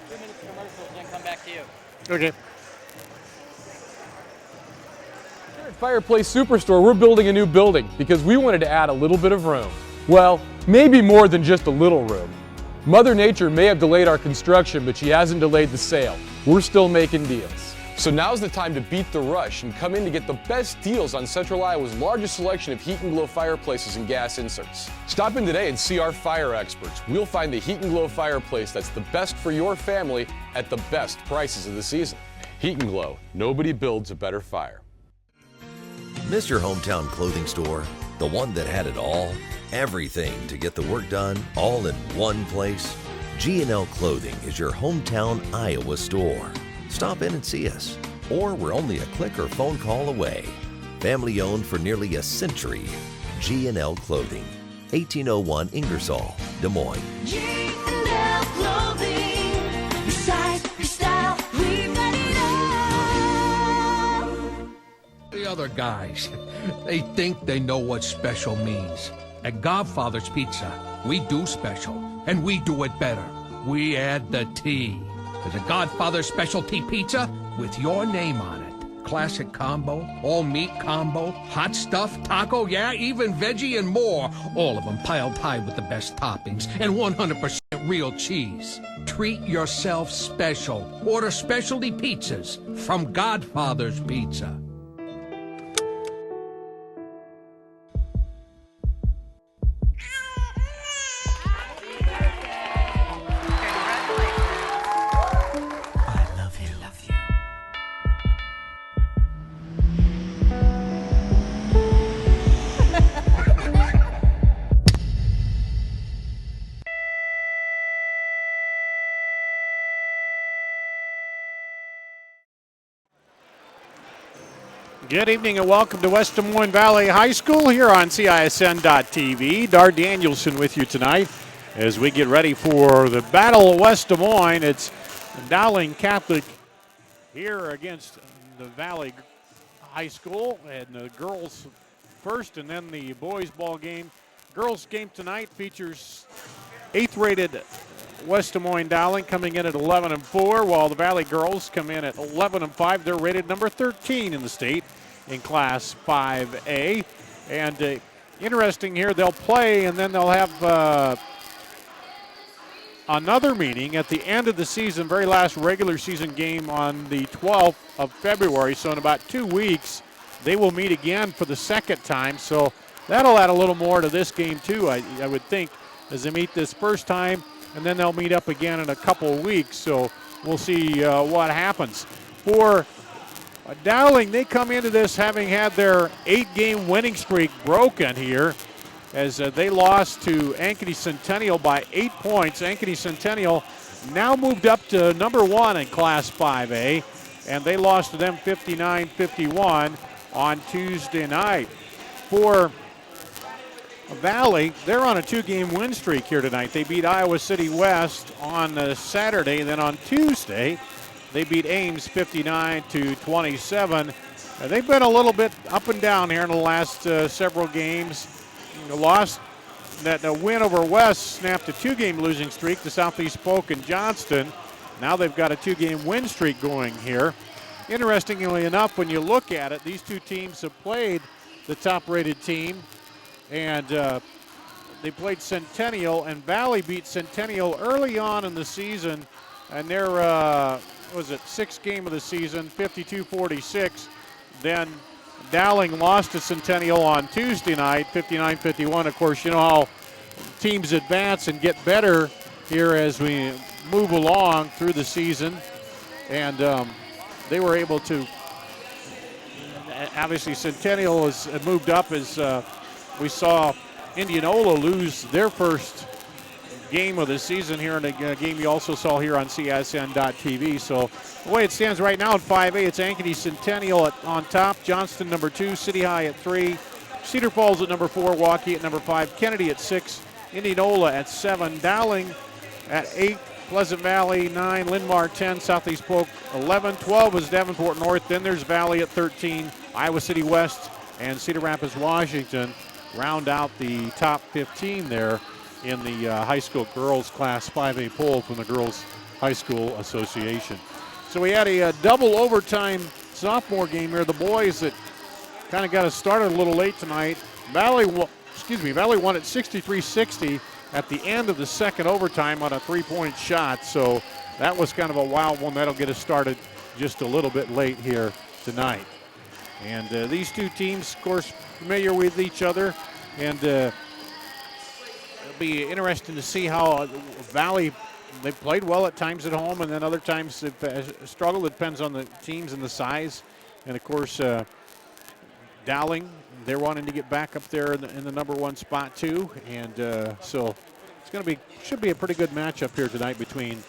2 minutes of commercials, then come back to you. Okay. Here at Fireplace Superstore, we're building a new building because we wanted to add a little bit of room. Well, maybe more than just a little room. Mother Nature may have delayed our construction, but she hasn't delayed the sale. We're still making deals. So now's the time to beat the rush and come in to get the best deals on Central Iowa's largest selection of heat and glow fireplaces and gas inserts. Stop in today and see our fire experts. We'll find the heat and glow fireplace that's the best for your family at the best prices of the season. Heat and Glow, nobody builds a better fire. Miss your hometown clothing store? The one that had it all? Everything to get the work done, all in one place? G&L Clothing is your hometown Iowa store. Stop in and see us, or we're only a click or phone call away. Family owned for nearly a century. G&L Clothing, 1801 Ingersoll, Des Moines. G&L Clothing, your size, your style, we've got it all. The other guys, they think they know what special means. At Godfather's Pizza, we do special, and we do it better. We add the T. There's a Godfather specialty pizza with your name on it. Classic combo, all meat combo, hot stuff, taco, yeah, even veggie and more. All of them piled high with the best toppings and 100% real cheese. Treat yourself special. Order specialty pizzas from Godfather's Pizza. Good evening and welcome to West Des Moines Valley High School here on CISN.TV. Dar Danielson with you tonight as we get ready for the Battle of West Des Moines. It's Dowling Catholic here against the Valley High School, and the girls first and then the boys ball game. Girls game tonight features 8th rated West Des Moines Dowling coming in at 11-4, while the Valley girls come in at 11-5. They're rated number 13 in the state in Class 5A. And interesting here, they'll play and then they'll have another meeting at the end of the season, very last regular season game on the 12th of February. So in about 2 weeks, they will meet again for the second time. So that'll add a little more to this game too, I would think, as they meet this first time. And then they'll meet up again in a couple of weeks, so we'll see what happens. For Dowling, they come into this having had their 8-game winning streak broken here as they lost to Ankeny Centennial by 8 points. Ankeny Centennial now moved up to number 1 in Class 5A, and they lost to them 59-51 on Tuesday night. For Valley, they're on a 2-game win streak here tonight. They beat Iowa City West on Saturday. Then on Tuesday, they beat Ames 59-27. They've been a little bit up and down here in the last several games. The loss, that win over West snapped a 2-game losing streak to Southeast Polk and Johnston. Now they've got a 2-game win streak going here. Interestingly enough, when you look at it, these two teams have played the top-rated team. And they played Centennial, and Valley beat Centennial early on in the season, and their, was it 6th game of the season, 52-46. Then Dowling lost to Centennial on Tuesday night, 59-51. Of course, you know how teams advance and get better here as we move along through the season. And they were able to, obviously Centennial has moved up as we saw Indianola lose their first game of the season here in a game you also saw here on CISN.TV. So the way it stands right now in 5A, it's Ankeny Centennial on top, Johnston number 2, City High at 3, Cedar Falls at number 4, Waukee at number 5, Kennedy at 6, Indianola at 7, Dowling at 8, Pleasant Valley 9, Linn-Mar 10, Southeast Polk 11, 12 is Davenport North, then there's Valley at 13, Iowa City West and Cedar Rapids, Washington round out the top 15 there in the high school girls Class 5A poll from the girls High School Association. So we had a double overtime sophomore game here. The boys that kind of got us started a little late tonight. Valley won it 63-60 at the end of the second overtime on a three-point shot. So that was kind of a wild one. That'll get us started just a little bit late here tonight. And these two teams, of course, familiar with each other. And it'll be interesting to see how Valley, they've played well at times at home, and then other times they've struggled. It depends on the teams and the size. And, of course, Dowling, they're wanting to get back up there in the number one spot, too. And so it's should be a pretty good matchup here tonight between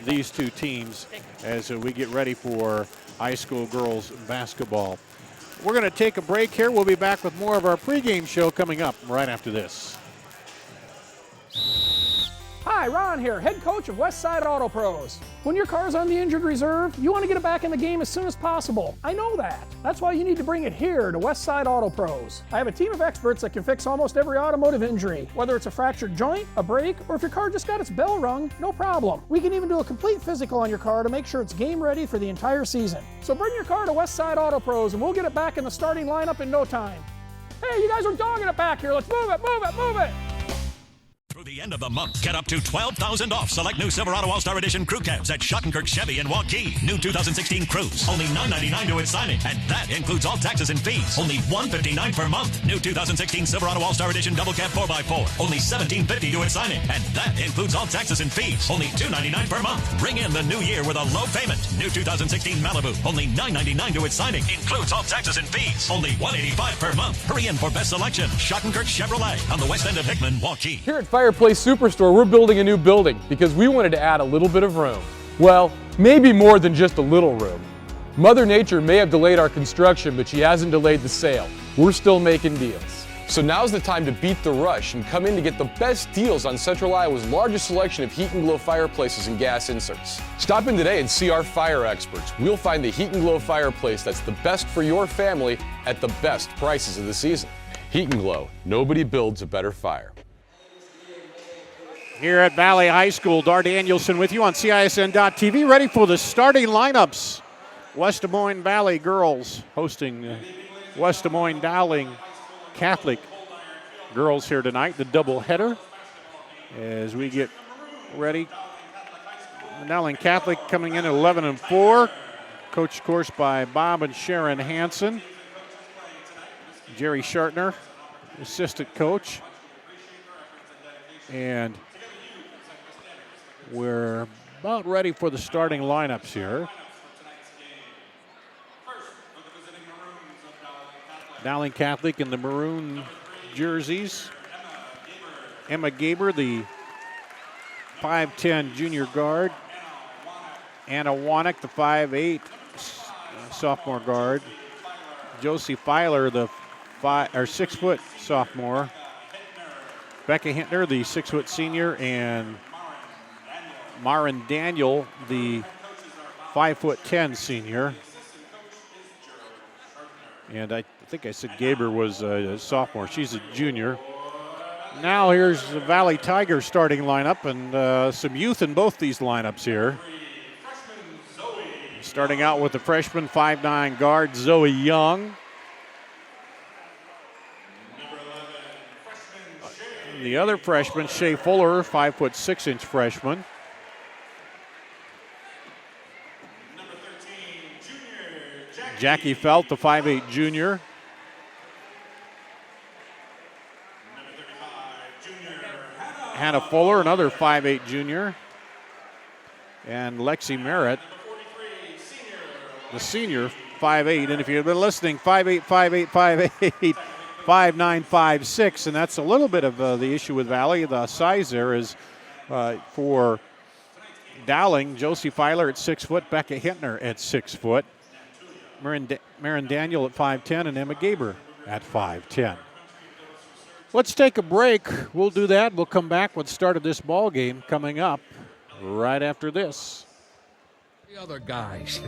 these two teams as we get ready for high school girls basketball. We're going to take a break here. We'll be back with more of our pregame show coming up right after this. Hi, Ron here, head coach of Westside Auto Pros. When your car's on the injured reserve, you want to get it back in the game as soon as possible. I know that. That's why you need to bring it here to Westside Auto Pros. I have a team of experts that can fix almost every automotive injury, whether it's a fractured joint, a brake, or if your car just got its bell rung, no problem. We can even do a complete physical on your car to make sure it's game ready for the entire season. So bring your car to Westside Auto Pros and we'll get it back in the starting lineup in no time. Hey, you guys are dogging it back here. Let's move it, move it, move it. Through the end of the month, get up to $12,000 off select new Silverado All-Star Edition crew cabs at Schottenkirk Chevy in Waukee. New 2016 Cruise, only $9.99 to its signing, and that includes all taxes and fees. Only $159 per month. New 2016 Silverado All-Star Edition Double Cab 4x4, only $17.50 to its signing, and that includes all taxes and fees. Only $299 per month. Ring in the new year with a low payment. New 2016 Malibu, only $9.99 to its signing, includes all taxes and fees. Only $185 per month. Hurry in for best selection. Schottenkirk Chevrolet on the west end of Hickman, Waukee. Here at Fireplace Superstore, we're building a new building because we wanted to add a little bit of room. Well, maybe more than just a little room. Mother Nature may have delayed our construction, but she hasn't delayed the sale. We're still making deals. So now's the time to beat the rush and come in to get the best deals on Central Iowa's largest selection of heat and glow fireplaces and gas inserts. Stop in today and see our fire experts. We'll find the heat and glow fireplace that's the best for your family at the best prices of the season. Heat and Glow, nobody builds a better fire. Here at Valley High School, Dar Danielson with you on CISN.TV, ready for the starting lineups. West Des Moines Valley girls hosting West Des Moines Dowling Catholic girls here tonight, the doubleheader. As we get ready, Dowling Catholic coming in at 11-4, coached, of course, by Bob and Sharon Hansen. Jerry Shartner, assistant coach. And we're about ready for the starting lineups here. Dowling Catholic in the maroon jerseys. Emma Gaber, the 5'10 junior guard. Anna Wanek, the 5'8 sophomore guard. Josie Filer, the 6-foot sophomore. Becca Hintner, the 6-foot senior, and Marin Daniel, the 5'10 senior. And I think I said Gaber was a sophomore. She's a junior. Now here's the Valley Tigers starting lineup, and some youth in both these lineups here. Starting out with the freshman 5'9 guard, Zoe Young. The other freshman, Shea Fuller, 5'6" freshman. Jackie Felt, the 5'8 junior. Hannah Fuller, another 5'8 junior. And Lexi Merritt, the senior, 5'8. And if you've been listening, 5'8, 5'8, 5'8. 5'9", 5'6", and that's a little bit of the issue with Valley. The size there is for Dowling, Josie Filer at 6 foot, Becca Hintner at 6 foot, Marin Daniel at 5'10", and Emma Gaber at 5'10". Let's take a break. We'll do that. We'll come back with the start of this ball game coming up right after this. The other guys,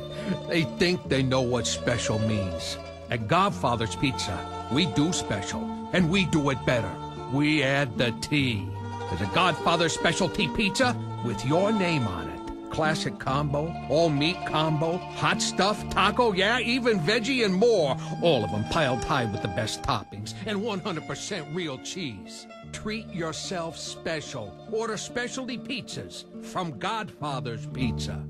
they think they know what special means. At Godfather's Pizza, we do special, and we do it better. We add the T. There's a Godfather specialty pizza with your name on it. classic combo, all meat combo, hot stuff, taco, yeah, even veggie and more. All of them piled high with the best toppings and 100% real cheese. Treat yourself special. Order specialty pizzas from Godfather's Pizza.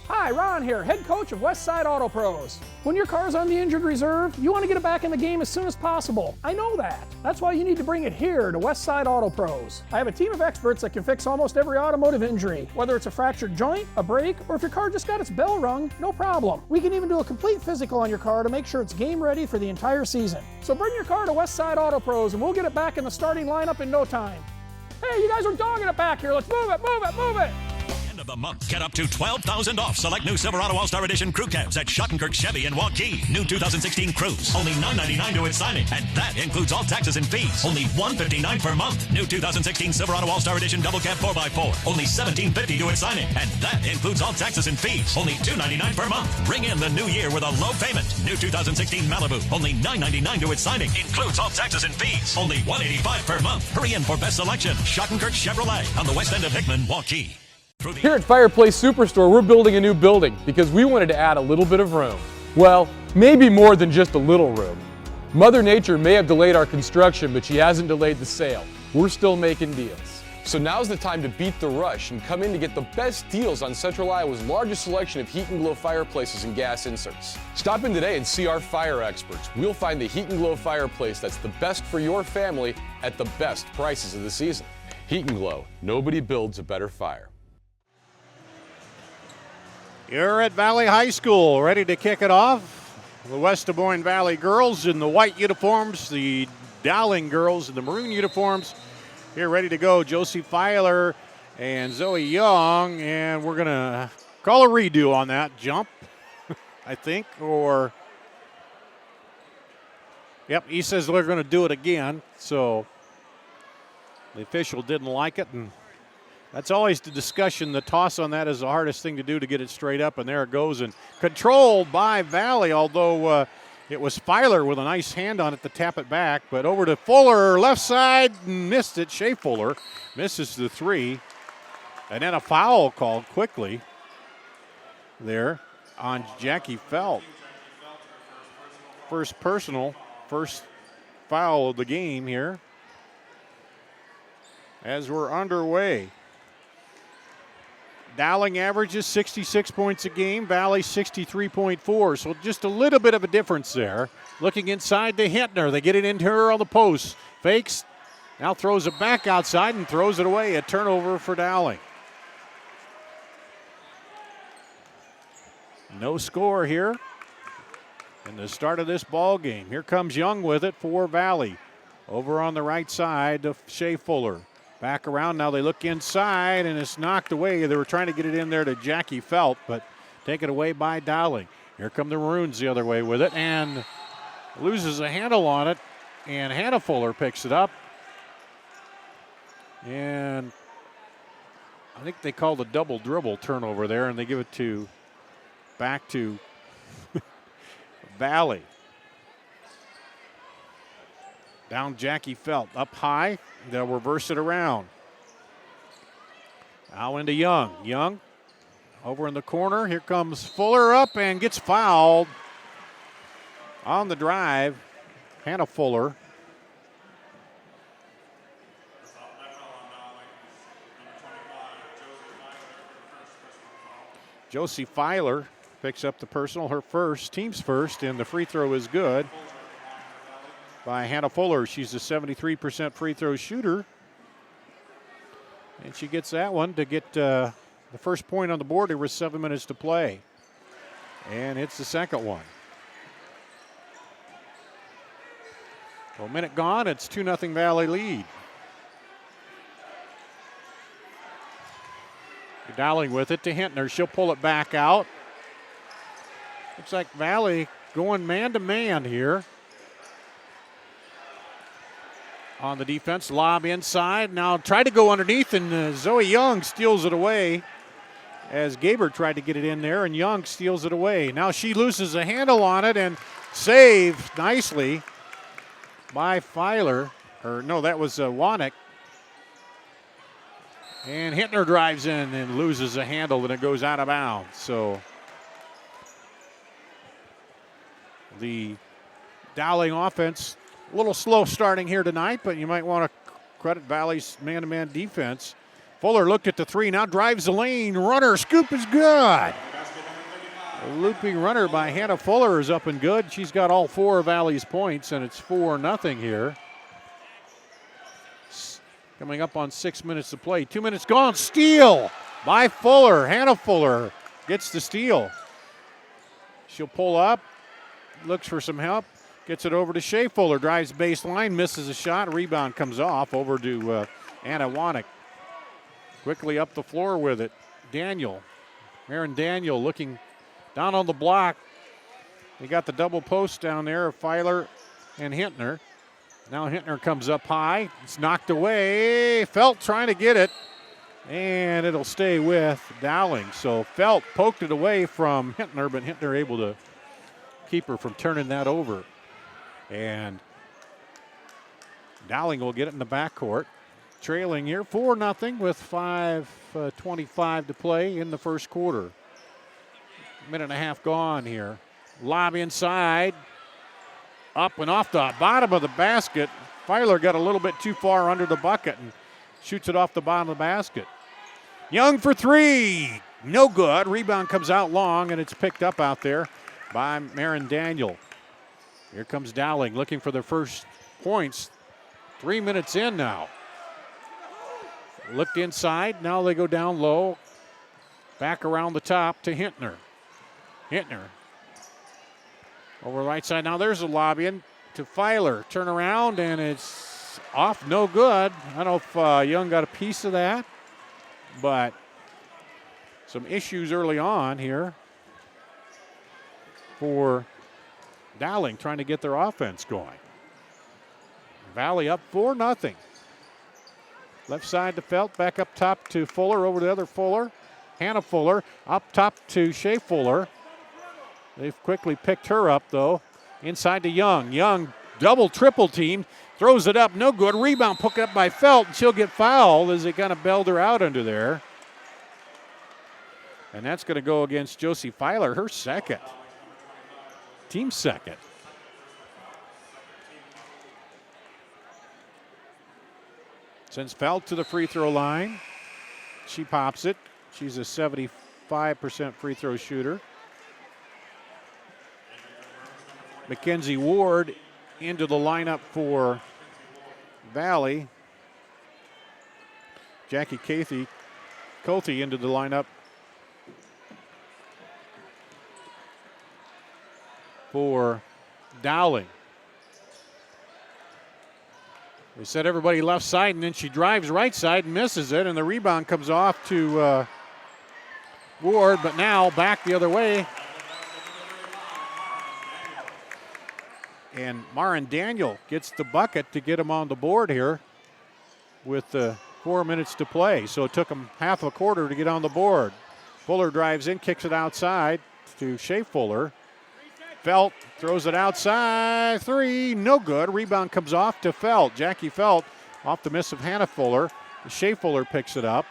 Hi, Ron here, head coach of Westside Auto Pros. When your car's on the injured reserve, you want to get it back in the game as soon as possible. I know that. That's why you need to bring it here to Westside Auto Pros. I have a team of experts that can fix almost every automotive injury, whether it's a fractured joint, a brake, or if your car just got its bell rung, no problem. We can even do a complete physical on your car to make sure it's game ready for the entire season. So bring your car to Westside Auto Pros and we'll get it back in the starting lineup in no time. Hey, you guys are dogging it back here. Let's move it, move it, move it. End of the month. Get up to $12,000 off select new Silverado All-Star Edition crew cabs at Schottenkirk Chevy in Waukee. New 2016 Cruise. Only $9.99 to its signing. And that includes all taxes and fees. Only $159 per month. New 2016 Silverado All-Star Edition Double Cab 4x4. Only $17.50 to its signing. And that includes all taxes and fees. Only $2.99 per month. Ring in the new year with a low payment. New 2016 Malibu. Only $9.99 to its signing. Includes all taxes and fees. Only $185 per month. Hurry in for best selection. Schottenkirk Chevrolet on the west end of Hickman, Waukee. Here at Fireplace Superstore, we're building a new building because we wanted to add a little bit of room. Well, maybe more than just a little room. Mother Nature may have delayed our construction, but she hasn't delayed the sale. We're still making deals. So now's the time to beat the rush and come in to get the best deals on Central Iowa's largest selection of heat and glow fireplaces and gas inserts. Stop in today and see our fire experts. We'll find the heat and glow fireplace that's the best for your family at the best prices of the season. Heat and Glow, nobody builds a better fire. You're at Valley High School, ready to kick it off. The West Des Moines Valley girls in the white uniforms, the Dowling girls in the maroon uniforms. Here ready to go, Josie Filer and Zoe Young, and we're going to call a redo on that jump, I think, or, yep, he says they're going to do it again, so the official didn't like it, and that's always the discussion. The toss on that is the hardest thing to do to get it straight up, and there it goes, and controlled by Valley, although it was Filer with a nice hand on it to tap it back, but over to Fuller, left side, missed it. Shea Fuller misses the three, and then a foul called quickly there on Jackie Felt. First personal, first foul of the game here as we're underway. Dowling averages 66 points a game, Valley 63.4, so just a little bit of a difference there. Looking inside to Hintner, they get it into her on the post. Fakes, now throws it back outside and throws it away. A turnover for Dowling. No score here in the start of this ball game. Here comes Young with it for Valley. Over on the right side to Shea Fuller. Back around, now they look inside, and it's knocked away. They were trying to get it in there to Jackie Felt, but taken away by Dowling. Here come the Maroons the other way with it, and loses a handle on it, and Hannah Fuller picks it up. And I think they called a double dribble turnover there, and they give it back to Valley. Down Jackie Felt, up high. They'll reverse it around. Now into Young. Young over in the corner. Here comes Fuller up and gets fouled on the drive. Hannah Fuller. Josie Filer picks up the personal, her first, team's first, and the free throw is good by Hannah Fuller. She's a 73% free throw shooter. And she gets that one to get the first point on the board. There was 7 minutes to play. And it's the second one. Well, a minute gone, it's 2-0 Valley lead. Dowling with it to Hintner. She'll pull it back out. Looks like Valley going man-to-man here. On the defense, lob inside. Now try to go underneath, and Zoe Young steals it away as Gaber tried to get it in there, and Young steals it away. Now she loses a handle on it and saved nicely by Filer. Or no, that was Wanek. And Hintner drives in and loses a handle, and it goes out of bounds. So the Dowling offense, a little slow starting here tonight, but you might want to credit Valley's man-to-man defense. Fuller looked at the three, now drives the lane. Runner, scoop is good. A looping runner by Hannah Fuller is up and good. She's got all 4 of Valley's points, and it's 4-0 here. Coming up on 6 minutes to play. 2 minutes gone. Steal by Fuller. Hannah Fuller gets the steal. She'll pull up, looks for some help, gets it over to Shea Fuller. Drives baseline, misses a shot. Rebound comes off over to Anna Wanek. Quickly up the floor with it. Marin Daniel looking down on the block. They got the double post down there of Filer and Hintner. Now Hintner comes up high. It's knocked away. Felt trying to get it, and it'll stay with Dowling. So Felt poked it away from Hintner, but Hintner able to keep her from turning that over. And Dowling will get it in the backcourt. Trailing here 4-0 with 5:25 to play in the first quarter. Minute and a half gone here. Lob inside. Up and off the bottom of the basket. Filer got a little bit too far under the bucket and shoots it off the bottom of the basket. Young for 3. No good. Rebound comes out long, and it's picked up out there by Marin Daniel. Here comes Dowling looking for their first points. 3 minutes in now. Looked inside. Now they go down low. Back around the top to Hintner. Hintner. Over the right side. Now there's a lob in to Filer. Turn around, and it's off. No good. I don't know if Young got a piece of that, but some issues early on here for Dowling trying to get their offense going. Valley up 4-0. Left side to Felt, back up top to Fuller, over the other Fuller. Hannah Fuller, up top to Shea Fuller. They've quickly picked her up, though. Inside to Young. Young double, triple team. Throws it up, no good. Rebound put up by Felt, and she'll get fouled as they kind of bailed her out under there. And that's going to go against Josie Filer, her second. Team second. Sends Felt to the free throw line. She pops it. She's a 75% free throw shooter. Mackenzie Ward into the lineup for Valley. Jackie Colty into the lineup for Dowling. They set everybody left side, and then she drives right side and misses it, and the rebound comes off to Ward, but now back the other way. And Marin Daniel gets the bucket to get him on the board here with 4 minutes to play. So it took him half a quarter to get on the board. Fuller drives in, kicks it outside to Shea Fuller. Felt throws it outside, 3, no good. Rebound comes off to Felt. Jackie Felt off the miss of Hannah Fuller. Shea Fuller picks it up.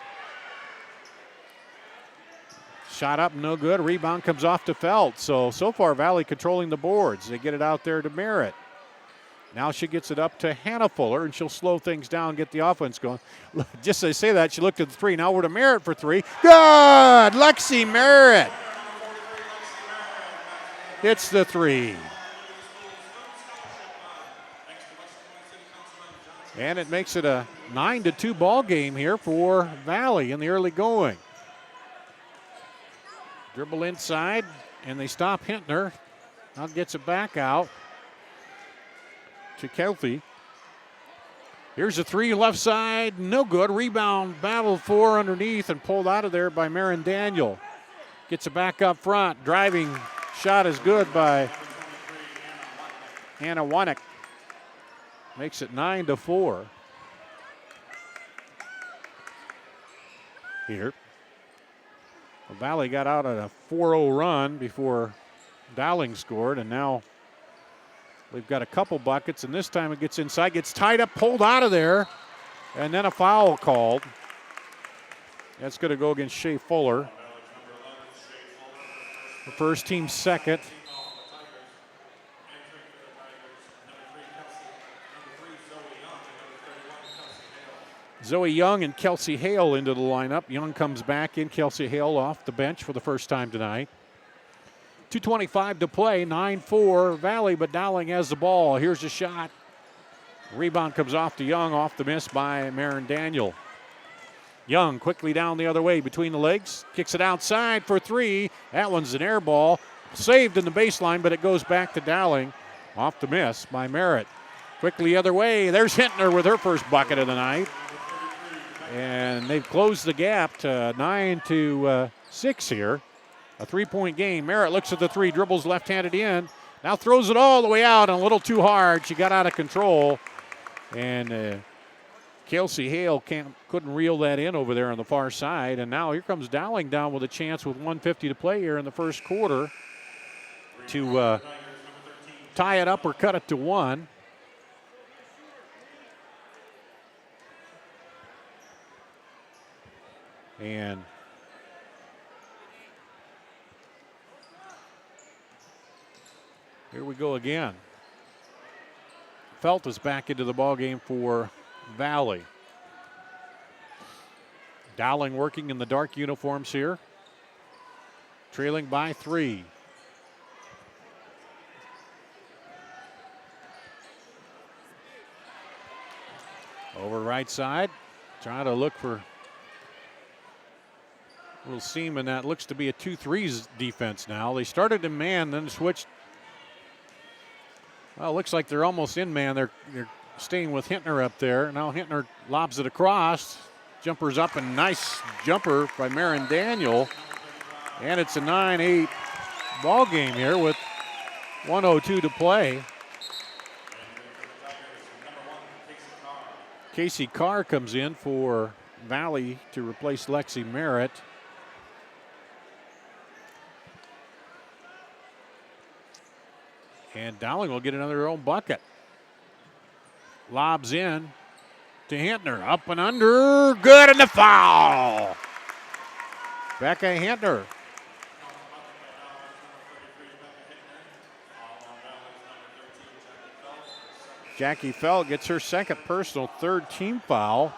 Shot up, no good. Rebound comes off to Felt. So far Valley controlling the boards. They get it out there to Merritt. Now she gets it up to Hannah Fuller, and she'll slow things down, get the offense going. Just as I say that, she looked at the 3. Now we're to Merritt for 3. Good! Lexi Merritt hits the 3. And it makes it a 9-2 ball game here for Valley in the early going. Dribble inside, and they stop Hintner. Now gets it back out to Kelty. Here's a three left side, no good. Rebound battled for underneath and pulled out of there by Marin Daniel. Gets it back up front. Driving shot is good by Hannah Wanick. Makes it 9-4. Here. The Valley got out at a 4-0 run before Dowling scored, and now we've got a couple buckets, and this time it gets inside, gets tied up, pulled out of there, and then a foul called. That's going to go against Shea Fuller. The first team second. Zoe Young and Kelsey Hale into the lineup. Young comes back in, Kelsey Hale off the bench for the first time tonight. 2:25 to play, 9-4 Valley, but Dowling has the ball. Here's a shot. Rebound comes off to Young, off the miss by Marin Daniel. Young quickly down the other way between the legs, kicks it outside for three. That one's an air ball, saved in the baseline, but it goes back to Dowling, off the miss by Merritt. Quickly the other way, there's Hintner with her first bucket of the night. And they've closed the gap to 9-6 here. A three-point game. Merritt looks at the three, dribbles left-handed in. Now throws it all the way out and a little too hard. She got out of control. And Kelsey Hale couldn't reel that in over there on the far side. And now here comes Dowling down with a chance with 1:50 to play here in the first quarter to tie it up or cut it to one. And here we go again. Felt is back into the ball game for Valley. Dowling working in the dark uniforms here. Trailing by 3. Over right side. Trying to look for a little seam in that. Looks to be a 2-3 defense now. They started in man, then switched. Well, it looks like they're almost in man. They're staying with Hintner up there. Now Hintner lobs it across. Jumper's up, and nice jumper by Marin Daniel. And it's a 9-8 ball game here with 1:02 to play. Casey Carr comes in for Valley to replace Lexi Merritt. And Dowling will get another own bucket. Lobs in to Hintner. Up and under. Good, and the foul. Becca Hintner. Jackie Fell gets her second personal, third team foul.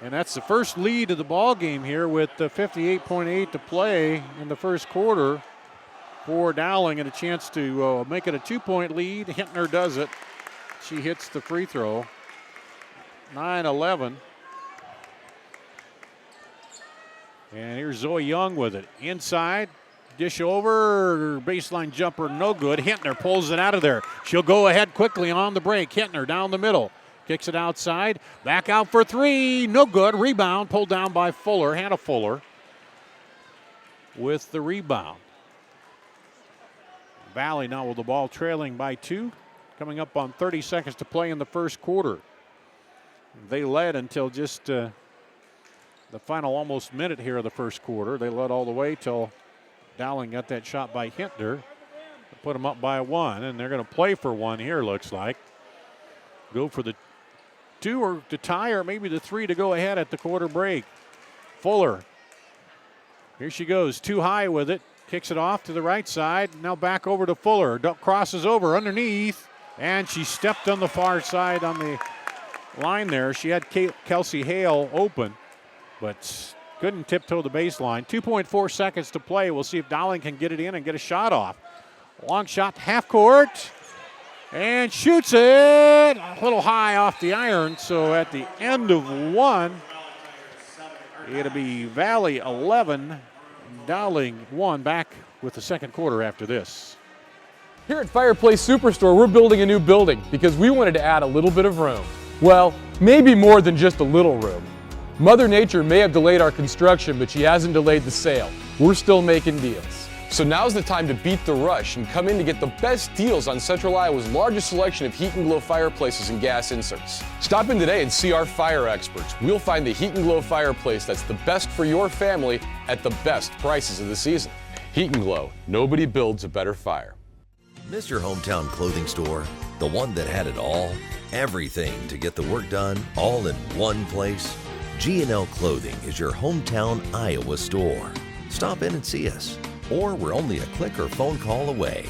And that's the first lead of the ball game here with 58.8 to play in the first quarter for Dowling, and a chance to make it a 2-point lead. Hintner does it. She hits the free throw. 9-11. And here's Zoe Young with it. Inside, dish over, baseline jumper, no good. Hintner pulls it out of there. She'll go ahead quickly on the break. Hintner down the middle. Kicks it outside. Back out for three. No good. Rebound pulled down by Fuller. Hannah Fuller with the rebound. Valley now with the ball trailing by 2. Coming up on 30 seconds to play in the first quarter. They led until just the final almost minute here of the first quarter. They led all the way till Dowling got that shot by Hintner to put them up by 1. And they're going to play for 1 here, looks like. Go for the 2 or to tie, or maybe the 3 to go ahead at the quarter break. Fuller. Here she goes, too high with it. Kicks it off to the right side. Now back over to Fuller. Crosses over underneath. And she stepped on the far side on the line there. She had Kelsey Hale open, but couldn't tiptoe the baseline. 2.4 seconds to play. We'll see if Dowling can get it in and get a shot off. Long shot, half court. And shoots it a little high off the iron. So at the end of 1, it'll be Valley 11, Dowling 1. Back with the second quarter after this. Here at Fireplace Superstore, we're building a new building because we wanted to add a little bit of room. Well, maybe more than just a little room. Mother Nature may have delayed our construction, but she hasn't delayed the sale. We're still making deals. So now's the time to beat the rush and come in to get the best deals on Central Iowa's largest selection of heat and glow fireplaces and gas inserts. Stop in today and see our fire experts. We'll find the heat and glow fireplace that's the best for your family at the best prices of the season. Heat and Glow, nobody builds a better fire. Miss your hometown clothing store? The one that had it all? Everything to get the work done, all in one place? G&L Clothing is your hometown Iowa store. Stop in and see us. Or we're only a click or phone call away.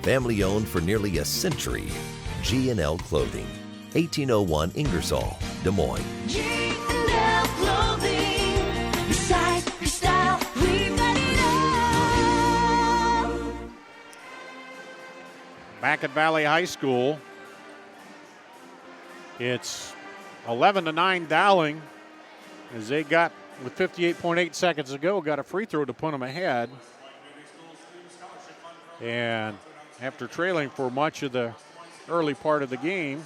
Family owned for nearly a century. G&L Clothing, 1801 Ingersoll, Des Moines. G&L Clothing. Your size, your style, we've got it all. Back at Valley High School, it's 11-9 Dowling as they got, with 58.8 seconds to go, got a free throw to put them ahead. And after trailing for much of the early part of the game,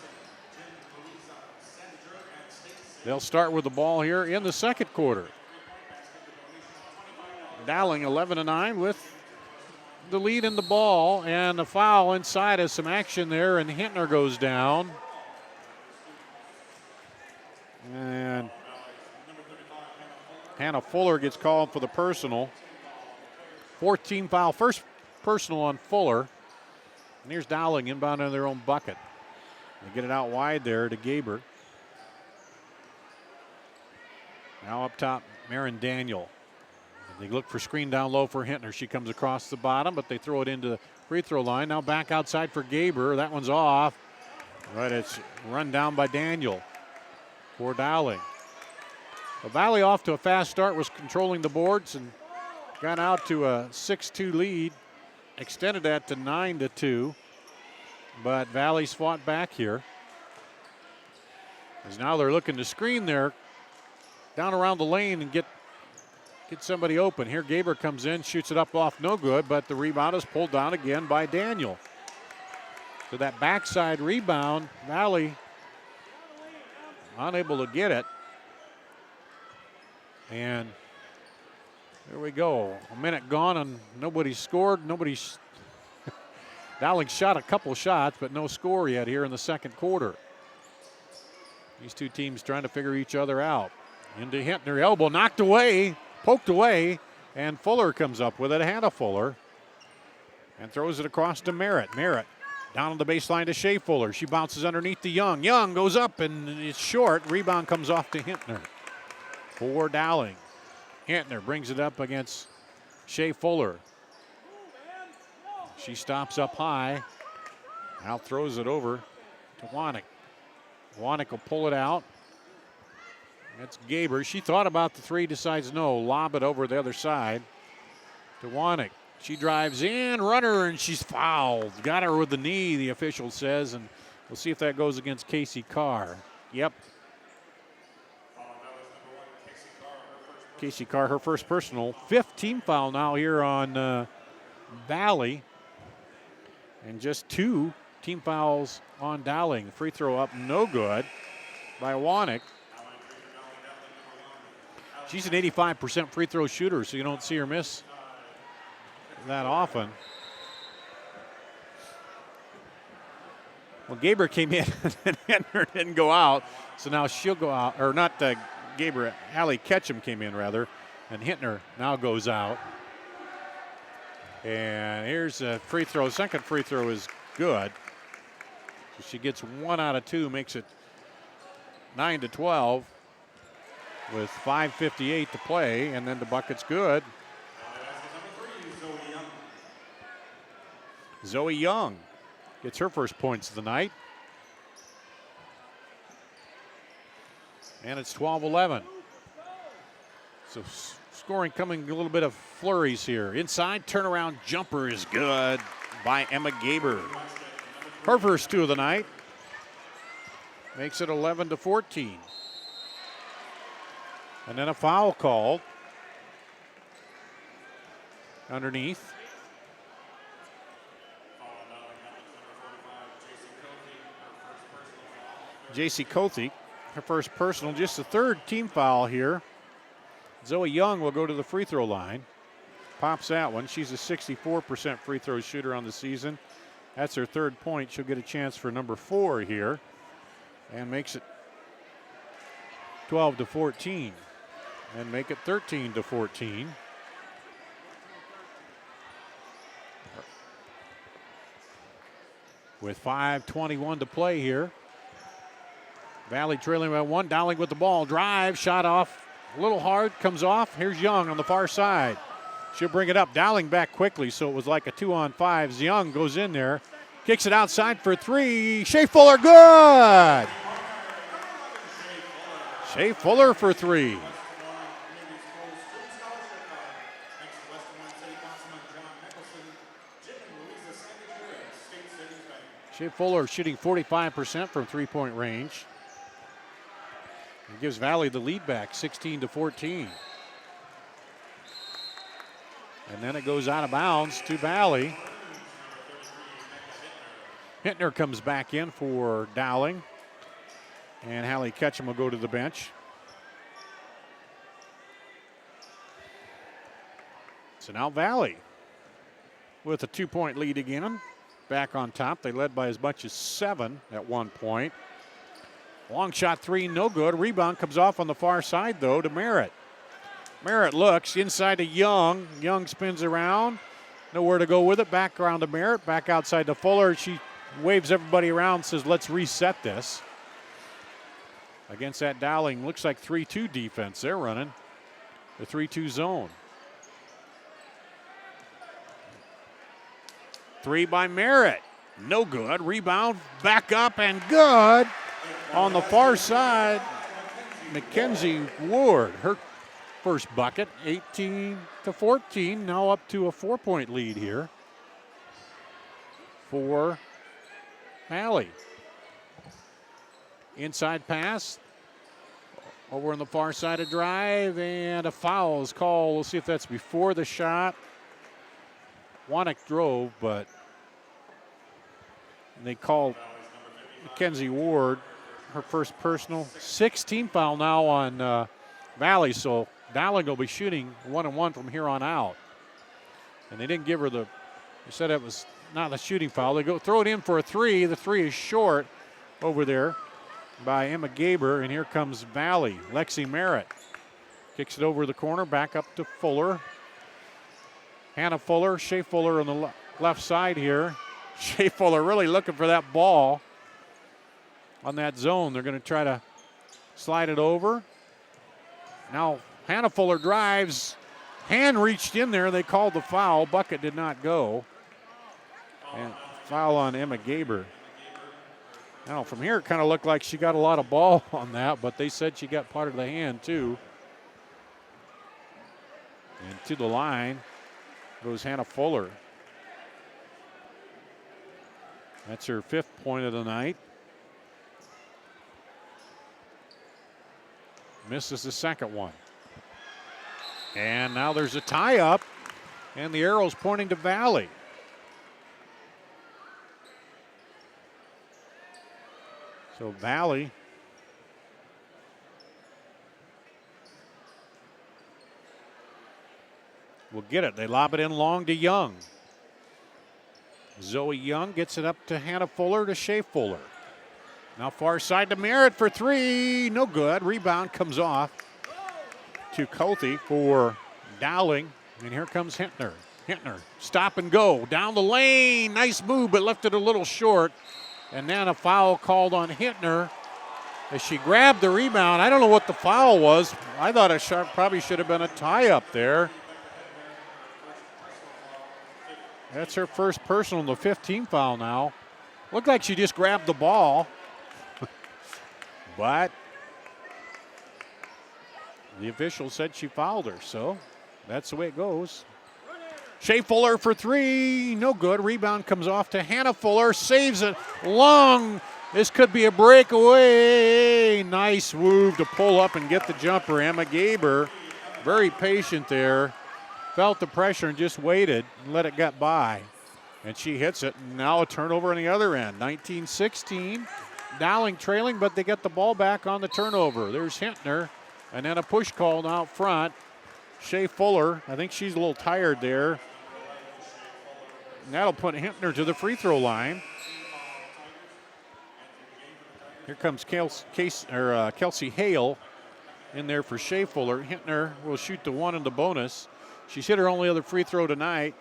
they'll start with the ball here in the second quarter. Dowling 11-9 with the lead in the ball, and a foul inside of some action there, and Hintner goes down. And Hannah Fuller gets called for the personal. 14 foul, first personal on Fuller. And here's Dowling inbound on their own bucket. They get it out wide there to Gaber. Now up top, Marin Daniel. They look for screen down low for Hintner. She comes across the bottom, but they throw it into the free throw line. Now back outside for Gaber. That one's off. But it's run down by Daniel for Dowling. The Valley off to a fast start, was controlling the boards and got out to a 6-2 lead. Extended that to 9-2. But Valley's fought back here. As now they're looking to screen there down around the lane and get somebody open. Here Gaber comes in, shoots it up off, no good, but the rebound is pulled down again by Daniel. So that backside rebound, Valley unable to get it. And there we go. A minute gone and nobody scored. Dowling shot a couple shots, but no score yet here in the second quarter. These two teams trying to figure each other out. Into Hintner, elbow knocked away, poked away, and Fuller comes up with it. Hannah Fuller, and throws it across to Merritt. Merritt down on the baseline to Shea Fuller. She bounces underneath to Young. Young goes up and it's short. Rebound comes off to Hintner for Dowling. Hintner brings it up against Shea Fuller. She stops up high. Now throws it over to Wanek. Wanek will pull it out. That's Gaber. She thought about the three, decides no. Lob it over the other side to Wanek. She drives in, runner, and she's fouled. Got her with the knee, the official says, and we'll see if that goes against Casey Carr. Yep. Casey Carr, her first personal. 5th team foul now here on Valley. And just 2 team fouls on Dowling. Free throw up, no good by Wanek. She's an 85% free throw shooter, so you don't see her miss that often. Well, Gaber came in and Hintner didn't go out, so now she'll go out. Or not Gaber, Allie Ketchum came in rather, and Hintner now goes out. And here's a free throw. Second free throw is good. So she gets 1 out of 2, makes it 9-12 with 5:58 to play, and then the bucket's good. Zoe Young gets her first points of the night. And it's 12-11. So scoring coming a little bit of flurries here. Inside turnaround jumper is good by Emma Gaber. Her first 2 of the night. Makes it 11-14. And then a foul called underneath. J.C. Kothe, her first personal, just the third team foul here. Zoe Young will go to the free throw line. Pops that one. She's a 64% free throw shooter on the season. That's her third point. She'll get a chance for number 4 here and makes it 12-14 and make it 13-14. With 5:21 to play here. Valley trailing by 1. Dowling with the ball. Drive, shot off. A little hard, comes off. Here's Young on the far side. She'll bring it up. Dowling back quickly, so it was like a 2-on-5. Young goes in there, kicks it outside for 3. Shea Fuller, good! Shea Fuller for 3. Shea Fuller shooting 45% from three-point range. It gives Valley the lead back, 16-14. And then it goes out of bounds to Valley. Hittner comes back in for Dowling. And Hallie Ketchum will go to the bench. So now Valley with a 2-point lead again. Back on top. They led by as much as 7 at one point. Long shot 3, no good. Rebound comes off on the far side, though, to Merritt. Merritt looks inside to Young. Young spins around. Nowhere to go with it. Back around to Merritt. Back outside to Fuller. She waves everybody around, says, let's reset this. Against that Dowling, looks like 3-2 defense they're running. The 3-2 zone. 3 by Merritt. No good. Rebound. Back up and good. On the far side, Mackenzie Ward. Her first bucket, 18-14. Now up to a 4-point lead here for Valley. Inside pass. Over on the far side of drive, and a foul is called. We'll see if that's before the shot. Wanek drove, but they called Mackenzie Ward her first personal. 16 foul now on Valley, so Dowling will be shooting 1-1 from here on out. And they didn't give her they said it was not a shooting foul. They go throw it in for a 3. The 3 is short over there by Emma Gaber, and here comes Valley. Lexi Merritt kicks it over the corner, back up to Fuller. Hannah Fuller, Shea Fuller on the left side here. Shea Fuller really looking for that ball on that zone. They're going to try to slide it over. Now Hannah Fuller drives. Hand reached in there. They called the foul. Bucket did not go. And foul on Emma Gaber. Now from here it kind of looked like she got a lot of ball on that, but they said she got part of the hand too. And to the line goes Hannah Fuller. That's her 5th point of the night. Misses the second one. And now there's a tie-up, and the arrow's pointing to Valley. So Valley will get it. They lob it in long to Young. Zoe Young gets it up to Hannah Fuller to Shea Fuller. Now far side to Merritt for 3. No good. Rebound comes off to Kothe for Dowling. And here comes Hittner. Hittner, stop and go. Down the lane. Nice move, but left it a little short. And then a foul called on Hittner as she grabbed the rebound. I don't know what the foul was. I thought it probably should have been a tie-up there. That's her first personal, the 15th foul now. Looked like she just grabbed the ball. But the official said she fouled her, so that's the way it goes. Shea Fuller for 3, no good. Rebound comes off to Hannah Fuller, saves it long. This could be a breakaway. Nice move to pull up and get the jumper. Emma Gaber, very patient there. Felt the pressure and just waited and let it get by. And she hits it. And now a turnover on the other end. 19-16. Dowling trailing, but they get the ball back on the turnover. There's Hintner, and then a push call out front. Shea Fuller, I think she's a little tired there. And that'll put Hintner to the free throw line. Here comes Kelsey Hale in there for Shea Fuller. Hintner will shoot the one in the bonus. She's hit her only other free throw tonight.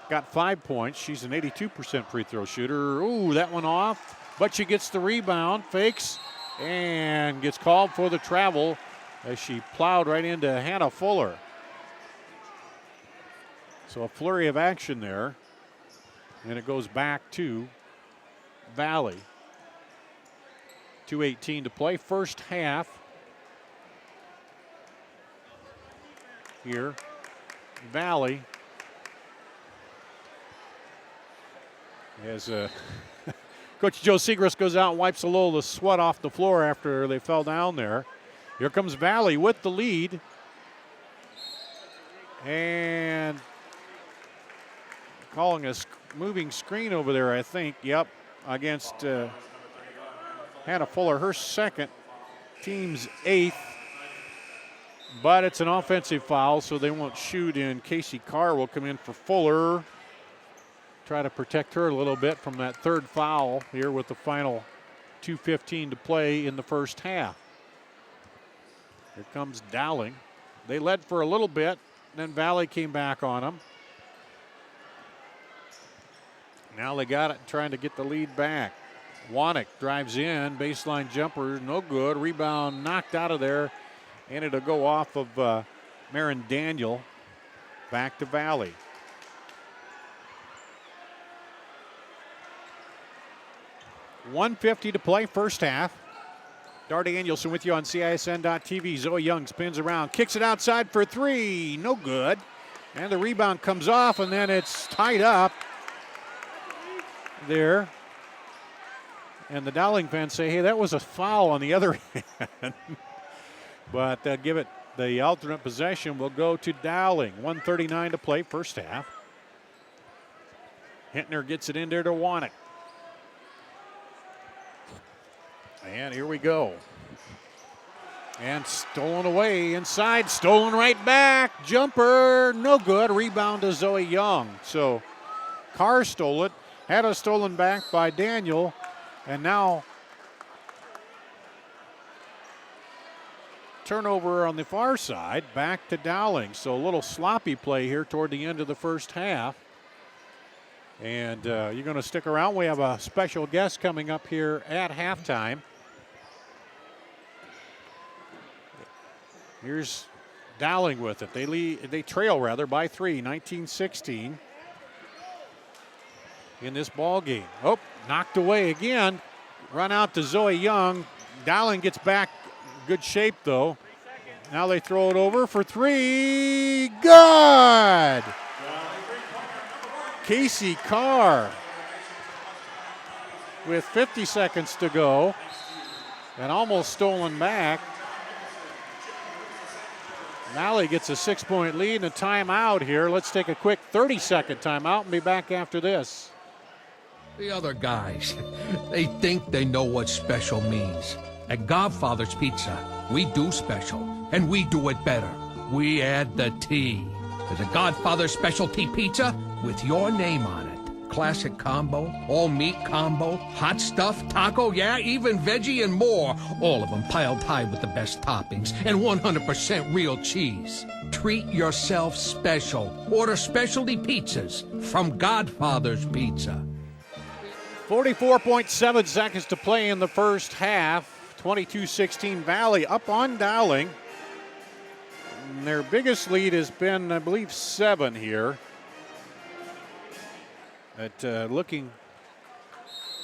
Got 5 points. She's an 82% free throw shooter. Ooh, that one off. But she gets the rebound, fakes, and gets called for the travel as she plowed right into Hannah Fuller. So a flurry of action there. And it goes back to Valley. 2:18 to play. First half. Here. Valley. As Coach Joe Segrist goes out and wipes a little of the sweat off the floor after they fell down there. Here comes Valley with the lead. And calling a moving screen over there, I think. Yep, against Hannah Fuller, her second, team's 8th. But it's an offensive foul, so they won't shoot in. Casey Carr will come in for Fuller. Try to protect her a little bit from that third foul here with the final 2:15 to play in the first half. Here comes Dowling. They led for a little bit, then Valley came back on them. Now they got it, trying to get the lead back. Wanick drives in, baseline jumper, no good. Rebound knocked out of there, and it'll go off of Marin Daniel. Back to Valley. .150 to play, first half. Dar Danielson with you on CISN.TV. Zoe Young spins around, kicks it outside for 3, no good. And the rebound comes off, and then it's tied up there. And the Dowling fans say, hey, that was a foul on the other end. But they'll give it the alternate possession will go to Dowling. 1:39 to play, first half. Hintner gets it in there to Wanick. And here we go. And stolen away inside, stolen right back. Jumper, no good. Rebound to Zoe Young. So Carr stole it, had a stolen back by Daniel, and now turnover on the far side, back to Dowling. So a little sloppy play here toward the end of the first half. And you're going to stick around. We have a special guest coming up here at halftime. Here's Dowling with it. They trail by 3, 19-16 in this ball game. Oh, knocked away again. Run out to Zoe Young. Dowling gets back. Good shape, though. Now they throw it over for 3. Good! Casey Carr with 50 seconds to go and almost stolen back. Valley gets a 6-point lead and a timeout here. Let's take a quick 30-second timeout and be back after this. The other guys, they think they know what special means. At Godfather's Pizza, we do special, and we do it better. We add the T. There's a Godfather specialty pizza with your name on it. Classic combo, all meat combo, hot stuff, taco, yeah, even veggie and more. All of them piled high with the best toppings and 100% real cheese. Treat yourself special. Order specialty pizzas from Godfather's Pizza. 44.7 seconds to play in the first half. 22-16 Valley up on Dowling. And their biggest lead has been, I believe, 7 here. Looking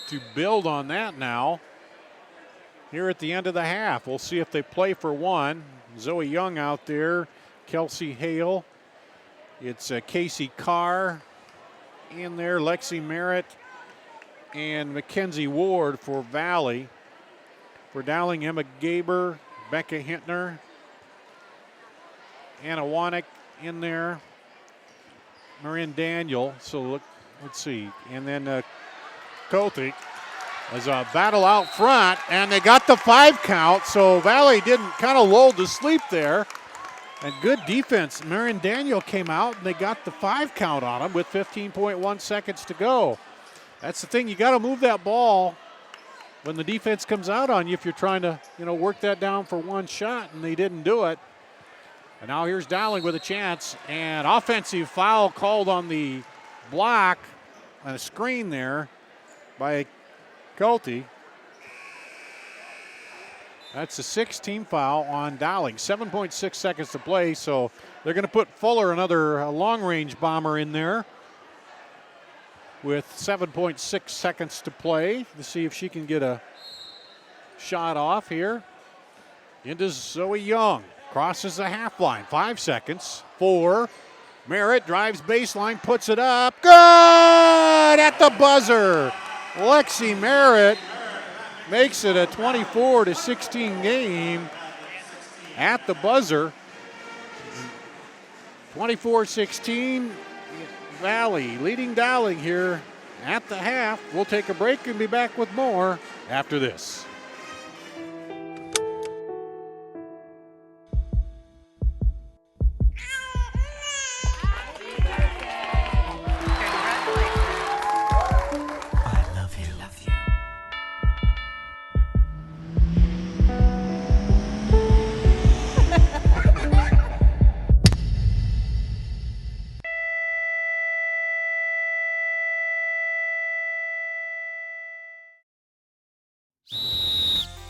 to build on that now here at the end of the half. We'll see if they play for one. Zoe Young out there, Kelsey Hale. It's Casey Carr in there, Lexi Merritt, and Mackenzie Ward for Valley. For Dowling, Emma Gaber, Becca Hintner, Anna Wanick in there, Marin Daniel. So let's see. And then Kothik There's a battle out front, and they got the 5 count, so Valley didn't kind of lull to sleep there. And good defense. Marion Daniel came out, and they got the 5 count on him with 15.1 seconds to go. That's the thing. You got to move that ball when the defense comes out on you if you're trying to, work that down for one shot, and they didn't do it. And now here's Dowling with a chance, and offensive foul called on the block on a screen there by Kelty. That's a 16 foul on Dowling. 7.6 seconds to play, so they're going to put Fuller, another long-range bomber, in there with 7.6 seconds to play to see if she can get a shot off here. Into Zoe Young. Crosses the half line. 5 seconds. 4. Merritt drives baseline, puts it up. Good at the buzzer. Lexi Merritt makes it a 24-16 game at the buzzer. 24-16, Valley leading Dowling here at the half. We'll take a break and be back with more after this.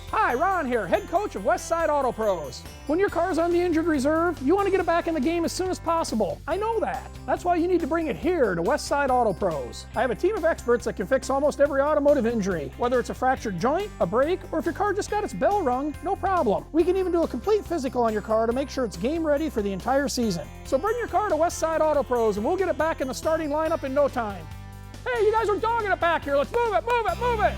Hi, Ron here, head coach of Westside Auto Pros. When your car's on the injured reserve, you want to get it back in the game as soon as possible. I know that. That's why you need to bring it here to Westside Auto Pros. I have a team of experts that can fix almost every automotive injury. Whether it's a fractured joint, a brake, or if your car just got its bell rung, no problem. We can even do a complete physical on your car to make sure it's game ready for the entire season. So bring your car to Westside Auto Pros and we'll get it back in the starting lineup in no time. Hey, you guys are dogging it back here. Let's move it, move it, move it.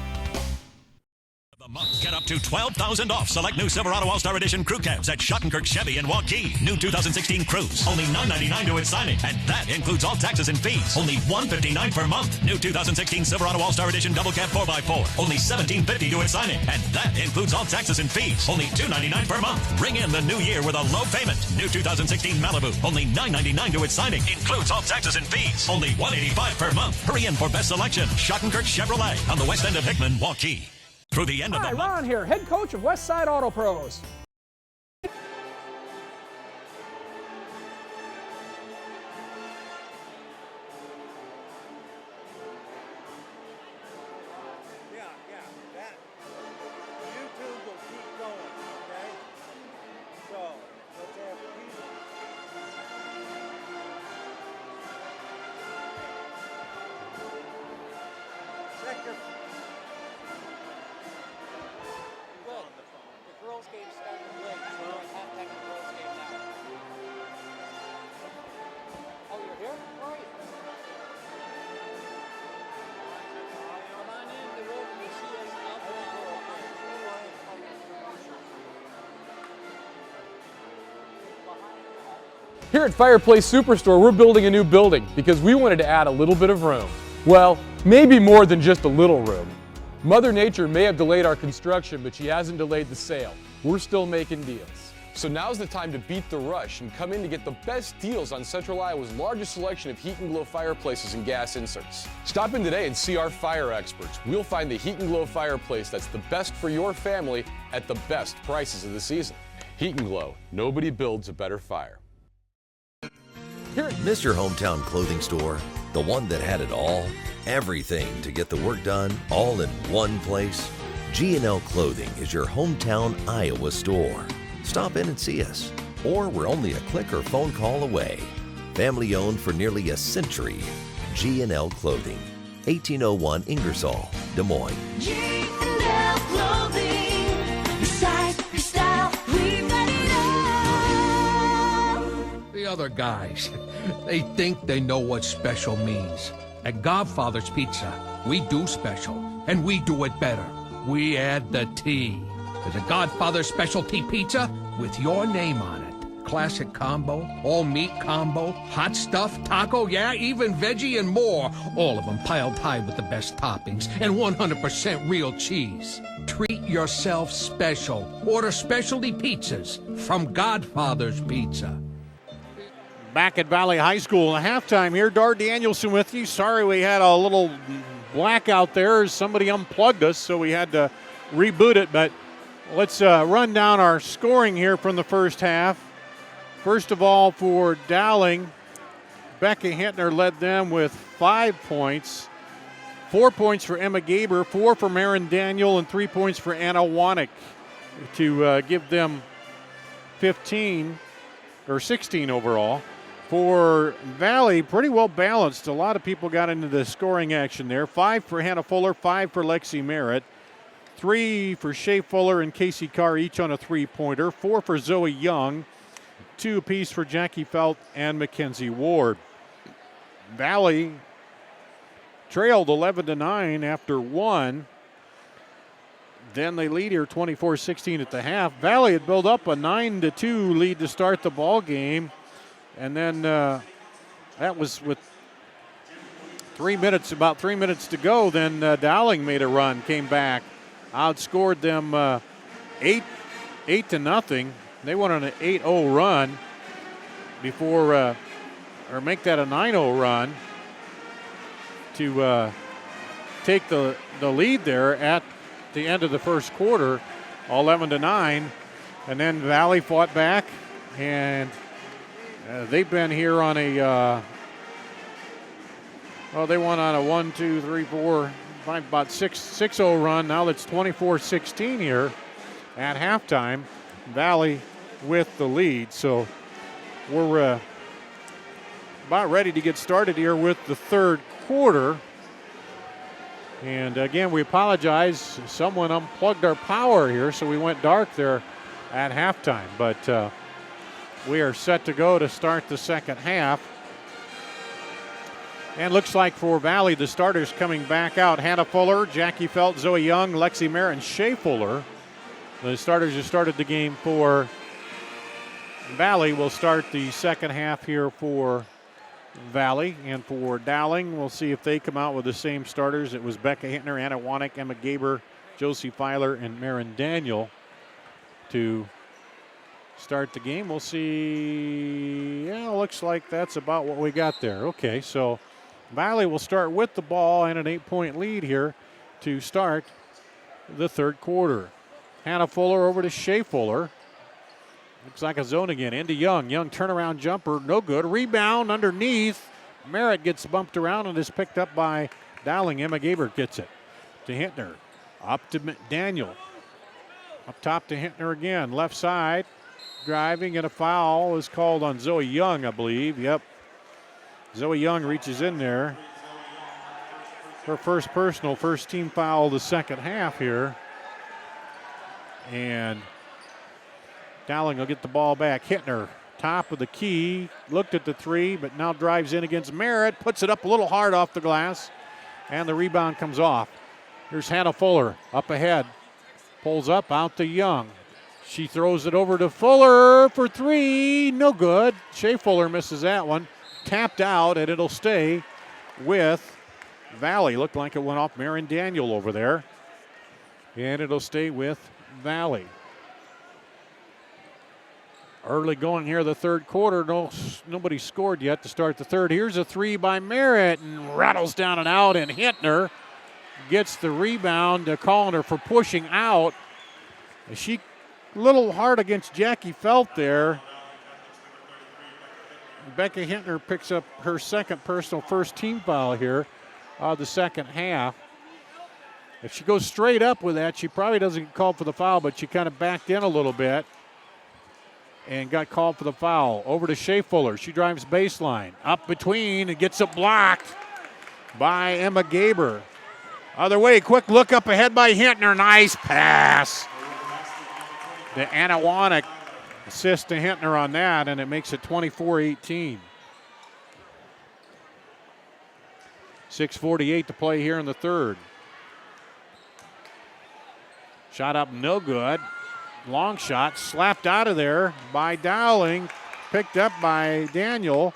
Get up to $12,000 off select new Silverado All-Star Edition crew cabs at Schottenkirk Chevy in Waukee. New 2016 Cruise, only $9.99 to its signing, and that includes all taxes and fees. Only $159 per month. New 2016 Silverado All-Star Edition Double Cab 4x4, only $17.50 to its signing, and that includes all taxes and fees. Only $2.99 per month. Ring in the new year with a low payment. New 2016 Malibu, only $9.99 to its signing, includes all taxes and fees. Only $185 per month. Hurry in for best selection. Schottenkirk Chevrolet on the west end of Hickman, Waukee. Through the end of the month. Hi, Ron here, head coach of Westside Auto Pros. YouTube will keep going, okay? So, let's have Peter. Sector. Good. The girls' game started late, so we're at halftime of the girls' game now. Oh, you're here? Where are you? Come on in, the road will see us out Here at Fireplace Superstore, we're building a new building because we wanted to add a little bit of room. Well, maybe more than just a little room. Mother Nature may have delayed our construction, but she hasn't delayed the sale. We're still making deals. So now's the time to beat the rush and come in to get the best deals on Central Iowa's largest selection of heat and glow fireplaces and gas inserts. Stop in today and see our fire experts. We'll find the heat and glow fireplace that's the best for your family at the best prices of the season. Heat and Glow, nobody builds a better fire. Miss your hometown clothing store? The one that had it all? Everything to get the work done, all in one place? G&L Clothing is your hometown Iowa store. Stop in and see us. Or we're only a click or phone call away. Family owned for nearly a century. G&L Clothing, 1801 Ingersoll, Des Moines. G&L Clothing. Your size, your style, we've got it all. The other guys, they think they know what special means. At Godfather's Pizza, we do special, and we do it better. We add the T. There's a Godfather specialty pizza with your name on it. classic combo, all meat combo, hot stuff, taco, yeah, even veggie and more. All of them piled high with the best toppings and 100% real cheese. Treat yourself special. Order specialty pizzas from Godfather's Pizza. Back at Valley High School, halftime here. Dar Danielson with you. Sorry we had a little blackout there. Somebody unplugged us, so we had to reboot it. But let's run down our scoring here from the first half. First of all, for Dowling, Becca Hintner led them with 5 points. 4 points for Emma Gaber, 4 for Marin Daniel, and 3 points for Anna Wanek to give them 15 or 16 overall. For Valley, pretty well balanced. A lot of people got into the scoring action there. 5 for Hannah Fuller, 5 for Lexi Merritt, 3 for Shea Fuller and Casey Carr, each on a three-pointer, 4 for Zoe Young, 2 apiece for Jackie Felt and Mackenzie Ward. Valley trailed 11-9 after 1. Then they lead here 24-16 at the half. Valley had built up a 9-2 lead to start the ball game. And then that was with about 3 minutes to go. Then Dowling made a run, came back, outscored them 8-0. They went on an 8-0 run before, or make that a 9-0 run to take the lead there at the end of the first quarter, 11-9. And then Valley fought back, and they've been here on a, they went on a 1, 2, 3, 4, 5, about 6-0 run. Now it's 24-16 here at halftime. Valley with the lead. So we're about ready to get started here with the third quarter. And again, we apologize. Someone unplugged our power here, so we went dark there at halftime. But we are set to go to start the second half. And looks like for Valley, the starters coming back out. Hannah Fuller, Jackie Felt, Zoe Young, Lexi Merritt, and Shea Fuller. The starters who started the game for Valley will start the second half here for Valley. And for Dowling, we'll see if they come out with the same starters. It was Becca Hintner, Anna Wanek, Emma Gaber, Josie Filer, and Marin Daniel to start the game. We'll see. Yeah, looks like that's about what we got there. Okay, so Valley will start with the ball and an 8-point lead here to start the third quarter. Hannah Fuller over to Shea Fuller. Looks like a zone again. Into Young. Young turnaround jumper. No good. Rebound underneath. Merritt gets bumped around and is picked up by Dowling. Emma Gaber gets it to Hintner. Up to Daniel. Up top to Hintner again. Left side. Driving, and a foul is called on Zoe Young, I believe. Yep. Zoe Young reaches in there. Her first personal, first team foul of the second half here. And Dowling will get the ball back. Hintner, top of the key, looked at the three, but now drives in against Merritt, puts it up a little hard off the glass, and the rebound comes off. Here's Hannah Fuller up ahead. Pulls up, out to Young. She throws it over to Fuller for three, no good. Shea Fuller misses that one. Tapped out, and it'll stay with Valley. Looked like it went off Marin Daniel over there. And it'll stay with Valley. Early going here, the third quarter. Nobody scored yet to start the third. Here's a three by Merritt, and rattles down and out, and Hintner gets the rebound, calling her for pushing out. She a little hard against Jackie Felt there. Becca Hintner picks up her second personal, first team foul here of the second half. If she goes straight up with that, she probably doesn't get called for the foul, but she kind of backed in a little bit and got called for the foul. Over to Shea Fuller. She drives baseline. Up between and gets it blocked by Emma Gaber. Other way, quick look up ahead by Hintner. Nice pass to Anna Wanek. Assist to Hintner on that, and it makes it 24-18. 6:48 to play here in the third. Shot up, no good. Long shot, slapped out of there by Dowling. picked up by Daniel.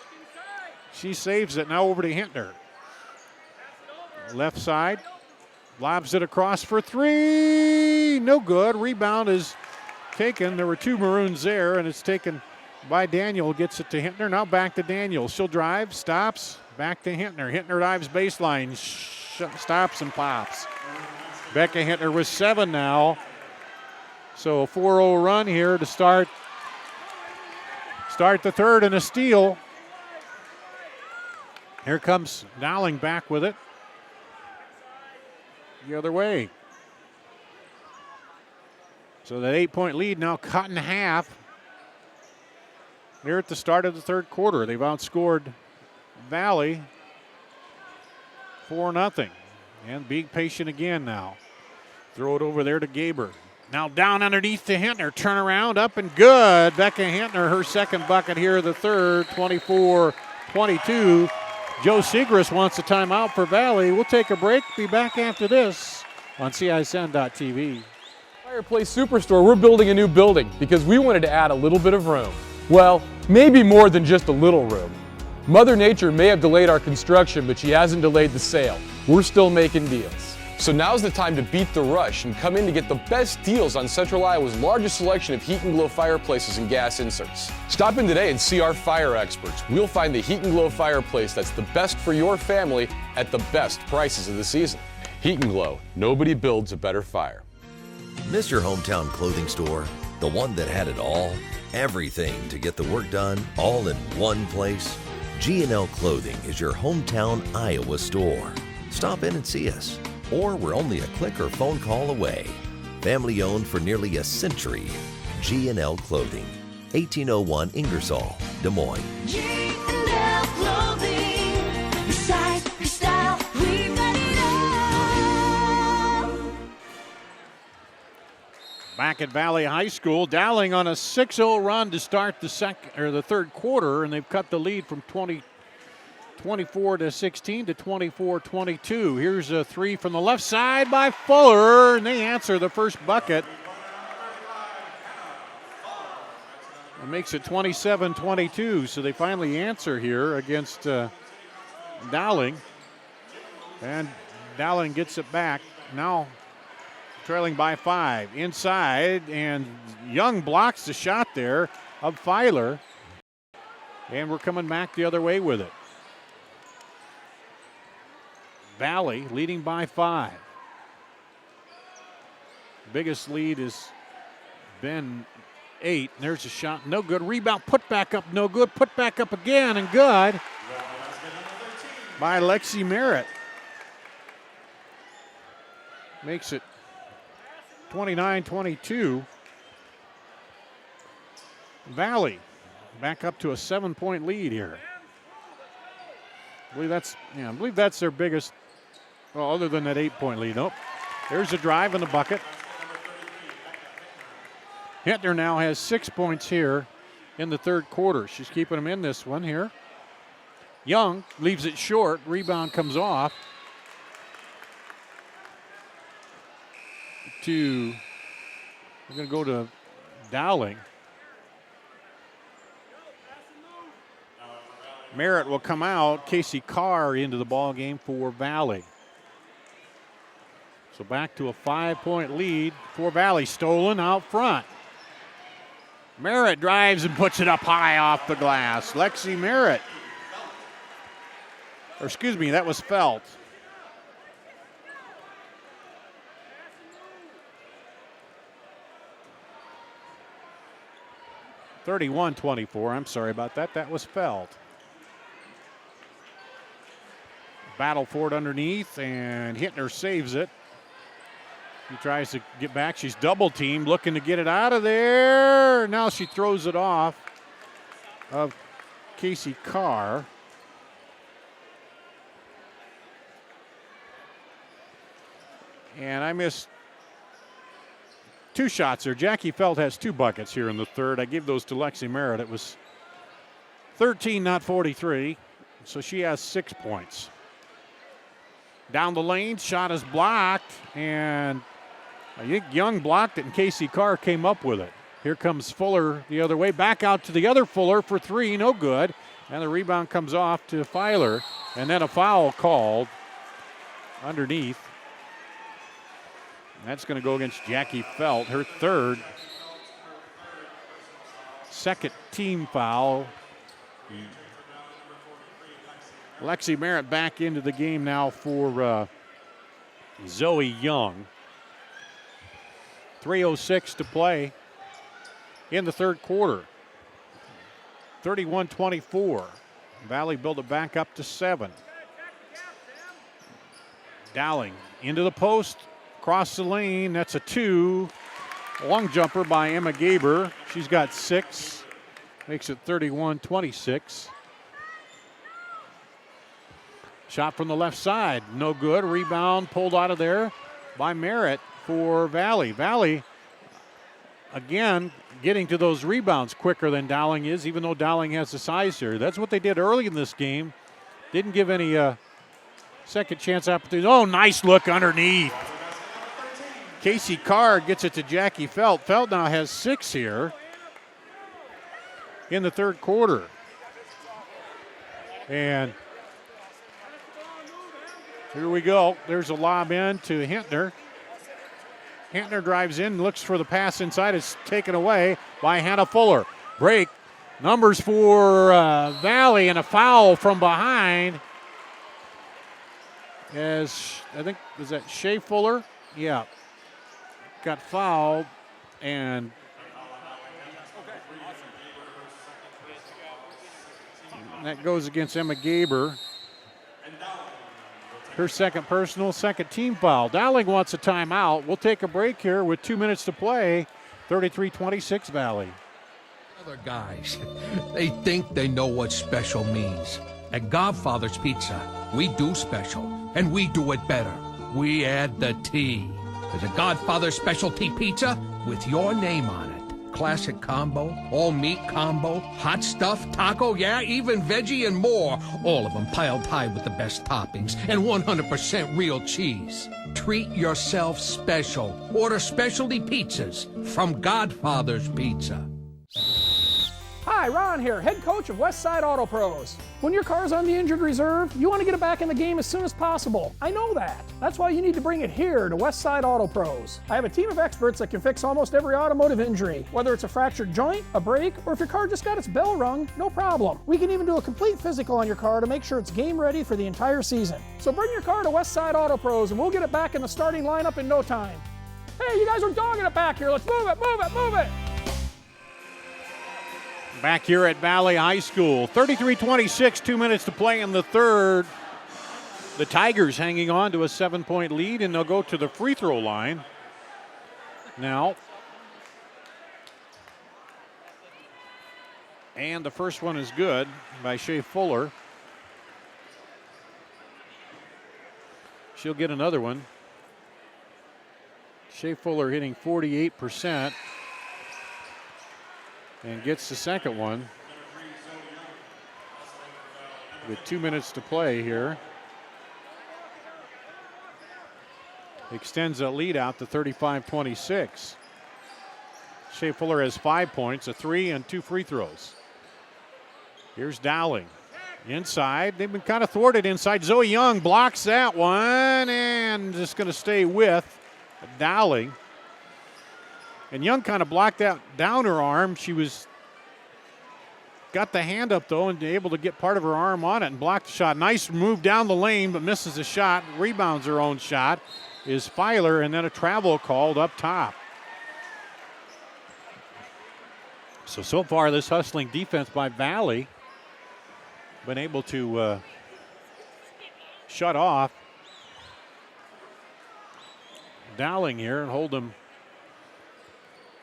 She saves it. Now over to Hintner. Left side. Lobs it across for three. No good. Rebound is taken. There were two Maroons there, and it's taken by Daniel. Gets it to Hintner. Now back to Daniel. She'll drive. Stops. Back to Hintner. Hintner dives baseline. Stops and pops. Becca Hintner with 7 now. So a 4-0 run here to start the third, and a steal. Here comes Dowling back with it. The other way. So that 8-point lead now cut in half. Here at the start of the third quarter. They've outscored Valley 4-0. And being patient again now. Throw it over there to Gaber. Now down underneath to Hintner. Turn around, up and good. Becca Hintner, her second bucket here of the third, 24-22. Joe Segrist wants a timeout for Valley. We'll take a break. Be back after this on CISN.TV. Fireplace Superstore, we're building a new building because we wanted to add a little bit of room. Well, maybe more than just a little room. Mother Nature may have delayed our construction, but she hasn't delayed the sale. We're still making deals. So now's the time to beat the rush and come in to get the best deals on Central Iowa's largest selection of heat and glow fireplaces and gas inserts. Stop in today and see our fire experts. We'll find the heat and glow fireplace that's the best for your family at the best prices of the season. Heat and Glow, nobody builds a better fire. Miss your hometown clothing store? The one that had it all? Everything to get the work done, all in one place? G&L Clothing is your hometown Iowa store. Stop in and see us. Or we're only a click or phone call away. Family owned for nearly a century. G&L Clothing, 1801 Ingersoll, Des Moines. G&L Clothing. Your size, your style, we've got it all. Back at Valley High School, Dowling on a 6-0 run to start the third quarter, and they've cut the lead from 24-16 to 24-22. Here's a three from the left side by Fuller, and they answer the first bucket. It makes it 27-22, so they finally answer here against Dowling. And Dowling gets it back. Now trailing by 5. Inside, and Young blocks the shot there of Filer. And we're coming back the other way with it. Valley leading by 5. Biggest lead has been 8. There's a shot, no good. Rebound, put back up, no good. Put back up again, and good by Lexi Merritt. Makes it 29-22. Valley back up to a 7-point lead here. I believe that's their biggest. Well, other than that 8-point lead. Nope. There's a drive in the bucket. Hintner now has 6 points here in the third quarter. She's keeping them in this one here. Young leaves it short. Rebound comes off. We're going to go to Dowling. Merritt will come out. Casey Carr into the ball game for Valley. So back to a 5-point lead for Valley. Stolen out front. Merritt drives and puts it up high off the glass. Lexi Merritt. Or excuse me, that was Felt. (31-24). I'm sorry about that. That was Felt. Battle for it underneath, and Hintner saves it. He tries to get back. She's double teamed, looking to get it out of there. Now she throws it off of Casey Carr. And I missed 2 shots there. Jackie Felt has 2 buckets here in the third. I gave those to Lexi Merritt. It was 13, not 43. So she has 6 points. Down the lane, shot is blocked, and I think Young blocked it, and Casey Carr came up with it. Here comes Fuller the other way. Back out to the other Fuller for three. No good. And the rebound comes off to Filer. And then a foul called underneath. That's going to go against Jackie Felt, her third. Second team foul. Lexi Merritt back into the game now for Zoe Young. 3:06 to play in the third quarter. 31-24. Valley built it back up to 7. Dowling into the post, across the lane. That's a 2. Long jumper by Emma Gaber. She's got 6. Makes it 31-26. Shot from the left side. No good. Rebound pulled out of there by Merritt for Valley. Valley, again, getting to those rebounds quicker than Dowling is, even though Dowling has the size here. That's what they did early in this game. Didn't give any second chance opportunity. Oh, nice look underneath. Casey Carr gets it to Jackie Felt. Felt now has 6 here in the third quarter. And here we go. There's a lob in to Hintner. Hintner drives in, looks for the pass inside. It's taken away by Hannah Fuller. Break. Numbers for Valley, and a foul from behind. As I think, is that Shea Fuller? Yeah. Got fouled, and that goes against Emma Gaber. Her second personal, second team foul. Dowling wants a timeout. We'll take a break here with 2 minutes to play. 33-26 Valley. Other guys, they think they know what special means. At Godfather's Pizza, we do special, and we do it better. We add the T. There's a Godfather specialty pizza with your name on it. Classic combo, all meat combo, hot stuff, taco, yeah, even veggie and more. All of them piled high with the best toppings and 100% real cheese. Treat yourself special. Order specialty pizzas from Godfather's Pizza. Hi, Ron here, head coach of Westside Auto Pros. When your car's on the injured reserve, you want to get it back in the game as soon as possible. I know that. That's why you need to bring it here to Westside Auto Pros. I have a team of experts that can fix almost every automotive injury. Whether it's a fractured joint, a brake, or if your car just got its bell rung, no problem. We can even do a complete physical on your car to make sure it's game ready for the entire season. So bring your car to Westside Auto Pros and we'll get it back in the starting lineup in no time. Hey, you guys are dogging it back here. Let's move it, move it, move it. Back here at Valley High School. 33-26, 2 minutes to play in the third. The Tigers hanging on to a 7-point lead, and they'll go to the free throw line now. And the first one is good by Shea Fuller. She'll get another one. Shea Fuller hitting 48%. And gets the second one with 2 minutes to play here. Extends the lead out to 35-26. Shea Fuller has 5 points, a 3 and 2 free throws. Here's Dowling. Inside, they've been kind of thwarted inside. Zoe Young blocks that one and just going to stay with Dowling. And Young kind of blocked that down her arm. She got the hand up, though, and able to get part of her arm on it and block the shot. Nice move down the lane, but misses the shot. Rebounds her own shot is Filer, and then a travel called up top. So far, this hustling defense by Valley been able to shut off Dowling here and hold them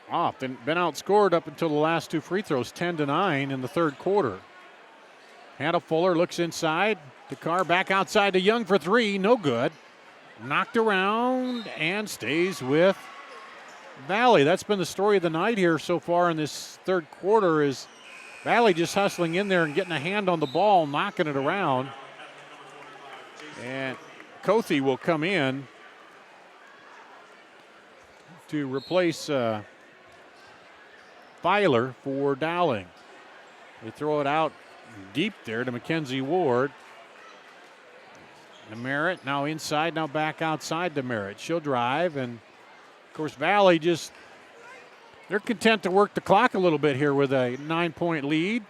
off. Been outscored up until the last 2 free throws, 10-9 in the third quarter. Hannah Fuller looks inside. The car back outside to Young for 3. No good. Knocked around and stays with Valley. That's been the story of the night here so far in this third quarter, is Valley just hustling in there and getting a hand on the ball, knocking it around. And Kothe will come in to replace Filer for Dowling. They throw it out deep there to Mackenzie Ward. To Merritt, now inside, now back outside to Merritt. She'll drive, and of course Valley they're content to work the clock a little bit here with a 9-point lead.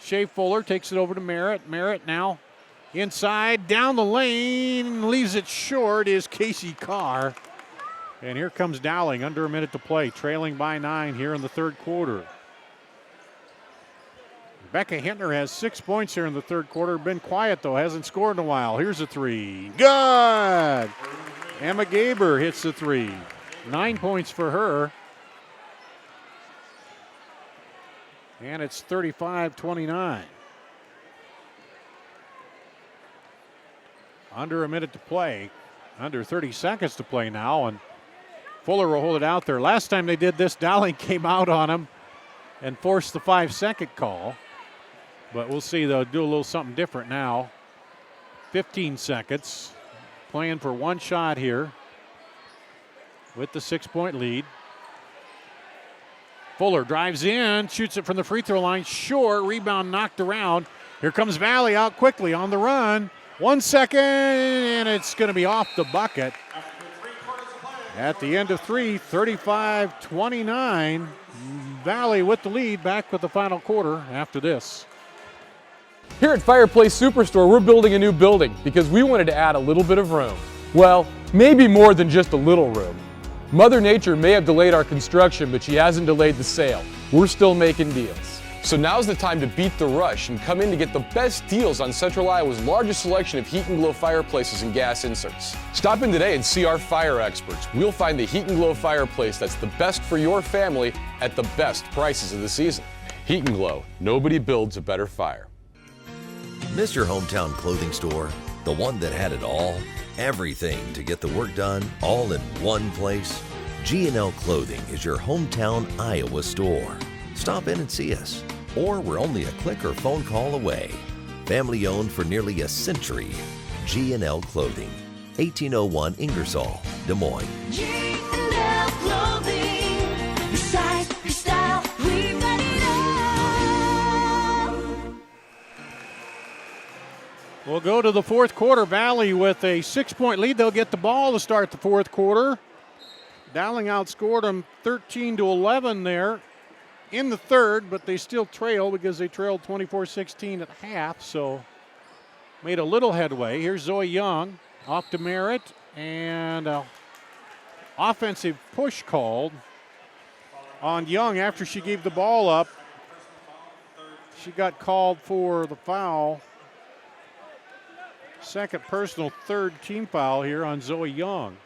Shea Fuller takes it over to Merritt. Merritt now inside, down the lane, leaves it short is Casey Carr. And here comes Dowling, under a minute to play, trailing by 9 here in the third quarter. Becca Hintner has 6 points here in the third quarter. Been quiet, though. Hasn't scored in a while. Here's a three. Good! Emma Gaber hits the three. 9 points for her. And it's 35-29. Under a minute to play. Under 30 seconds to play now. And Fuller will hold it out there. Last time they did this, Dowling came out on him and forced the 5-second call. But we'll see, they'll do a little something different now. 15 seconds. Playing for one shot here with the 6-point lead. Fuller drives in, shoots it from the free throw line. Short, rebound knocked around. Here comes Valley out quickly on the run. 1 second, and it's going to be off the bucket. At the end of three, 35-29. Valley with the lead, back with the final quarter after this. Here at Fireplace Superstore, we're building a new building because we wanted to add a little bit of room. Well, maybe more than just a little room. Mother Nature may have delayed our construction, but she hasn't delayed the sale. We're still making deals. So now's the time to beat the rush and come in to get the best deals on Central Iowa's largest selection of Heat and Glow fireplaces and gas inserts. Stop in today and see our fire experts. We'll find the Heat and Glow fireplace that's the best for your family at the best prices of the season. Heat and Glow, nobody builds a better fire. Miss your hometown clothing store? The one that had it all? Everything to get the work done, all in one place? G&L Clothing is your hometown Iowa store. Stop in and see us, or we're only a click or phone call away. Family owned for nearly a century. G&L Clothing, 1801 Ingersoll, Des Moines. G&L Clothing, your size, your style, we've got it all. We'll go to the fourth quarter. Valley with a 6-point lead. They'll get the ball to start the fourth quarter. Dowling outscored them 13-11 there in the third, but they still trail because they trailed 24-16 at half, so made a little headway. Here's Zoe Young off to Merritt, and offensive push called on Young after she gave the ball up. She got called for the foul. Second personal, third team foul here on Zoe Young.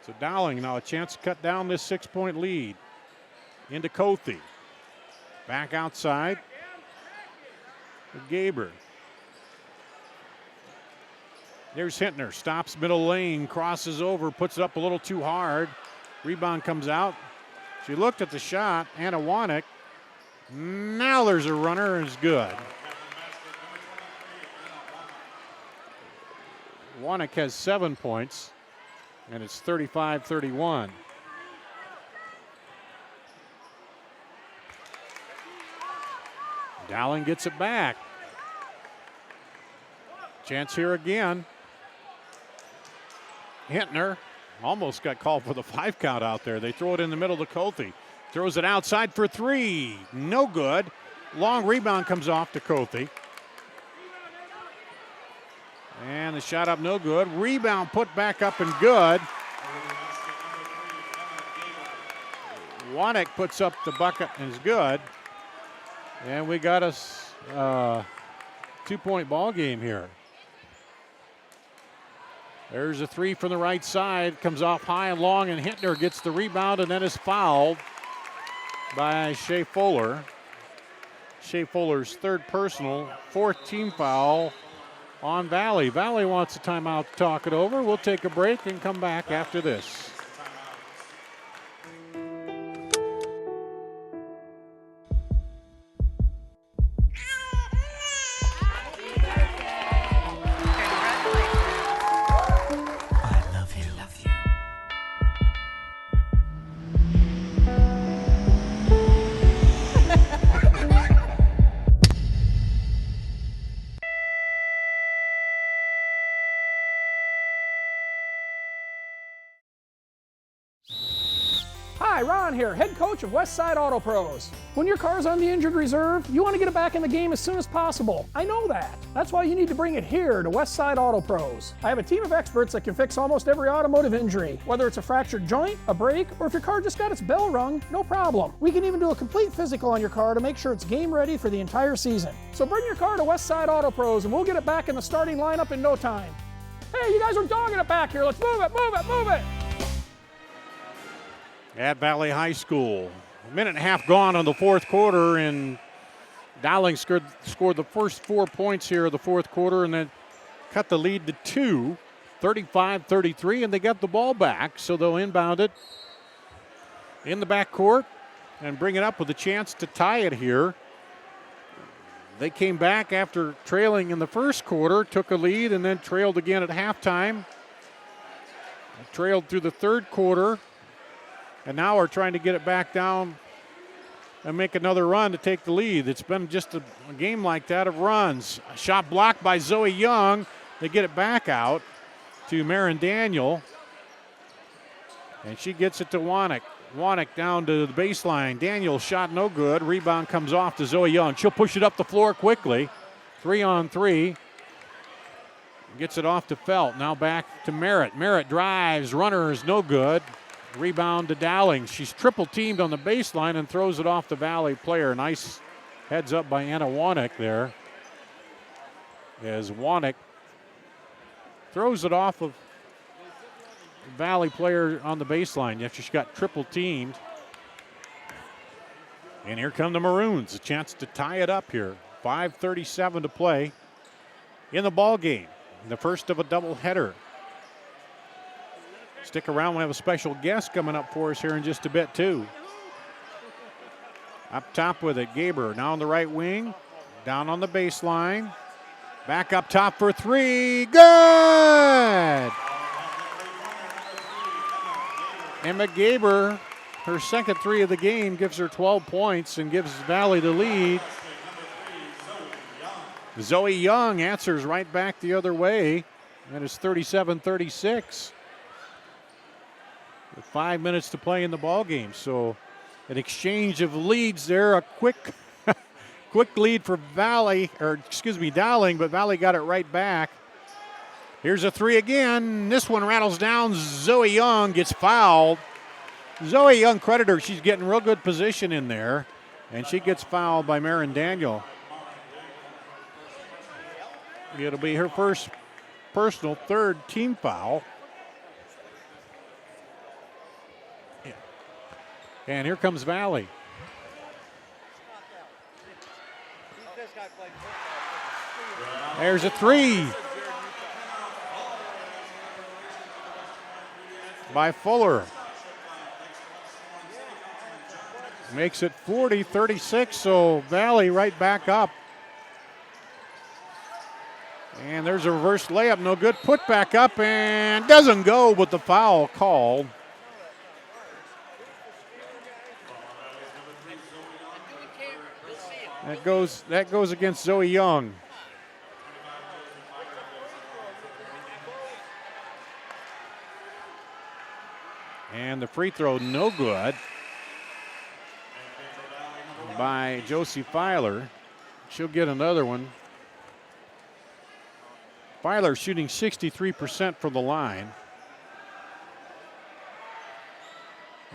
So Dowling now a chance to cut down this 6-point lead. Into Kothe. Back outside. Gaber. There's Hintner. Stops middle lane. Crosses over. Puts it up a little too hard. Rebound comes out. She looked at the shot. Anna Wanek. Now there's a runner. Is good. Wanek has 7 points. And it's 35-31. Dowling gets it back. Chance here again. Hintner almost got called for the 5 count out there. They throw it in the middle to Kothe. Throws it outside for 3. No good. Long rebound comes off to Kothe. And the shot up no good. Rebound put back up and good. Wanek puts up the bucket and is good. And we got us a 2-point ball game here. There's a 3 from the right side. Comes off high and long, and Hintner gets the rebound and then is fouled by Shea Fuller. Shea Fuller's third personal, 4th team foul on Valley. Valley wants a timeout to talk it over. We'll take a break and come back after this. Don here, head coach of Westside Auto Pros. When your car's on the injured reserve, you want to get it back in the game as soon as possible. I know that. That's why you need to bring it here to Westside Auto Pros. I have a team of experts that can fix almost every automotive injury. Whether it's a fractured joint, a brake, or if your car just got its bell rung, no problem. We can even do a complete physical on your car to make sure it's game ready for the entire season. So bring your car to Westside Auto Pros and we'll get it back in the starting lineup in no time. Hey, you guys are dogging it back here. Let's move it, move it, move it. At Valley High School. A minute and a half gone on the fourth quarter, and Dowling scored the first 4 points here of the fourth quarter and then cut the lead to 2, 35-33, and they got the ball back, so they'll inbound it in the backcourt and bring it up with a chance to tie it here. They came back after trailing in the first quarter, took a lead, and then trailed again at halftime. Trailed through the third quarter, and now are trying to get it back down and make another run to take the lead. It's been just a game like that of runs. A shot blocked by Zoe Young. They get it back out to Marin Daniel, and she gets it to Wanek. Wanek down to the baseline. Daniel shot no good. Rebound comes off to Zoe Young. She'll push it up the floor quickly. 3-on-3. Gets it off to Felt. Now back to Merritt. Merritt drives. Runner is no good. Rebound to Dowling. She's triple teamed on the baseline and throws it off the Valley player. Nice heads up by Anna Wanek there. As Wanek throws it off of Valley player on the baseline after she got triple teamed. And here come the Maroons. A chance to tie it up here. 5:37 to play in the ball game. The first of a doubleheader. Stick around. We have a special guest coming up for us here in just a bit, too. Up top with it, Gaber. Now on the right wing. Down on the baseline. Back up top for three. Good! Emma Gaber, her second three of the game, gives her 12 points and gives Valley the lead. Zoe Young answers right back the other way. And it's 37-36. With 5 minutes to play in the ball game. So an exchange of leads there. A quick lead for Dowling, but Valley got it right back. Here's a three again. This one rattles down. Zoe Young gets fouled. Zoe Young, credit her. She's getting real good position in there. And she gets fouled by Marin Daniel. It'll be her first personal third team foul. And here comes Valley. There's a three by Fuller. Makes it 40-36, so Valley right back up. And there's a reverse layup, no good. Put back up and doesn't go, but the foul called. That goes against Zoe Young. And the free throw no good by Josie Filer. She'll get another one. Filer shooting 63% from the line.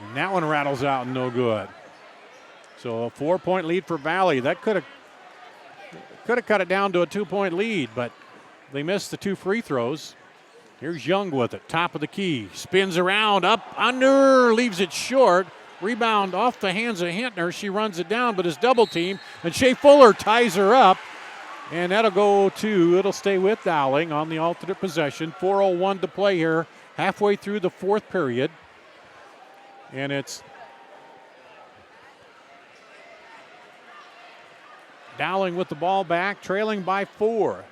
And that one rattles out and no good. So a 4-point lead for Valley. That could have cut it down to a 2-point lead, but they missed the two free throws. Here's Young with it, top of the key. Spins around, up, under, leaves it short. Rebound off the hands of Hintner. She runs it down, but is double teamed. And Shea Fuller ties her up. And it'll stay with Dowling on the alternate possession. 4:01 to play here, halfway through the fourth period. And it's Dowling with the ball back, trailing by 4.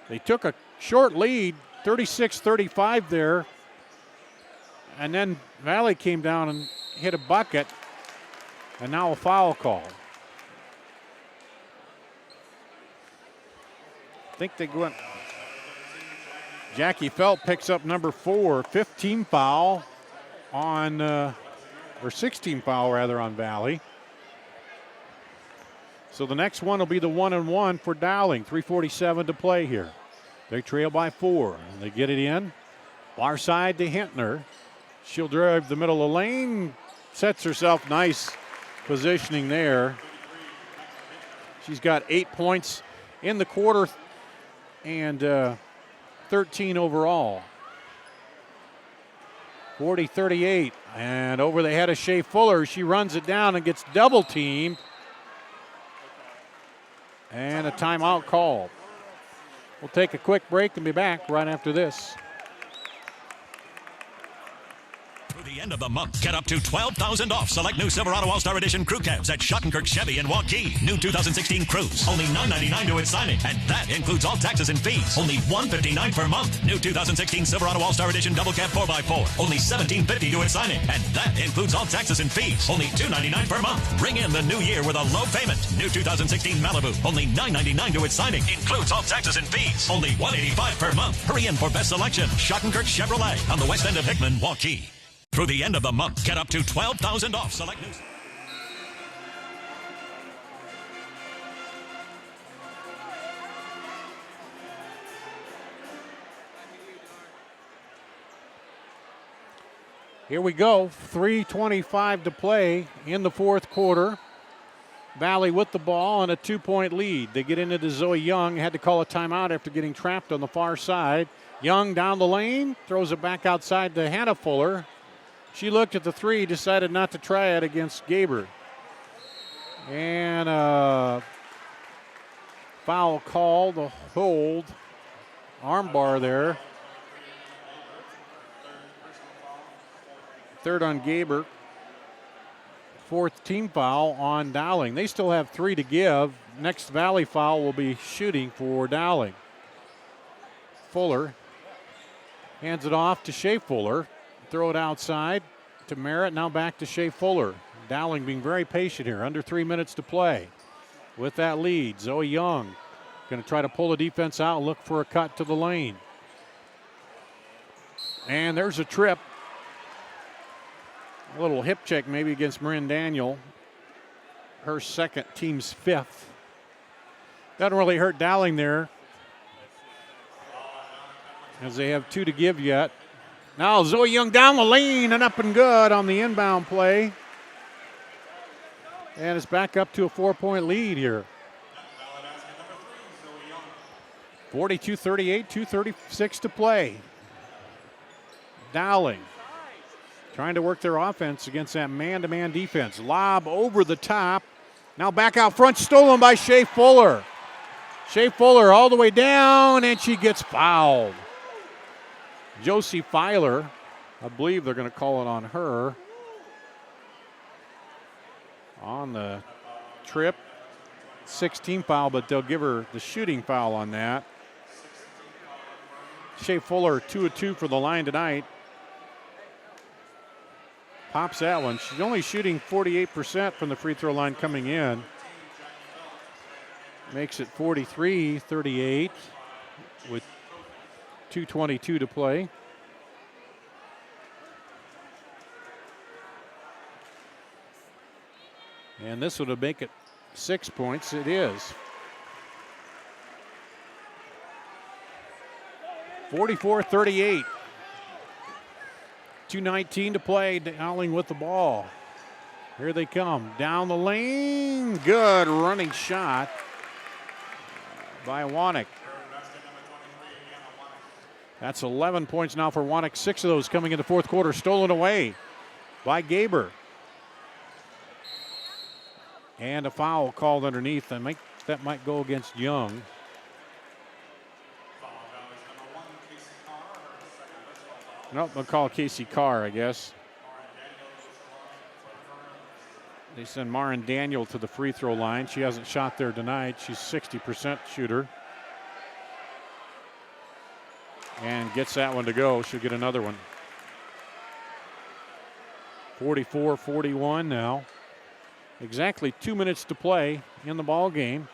They took a short lead, 36-35 there. And then Valley came down and hit a bucket. And now a foul call. I think they went. Jackie Felt picks up number 4, 15 foul on or 16 foul rather on Valley. So the next one will be the 1-and-1 for Dowling. 3:47 to play here. They trail by 4. And they get it in. Far side to Hintner. She'll drive the middle of the lane. Sets herself nice positioning there. She's got 8 points in the quarter and 13 overall. 40-38. And over the head of Shea Fuller. She runs it down and gets double teamed. And a timeout called. We'll take a quick break and be back right after this. Through the end of the month, get up to $12,000 off select new Silverado All-Star Edition crew cabs at Schottenkirk Chevy in Waukee. New 2016 Cruise, only $9.99 to its signing, and that includes all taxes and fees. Only $159 per month. New 2016 Silverado All-Star Edition Double Cab 4x4, only $17.50 to its signing, and that includes all taxes and fees. Only $299 per month. Ring in the new year with a low payment. New 2016 Malibu, only $9.99 to its signing, includes all taxes and fees. Only $185 per month. Hurry in for best selection. Schottenkirk Chevrolet on the west end of Hickman, Waukee. Through the end of the month, get up to $12,000 off select news. Here we go. 3:25 to play in the fourth quarter. Valley with the ball and a 2-point lead. They get into Zoe Young. Had to call a timeout after getting trapped on the far side. Young down the lane, throws it back outside to Hannah Fuller. She looked at the three, decided not to try it against Gaber. And foul called, a hold, armbar there. Third on Gaber. Fourth team foul on Dowling. They still have 3 to give. Next Valley foul will be shooting for Dowling. Fuller hands it off to Shea Fuller. Throw it outside to Merritt. Now back to Shea Fuller. Dowling being very patient here. Under 3 minutes to play. With that lead, Zoe Young going to try to pull the defense out and look for a cut to the lane. And there's a trip. A little hip check maybe against Marin Daniel. Her second, team's 5th. Doesn't really hurt Dowling there, as they have 2 to give yet. Now Zoe Young down the lane and up and good on the inbound play. And it's back up to a 4-point lead here. 42-38, 2:36 to play. Dowling trying to work their offense against that man-to-man defense. Lob over the top. Now back out front, stolen by Shea Fuller. Shea Fuller all the way down, and she gets fouled. Josie Filer, I believe they're going to call it on her. On the trip. 16 foul, but they'll give her the shooting foul on that. Shea Fuller, 2 of 2 for the line tonight. Pops that one. She's only shooting 48% from the free throw line coming in. Makes it 43-38 with 2:22 to play. And this would make it 6 points. It is. 44-38. 2:19 to play. Dowling with the ball. Here they come. Down the lane. Good running shot by Wanek. That's 11 points now for Wanek. 6 of those coming in the fourth quarter. Stolen away by Gaber. And a foul called underneath. That might go against Young. Nope, they'll call Casey Carr, I guess. They send Marin Daniel to the free throw line. She hasn't shot there tonight. She's 60% shooter. And gets that one to go. She'll get another one. 44-41 now. Exactly 2 minutes to play in the ball game.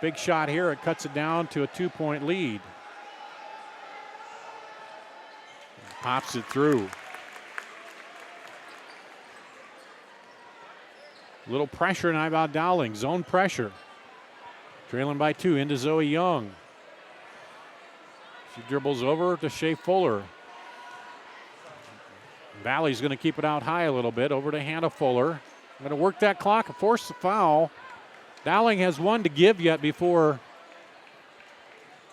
Big shot here. It cuts it down to a 2-point lead. Pops it through. Little pressure now about Dowling. Zone pressure. Trailing by 2 into Zoe Young. She dribbles over to Shea Fuller. Valley's going to keep it out high a little bit. Over to Hannah Fuller. Going to work that clock and force the foul. Dowling has one to give yet before.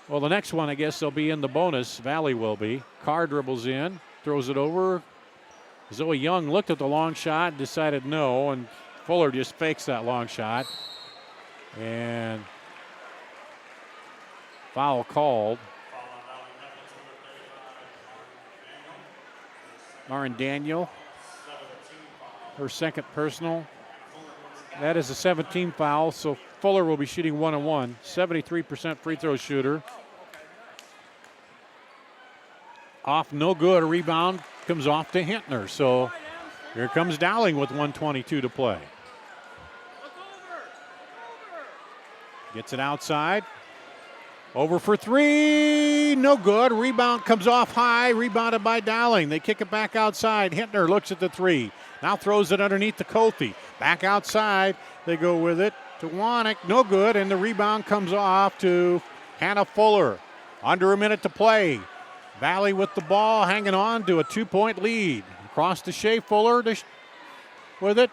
Well, the next one, I guess, they'll be in the bonus. Valley will be. Carr dribbles in, throws it over. Zoe Young looked at the long shot and decided no, and Fuller just fakes that long shot. And foul called. Lauren Daniel, her second personal. That is a 17 foul, so Fuller will be shooting 1-on-1. 73% free throw shooter. Off, no good. A rebound comes off to Hintner. So here comes Dowling with 1:22 to play. Gets it outside. Over for 3. No good. Rebound comes off high. Rebounded by Dowling. They kick it back outside. Hintner looks at the 3. Now throws it underneath to Kothi. Back outside. They go with it to Wanek. No good. And the rebound comes off to Hannah Fuller. Under a minute to play. Valley with the ball, hanging on to a 2-point lead. Across to Shea Fuller with it.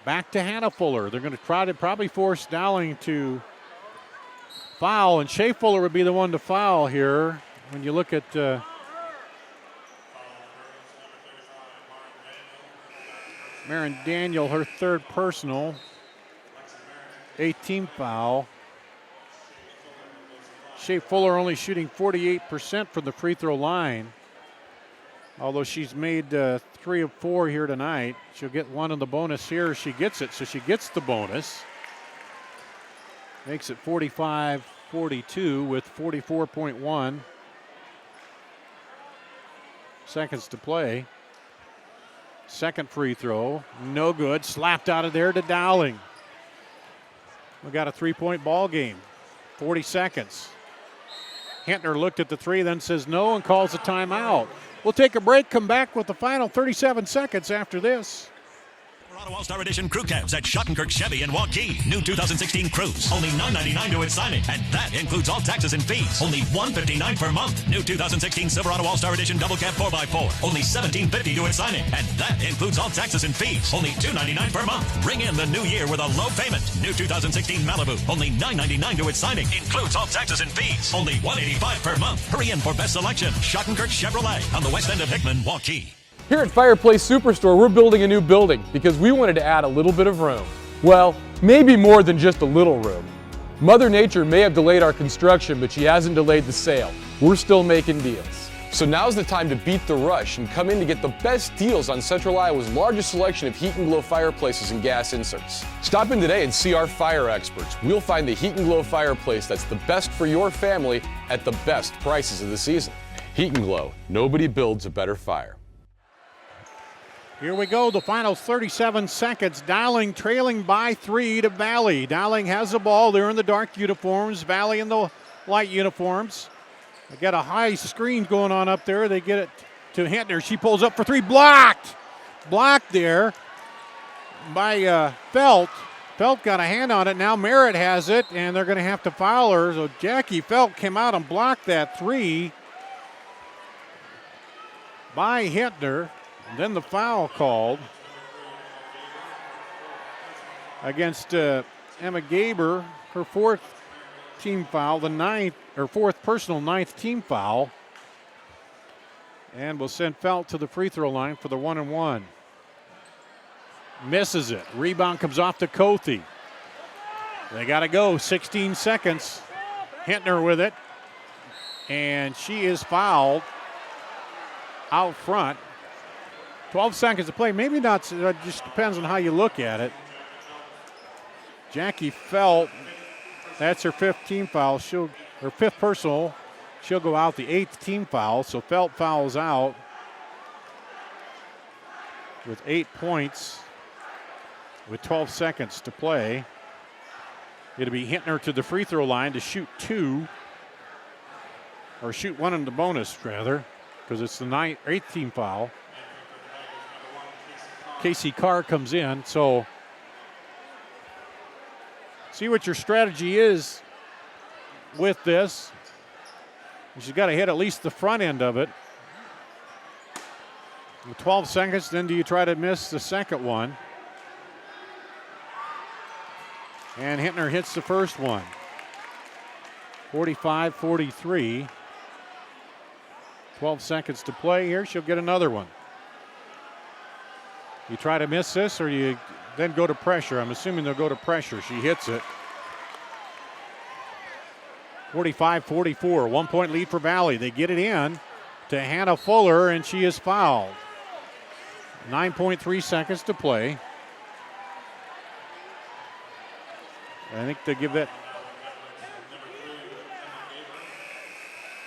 Back to Hannah Fuller. They're going to try to probably force Dowling to foul, and Shea Fuller would be the one to foul here. When you look at Marin Daniel, her third personal, 18 foul. Shea Fuller only shooting 48% from the free throw line. Although she's made 3 of 4 here tonight. She'll get one in the bonus here. She gets it, so she gets the bonus. Makes it 45-42 with 44.1 seconds to play. Second free throw, no good. Slapped out of there to Dowling. We got a 3-point ball game. 40 seconds. Hintner looked at the 3, then says no and calls a timeout. We'll take a break, come back with the final 37 seconds after this. Colorado All-Star Edition Crew Cabs at Schottenkirk Chevy in Waukee. New 2016 Cruise. Only $9.99 to its signing. And that includes all taxes and fees. Only $159 per month. New 2016 Silverado All-Star Edition Double Cab 4x4. Only $17.50 to its signing. And that includes all taxes and fees. Only $2.99 per month. Ring in the new year with a low payment. New 2016 Malibu. Only $9.99 to its signing. Includes all taxes and fees. Only $185 per month. Hurry in for best selection. Schottenkirk Chevrolet on the west end of Hickman, Waukee. Here at Fireplace Superstore, we're building a new building because we wanted to add a little bit of room. Well, maybe more than just a little room. Mother Nature may have delayed our construction, but she hasn't delayed the sale. We're still making deals. So now's the time to beat the rush and come in to get the best deals on Central Iowa's largest selection of heat and glow fireplaces and gas inserts. Stop in today and see our fire experts. We'll find the heat and glow fireplace that's the best for your family at the best prices of the season. Heat and Glow, nobody builds a better fire. Here we go, the final 37 seconds. Dowling trailing by 3 to Valley. Dowling has the ball. They're in the dark uniforms. Valley in the light uniforms. They got a high screen going on up there. They get it to Hintner. She pulls up for 3. Blocked! Blocked there by Felt. Felt got a hand on it. Now Merritt has it, and they're going to have to foul her. So Jackie Felt came out and blocked that 3 by Hintner. And then the foul called against Emma Gaber, her 4th team foul, the 9th or 4th personal 9th team foul, and will send Felt to the free throw line for the 1-and-1. Misses it. Rebound comes off to Kothi. They got to go. 16 seconds. Hintner with it, and she is fouled out front. 12 seconds to play. Maybe not. It just depends on how you look at it. Jackie Felt, that's her 5th team foul. Her 5th personal. She'll go out the 8th team foul. So Felt fouls out with 8 points with 12 seconds to play. It'll be Hintner to the free throw line to shoot 2. Or shoot 1 in the bonus, rather, because it's the 8th team foul. Casey Carr comes in. So see what your strategy is with this. She's got to hit at least the front end of it. With 12 seconds, then do you try to miss the second one? And Hittner hits the first one. 45-43. 12 seconds to play here. She'll get another one. You try to miss this, or you then go to pressure. I'm assuming they'll go to pressure. She hits it. 45-44, 1 point lead for Valley. They get it in to Hannah Fuller, and she is fouled. 9.3 seconds to play. I think they give that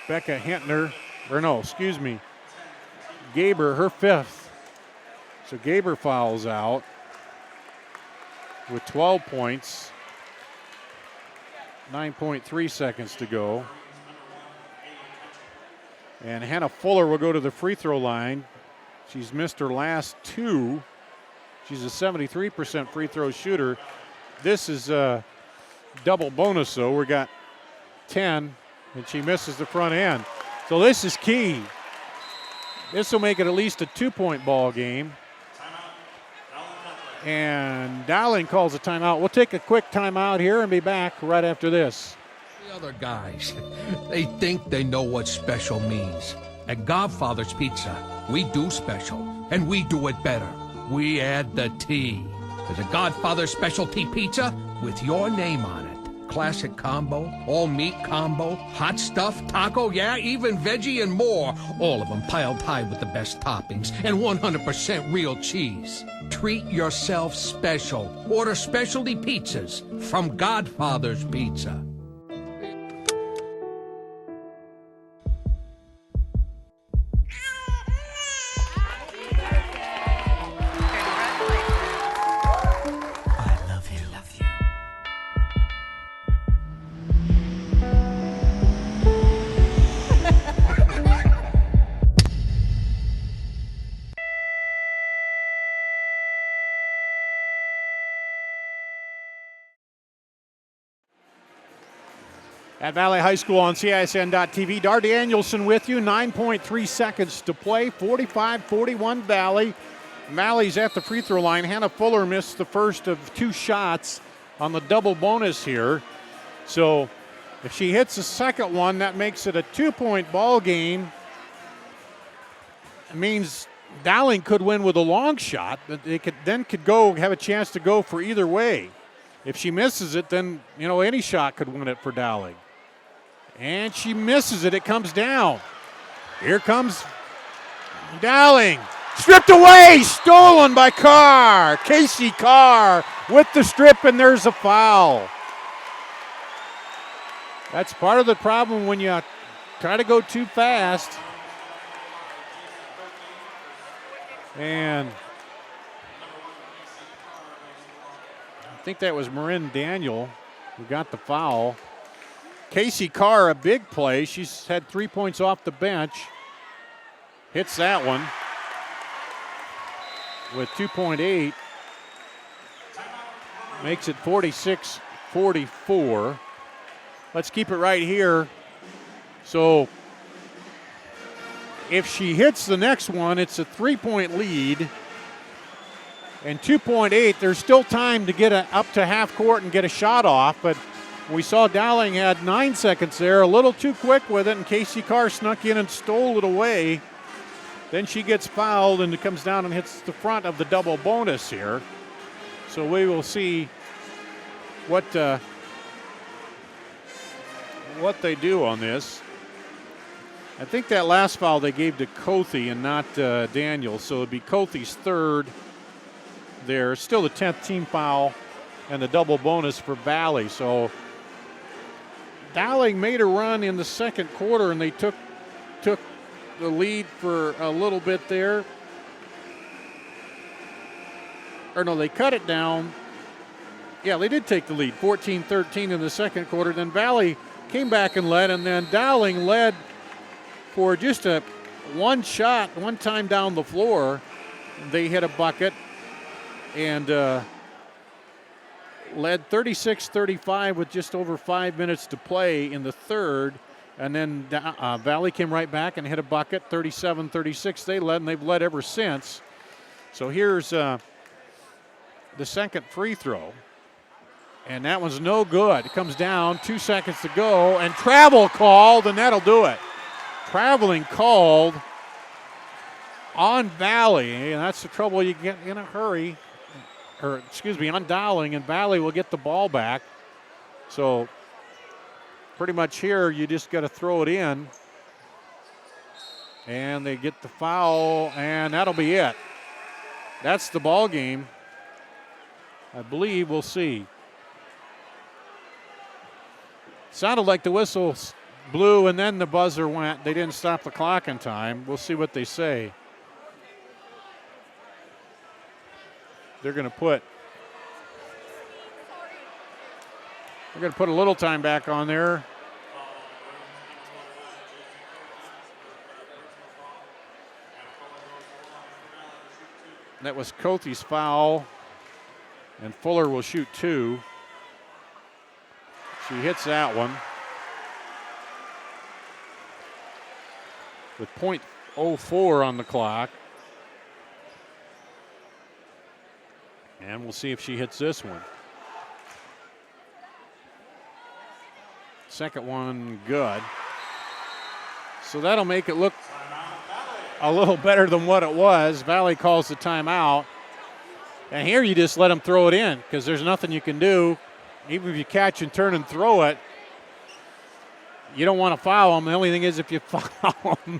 Becca Hintner, or no, excuse me, Gaber, her fifth. So Gaber fouls out with 12 points. 9.3 seconds to go. And Hannah Fuller will go to the free throw line. She's missed her last two. She's a 73% free throw shooter. This is a double bonus, though. We got 10, and she misses the front end. So this is key. This will make it at least a 2-point ball game. And Dowling calls a timeout. We'll take a quick timeout here and be back right after this. The other guys, they think they know what special means. At Godfather's Pizza, we do special, and we do it better. We add the T. There's a Godfather specialty pizza with your name on it. Classic combo, all meat combo, hot stuff, taco, yeah, even veggie and more. All of them piled high with the best toppings and 100% real cheese. Treat yourself special. Order specialty pizzas from Godfather's Pizza. At Valley High School on CISN.TV, Dar Danielson with you. 9.3 seconds to play. 45-41 Valley. Valley's at the free throw line. Hannah Fuller missed the first of two shots on the double bonus here. So if she hits the second one, that makes it a 2-point ball game. It means Dowling could win with a long shot. They could go have a chance to go for either way. If she misses it, then any shot could win it for Dowling. And she misses it. It comes down. Here comes Dowling. Stripped away. Stolen by Carr. Casey Carr with the strip, and there's a foul. That's part of the problem when you try to go too fast. And I think that was Marin Daniel who got the foul. Casey Carr, a big play. She's had 3 points off the bench. Hits that one with 2.8. Makes it 46-44. Let's keep it right here. So if she hits the next one, it's a 3-point lead. And 2.8, there's still time to get up to half court and get a shot off, but we saw Dowling had 9 seconds there, a little too quick with it, and Casey Carr snuck in and stole it away. Then she gets fouled, and it comes down and hits the front of the double bonus here. So we will see what they do on this. I think that last foul they gave to Kothe and not Daniel, so it'd be Kothe's third there. Still the 10th team foul and the double bonus for Valley. So Dowling made a run in the second quarter, and they took the lead for a little bit there. Or no, they cut it down. Yeah, they did take the lead, 14-13 in the second quarter. Then Valley came back and led, and then Dowling led for just one shot, one time down the floor. They hit a bucket. and led 36-35 with just over 5 minutes to play in the third. And then Valley came right back and hit a bucket, 37-36. They led, and they've led ever since. So here's the second free throw. And that one's no good. It comes down, 2 seconds to go, and travel called, and that'll do it. Traveling called on Valley, and that's the trouble you get in a hurry. On Dowling, and Valley will get the ball back. So pretty much here, you just got to throw it in. And they get the foul, and that'll be it. That's the ball game. I believe we'll see. Sounded like the whistle blew and then the buzzer went. They didn't stop the clock in time. We'll see what they say. They're going to put a little time back on there. That was Cothey's foul, and Fuller will shoot 2. She hits that one with .04 on the clock. And we'll see if she hits this one. Second one, good. So that'll make it look a little better than what it was. Valley calls the timeout. And here you just let them throw it in because there's nothing you can do. Even if you catch and turn and throw it, you don't want to foul them. The only thing is if you foul them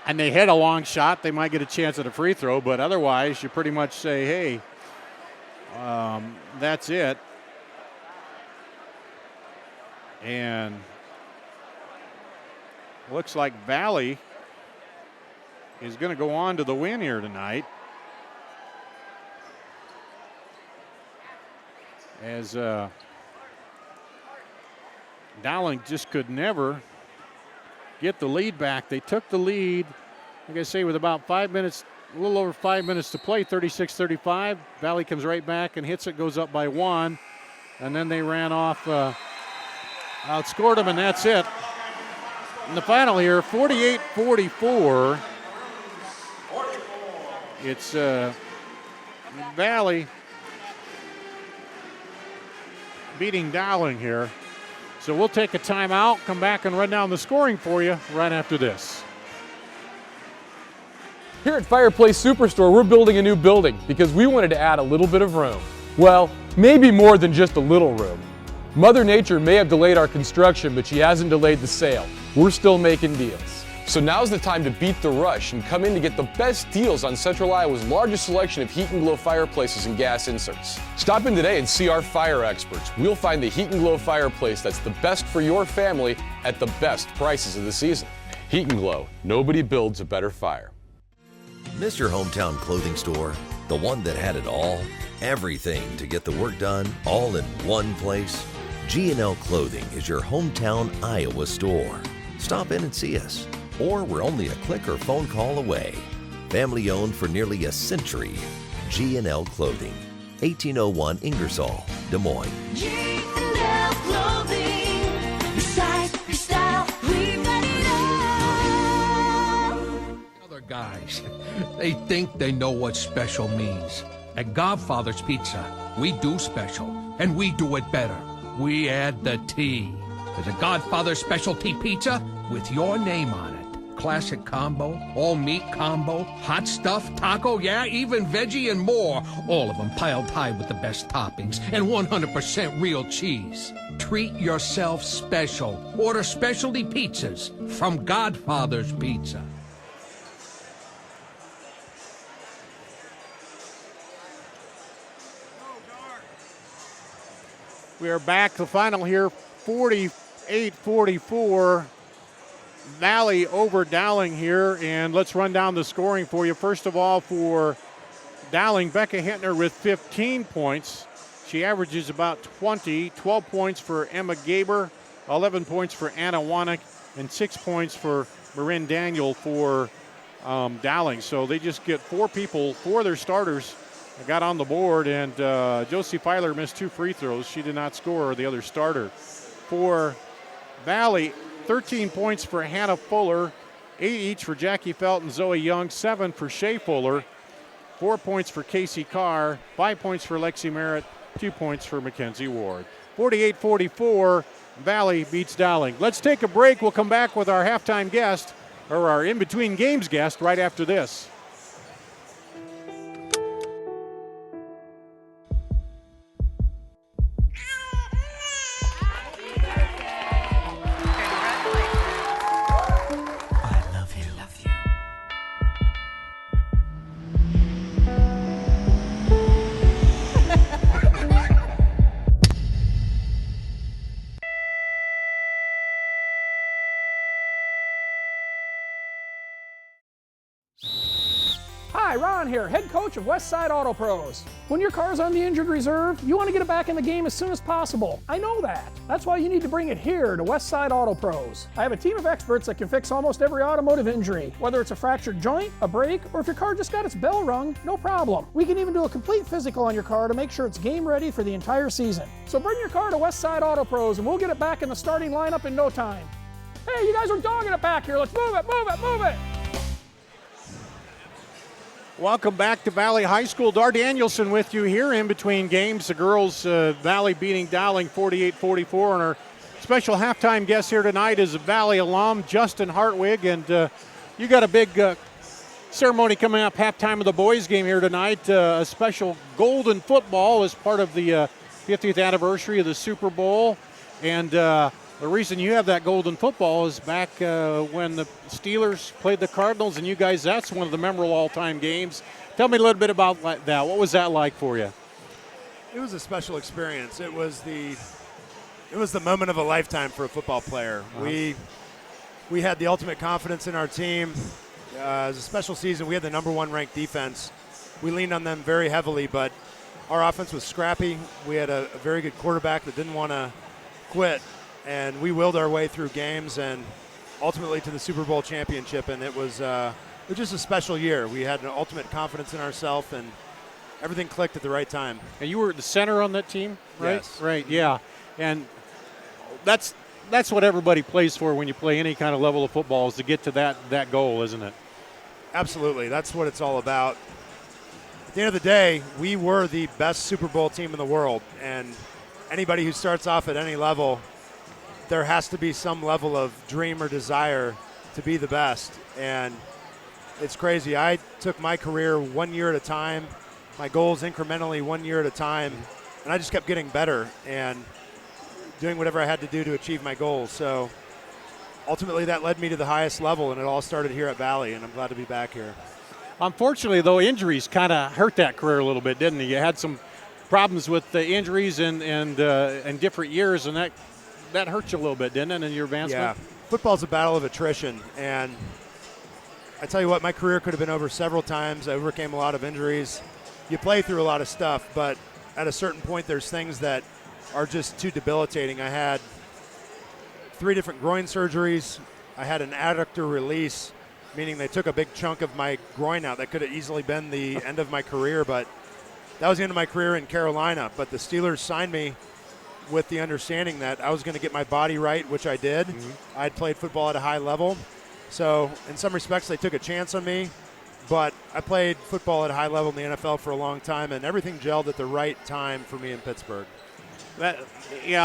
and they hit a long shot, they might get a chance at a free throw. But otherwise, you pretty much say, hey, that's it. And looks like Valley is going to go on to the win here tonight. As Dowling just could never get the lead back. They took the lead, like I say, with about 5 minutes, a little over 5 minutes to play, 36-35. Valley comes right back and hits it, goes up by 1. And then they ran off, outscored them, and that's it. In the final here, 48-44. It's Valley beating Dowling here. So we'll take a timeout, come back and run down the scoring for you right after this. Here at Fireplace Superstore, we're building a new building because we wanted to add a little bit of room. Well, maybe more than just a little room. Mother Nature may have delayed our construction, but she hasn't delayed the sale. We're still making deals. So now's the time to beat the rush and come in to get the best deals on Central Iowa's largest selection of heat and glow fireplaces and gas inserts. Stop in today and see our fire experts. We'll find the heat and glow fireplace that's the best for your family at the best prices of the season. Heat and Glow, nobody builds a better fire. Miss your hometown clothing store? The one that had it all? Everything to get the work done, all in one place? G&L Clothing is your hometown Iowa store. Stop in and see us. Or we're only a click or phone call away. Family owned for nearly a century. G&L Clothing, 1801 Ingersoll, Des Moines. G&L Clothing, your size, your style, we've got it all. Other guys, they think they know what special means. At Godfather's Pizza, we do special, and we do it better. We add the T. There's a Godfather specialty pizza with your name on it. Classic combo, all meat combo, hot stuff, taco, yeah, even veggie and more. All of them piled high with the best toppings and 100% real cheese. Treat yourself special. Order specialty pizzas from Godfather's Pizza. We are back to the final here, 48-44. Valley over Dowling here, and let's run down the scoring for you. First of all, for Dowling, Becca Hittner with 15 points. She averages about 12 points for Emma Gaber, 11 points for Anna Wanek, and 6 points for Marin Daniel for Dowling. So they just get 4 of their starters got on the board, and Josie Filer missed 2 free throws. She did not score, the other starter. For Valley, 13 points for Hannah Fuller, 8 each for Jackie Felt and Zoe Young, 7 for Shea Fuller, 4 points for Casey Carr, 5 points for Lexi Merritt, 2 points for Mackenzie Ward. 48-44, Valley beats Dowling. Let's take a break. We'll come back with our halftime guest, or our in-between games guest, right after this. Hi, Ron here, head coach of Westside Auto Pros. When your car's on the injured reserve, you want to get it back in the game as soon as possible. I know that. That's why you need to bring it here to Westside Auto Pros. I have a team of experts that can fix almost every automotive injury. Whether it's a fractured joint, a brake, or if your car just got its bell rung, no problem. We can even do a complete physical on your car to make sure it's game ready for the entire season. So bring your car to Westside Auto Pros and we'll get it back in the starting lineup in no time. Hey, you guys are dogging it back here. Let's move it, move it, move it. Welcome back to Valley High School. Dar Danielson with you here in between games. The girls, Valley beating Dowling 48-44. And our special halftime guest here tonight is a Valley alum, Justin Hartwig. And you got a big ceremony coming up, halftime of the boys game here tonight. A special golden football as part of the 50th anniversary of the Super Bowl. And the reason you have that golden football is back when the Steelers played the Cardinals, and you guys, that's one of the memorable all-time games. Tell me a little bit about that. What was that like for you? It was a special experience. It was the moment of a lifetime for a football player. We had the ultimate confidence in our team. It was a special season. We had the number 1 ranked defense. We leaned on them very heavily, but our offense was scrappy. We had a very good quarterback that didn't want to quit. And we willed our way through games and ultimately to the Super Bowl championship. And it was just a special year. We had an ultimate confidence in ourselves, and everything clicked at the right time. And you were the center on that team, right? Yes. Right, yeah. And that's what everybody plays for when you play any kind of level of football, is to get to that goal, isn't it? Absolutely. That's what it's all about. At the end of the day, we were the best Super Bowl team in the world. And anybody who starts off at any level, there has to be some level of dream or desire to be the best. And it's crazy. I took my career 1 year at a time, my goals incrementally 1 year at a time, and I just kept getting better and doing whatever I had to do to achieve my goals. So ultimately that led me to the highest level, and it all started here at Valley, and I'm glad to be back here. Unfortunately, though, injuries kind of hurt that career a little bit, didn't they? You had some problems with the injuries and different years, and that hurt you a little bit, didn't it, in your advancement? Yeah. Football's a battle of attrition, and I tell you what, my career could have been over several times. I overcame a lot of injuries. You play through a lot of stuff, but at a certain point there's things that are just too debilitating. I had 3 different groin surgeries. I had an adductor release, meaning they took a big chunk of my groin out. That could have easily been the end of my career, but that was the end of my career in Carolina. But the Steelers signed me with the understanding that I was going to get my body right, which I did. Mm-hmm. I'd played football at a high level. So in some respects, they took a chance on me. But I played football at a high level in the NFL for a long time, and everything gelled at the right time for me in Pittsburgh. You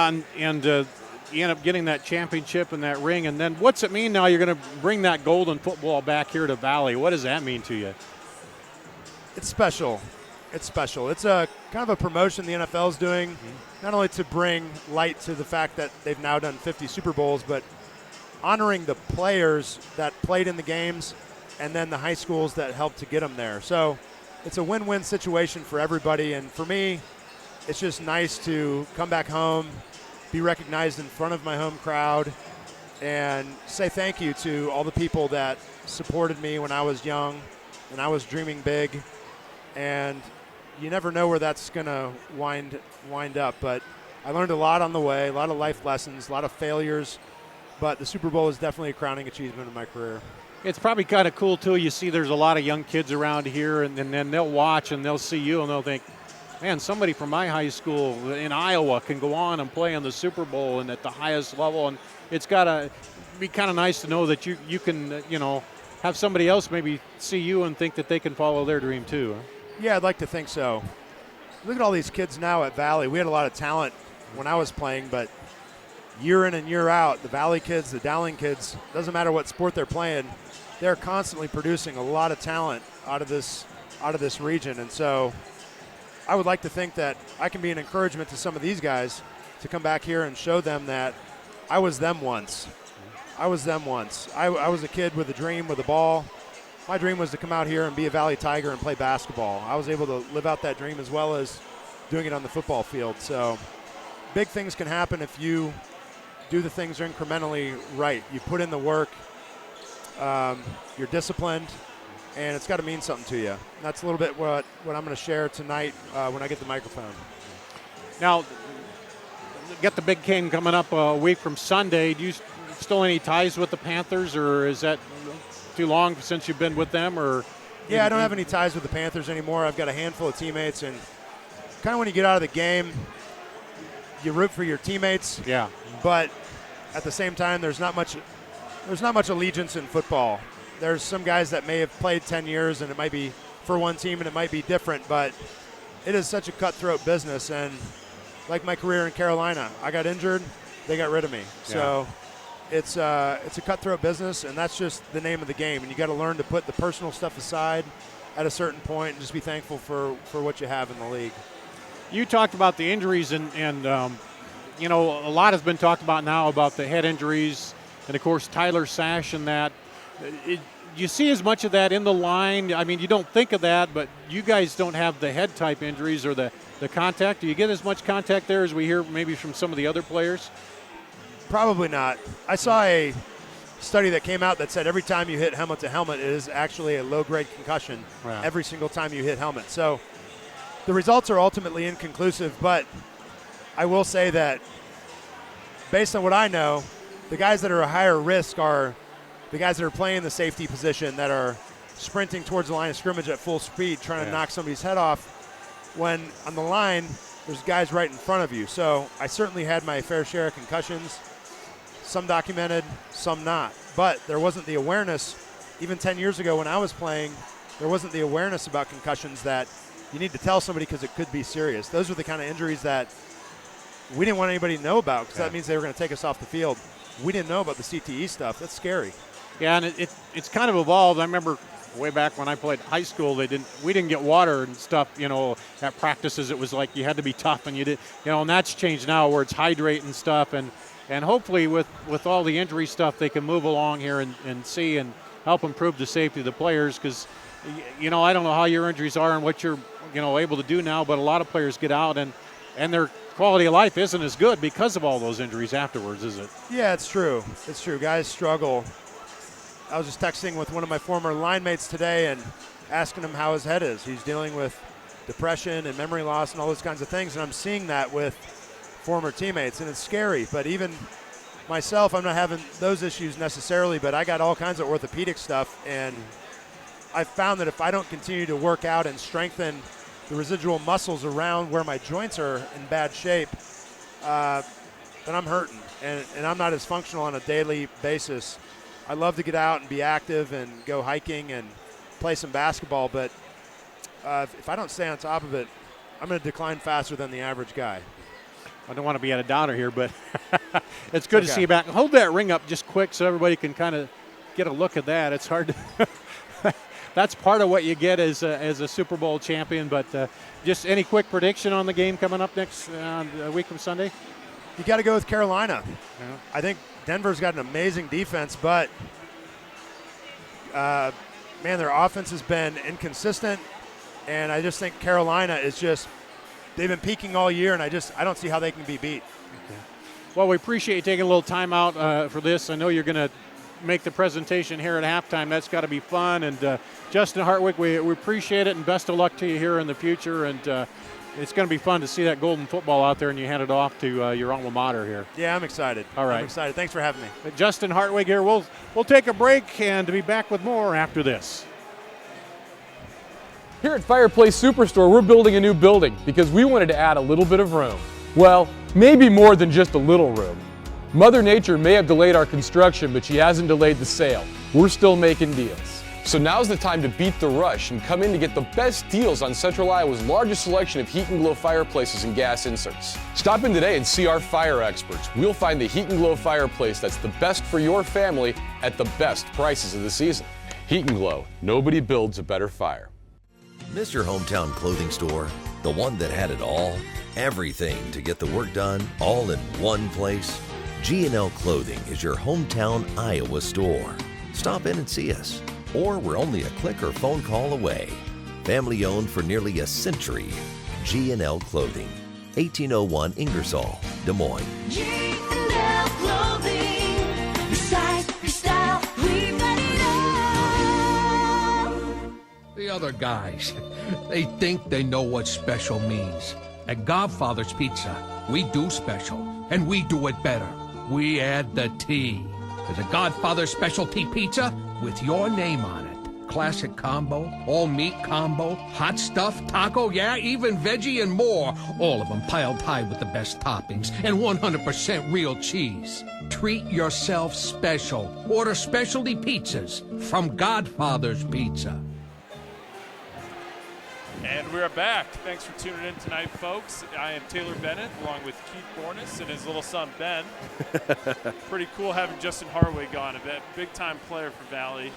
end up getting that championship and that ring. And then what's it mean now you're going to bring that golden football back here to Valley? What does that mean to you? It's special. It's special. It's a kind of a promotion the NFL is doing, not only to bring light to the fact that they've now done 50 Super Bowls, but honoring the players that played in the games and then the high schools that helped to get them there. So it's a win-win situation for everybody. And for me, it's just nice to come back home, be recognized in front of my home crowd, and say thank you to all the people that supported me when I was young and I was dreaming big. And you never know where that's going to wind up. But I learned a lot on the way, a lot of life lessons, a lot of failures. But the Super Bowl is definitely a crowning achievement in my career. it's probably kind of cool too. You see there's a lot of young kids around here, and then they'll watch and they'll see you and they'll think, man, somebody from my high school in Iowa can go on and play in the Super Bowl and at the highest level. And it's got to be kind of nice to know that you can, have somebody else maybe see you and think that they can follow their dream too. Huh? Yeah, I'd like to think so. Look at all these kids now at Valley. We had a lot of talent when I was playing, but year in and year out, the Valley kids, the Dowling kids, doesn't matter what sport they're playing, they're constantly producing a lot of talent out of this region. And so I would like to think that I can be an encouragement to some of these guys to come back here and show them that I was them once. I was a kid with a dream, with a ball. My dream was to come out here and be a Valley Tiger and play basketball. I was able to live out that dream as well as doing it on the football field. So big things can happen if you do the things incrementally right. You put in the work, you're disciplined, and it's got to mean something to you. And that's a little bit what I'm going to share tonight when I get the microphone. Now, get the big game coming up a week from Sunday. Do you still any ties with the Panthers, or is that too long since you've been with them? Or yeah, I don't have any ties with the Panthers anymore. I've got a handful of teammates, and kind of when you get out of the game, you root for your teammates. Yeah. But at the same time, there's not much allegiance in football. There's some guys that may have played 10 years, and it might be for one team, and it might be different, but it is such a cutthroat business. And like my career in Carolina, I got injured, they got rid of me. Yeah. So it's a cutthroat business, and that's just the name of the game. And you got to learn to put the personal stuff aside at a certain point and just be thankful for what you have in the league. You talked about the injuries, and a lot has been talked about now about the head injuries, and of course Tyler Sash and that. You see as much of that in the line? I mean, you don't think of that, but you guys don't have the head type injuries or the contact. Do you get as much contact there as we hear maybe from some of the other players? Probably not. I saw a study that came out that said every time you hit helmet to helmet, it is actually a low-grade concussion. Wow. Every single time you hit helmet. So the results are ultimately inconclusive, but I will say that based on what I know, the guys that are a higher risk are the guys that are playing the safety position, that are sprinting towards the line of scrimmage at full speed, trying to knock somebody's head off, when on the line, there's guys right in front of you. So I certainly had my fair share of concussions, some documented, some not. But there wasn't the awareness, even 10 years ago when I was playing, there wasn't the awareness about concussions that you need to tell somebody because it could be serious. Those were the kind of injuries that we didn't want anybody to know about, because that means they were going to take us off the field. We didn't know about the CTE stuff. That's scary. Yeah, and it's kind of evolved. I remember way back when I played high school, we didn't get water and stuff, at practices. It was like you had to be tough, and you did, and that's changed now where it's hydrate and stuff, and hopefully with all the injury stuff, they can move along here and see and help improve the safety of the players, because, I don't know how your injuries are and what you're, able to do now, but a lot of players get out and their quality of life isn't as good because of all those injuries afterwards, is it? Yeah, it's true. It's true. Guys struggle. I was just texting with one of my former line mates today and asking him how his head is. He's dealing with depression and memory loss and all those kinds of things, and I'm seeing that with former teammates, and it's scary. But even myself, I'm not having those issues necessarily, but I got all kinds of orthopedic stuff, and I've found that if I don't continue to work out and strengthen the residual muscles around where my joints are in bad shape, then I'm hurting, and I'm not as functional on a daily basis. I love to get out and be active and go hiking and play some basketball, but if I don't stay on top of it, I'm going to decline faster than the average guy. I don't want to be at a downer here, but it's good to see you back. Hold that ring up just quick so everybody can kind of get a look at that. It's hard to that's part of what you get as a Super Bowl champion, but just any quick prediction on the game coming up next a week from Sunday? You got to go with Carolina. Yeah. I think Denver's got an amazing defense, but their offense has been inconsistent, and I just think Carolina is they've been peaking all year, and I don't see how they can be beat. Okay. Well, we appreciate you taking a little time out for this. I know you're going to make the presentation here at halftime. That's got to be fun. And Justin Hartwick, we appreciate it, and best of luck to you here in the future. And It's going to be fun to see that golden football out there, and you hand it off to your alma mater here. Yeah, I'm excited. All right. I'm excited. Thanks for having me. Justin Hartwig here. We'll take a break and to be back with more after this. Here at Fireplace Superstore, we're building a new building because we wanted to add a little bit of room. Well, maybe more than just a little room. Mother Nature may have delayed our construction, but she hasn't delayed the sale. We're still making deals. So now's the time to beat the rush and come in to get the best deals on Central Iowa's largest selection of heat and glow fireplaces and gas inserts. Stop in today and see our fire experts. We'll find the heat and glow fireplace that's the best for your family at the best prices of the season. Heat and Glow, nobody builds a better fire. Miss your hometown clothing store? The one that had it all? Everything to get the work done, all in one place? G&L Clothing is your hometown Iowa store. Stop in and see us. Or we're only a click or phone call away. Family owned for nearly a century. G&L Clothing, 1801 Ingersoll, Des Moines. G&L Clothing. Your size, your style, we've got it all. The other guys, they think they know what special means. At Godfather's Pizza, we do special, and we do it better. We add the T. There's a Godfather specialty pizza with your name on it. Classic combo, all meat combo, hot stuff, taco, yeah, even veggie and more. All of them piled high with the best toppings and 100% real cheese. Treat yourself special. Order specialty pizzas from Godfather's Pizza. And we're back. Thanks for tuning in tonight, folks. I am Taylor Bennett, along with Keith Bornis and his little son, Ben. Pretty cool having Justin Hartwig on, a big-time player for Valley.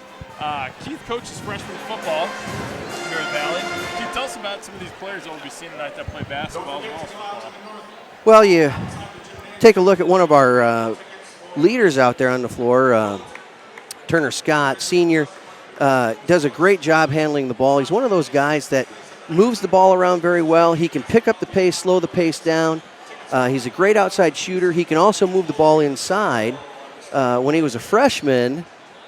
Keith coaches freshman football here at Valley. Keith, tell us about some of these players that we'll be seeing tonight that play basketball as well as football. Well, you take a look at one of our leaders out there on the floor, Turner Scott, senior, does a great job handling the ball. He's one of those guys that moves the ball around very well. He can pick up the pace, slow the pace down. He's a great outside shooter. He can also move the ball inside. When he was a freshman,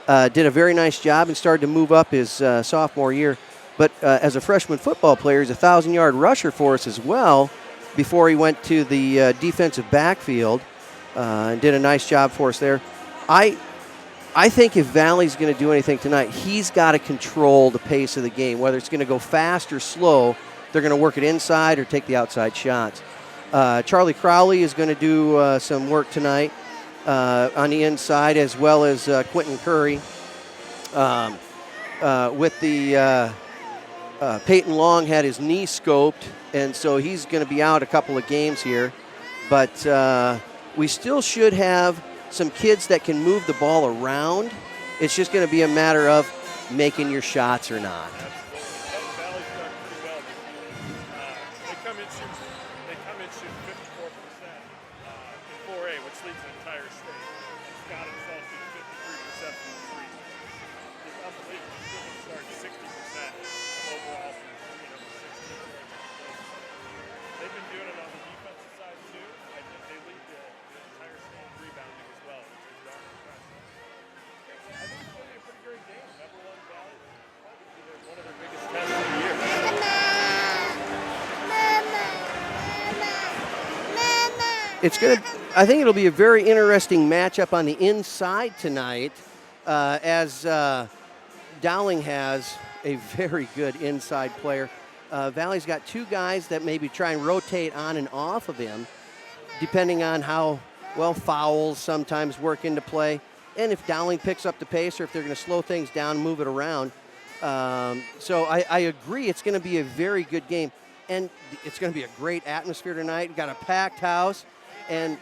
did a very nice job and started to move up his sophomore year. But as a freshman football player, he's a 1,000-yard rusher for us as well before he went to the defensive backfield and did a nice job for us there. I think if Valley's going to do anything tonight, he's got to control the pace of the game. Whether it's going to go fast or slow, they're going to work it inside or take the outside shots. Charlie Crowley is going to do some work tonight on the inside, as well as Quentin Curry. With the Peyton Long had his knee scoped, and so he's going to be out a couple of games here. But we still should have some kids that can move the ball around. It's just going to be a matter of making your shots or not. Valley's done pretty well this year. They come in shooting 54% in 4A, which leads the entire state. Scott himself shooting 53% from three. It's unbelievable. Students start 60% overall from three and over 16. They've been doing it on the defensive side too. I think they lead the entire state in rebounding as well, which is darn impressive. I think it's going to be a pretty great game. Number one, Valley is probably one of their biggest tests of the year. It's going to. I think it'll be a very interesting matchup on the inside tonight, as Dowling has a very good inside player. Valley's got two guys that maybe try and rotate on and off of him, depending on how well fouls sometimes work into play, and if Dowling picks up the pace or if they're going to slow things down and move it around. So I agree it's going to be a very good game, and it's going to be a great atmosphere tonight. We've got a packed house, and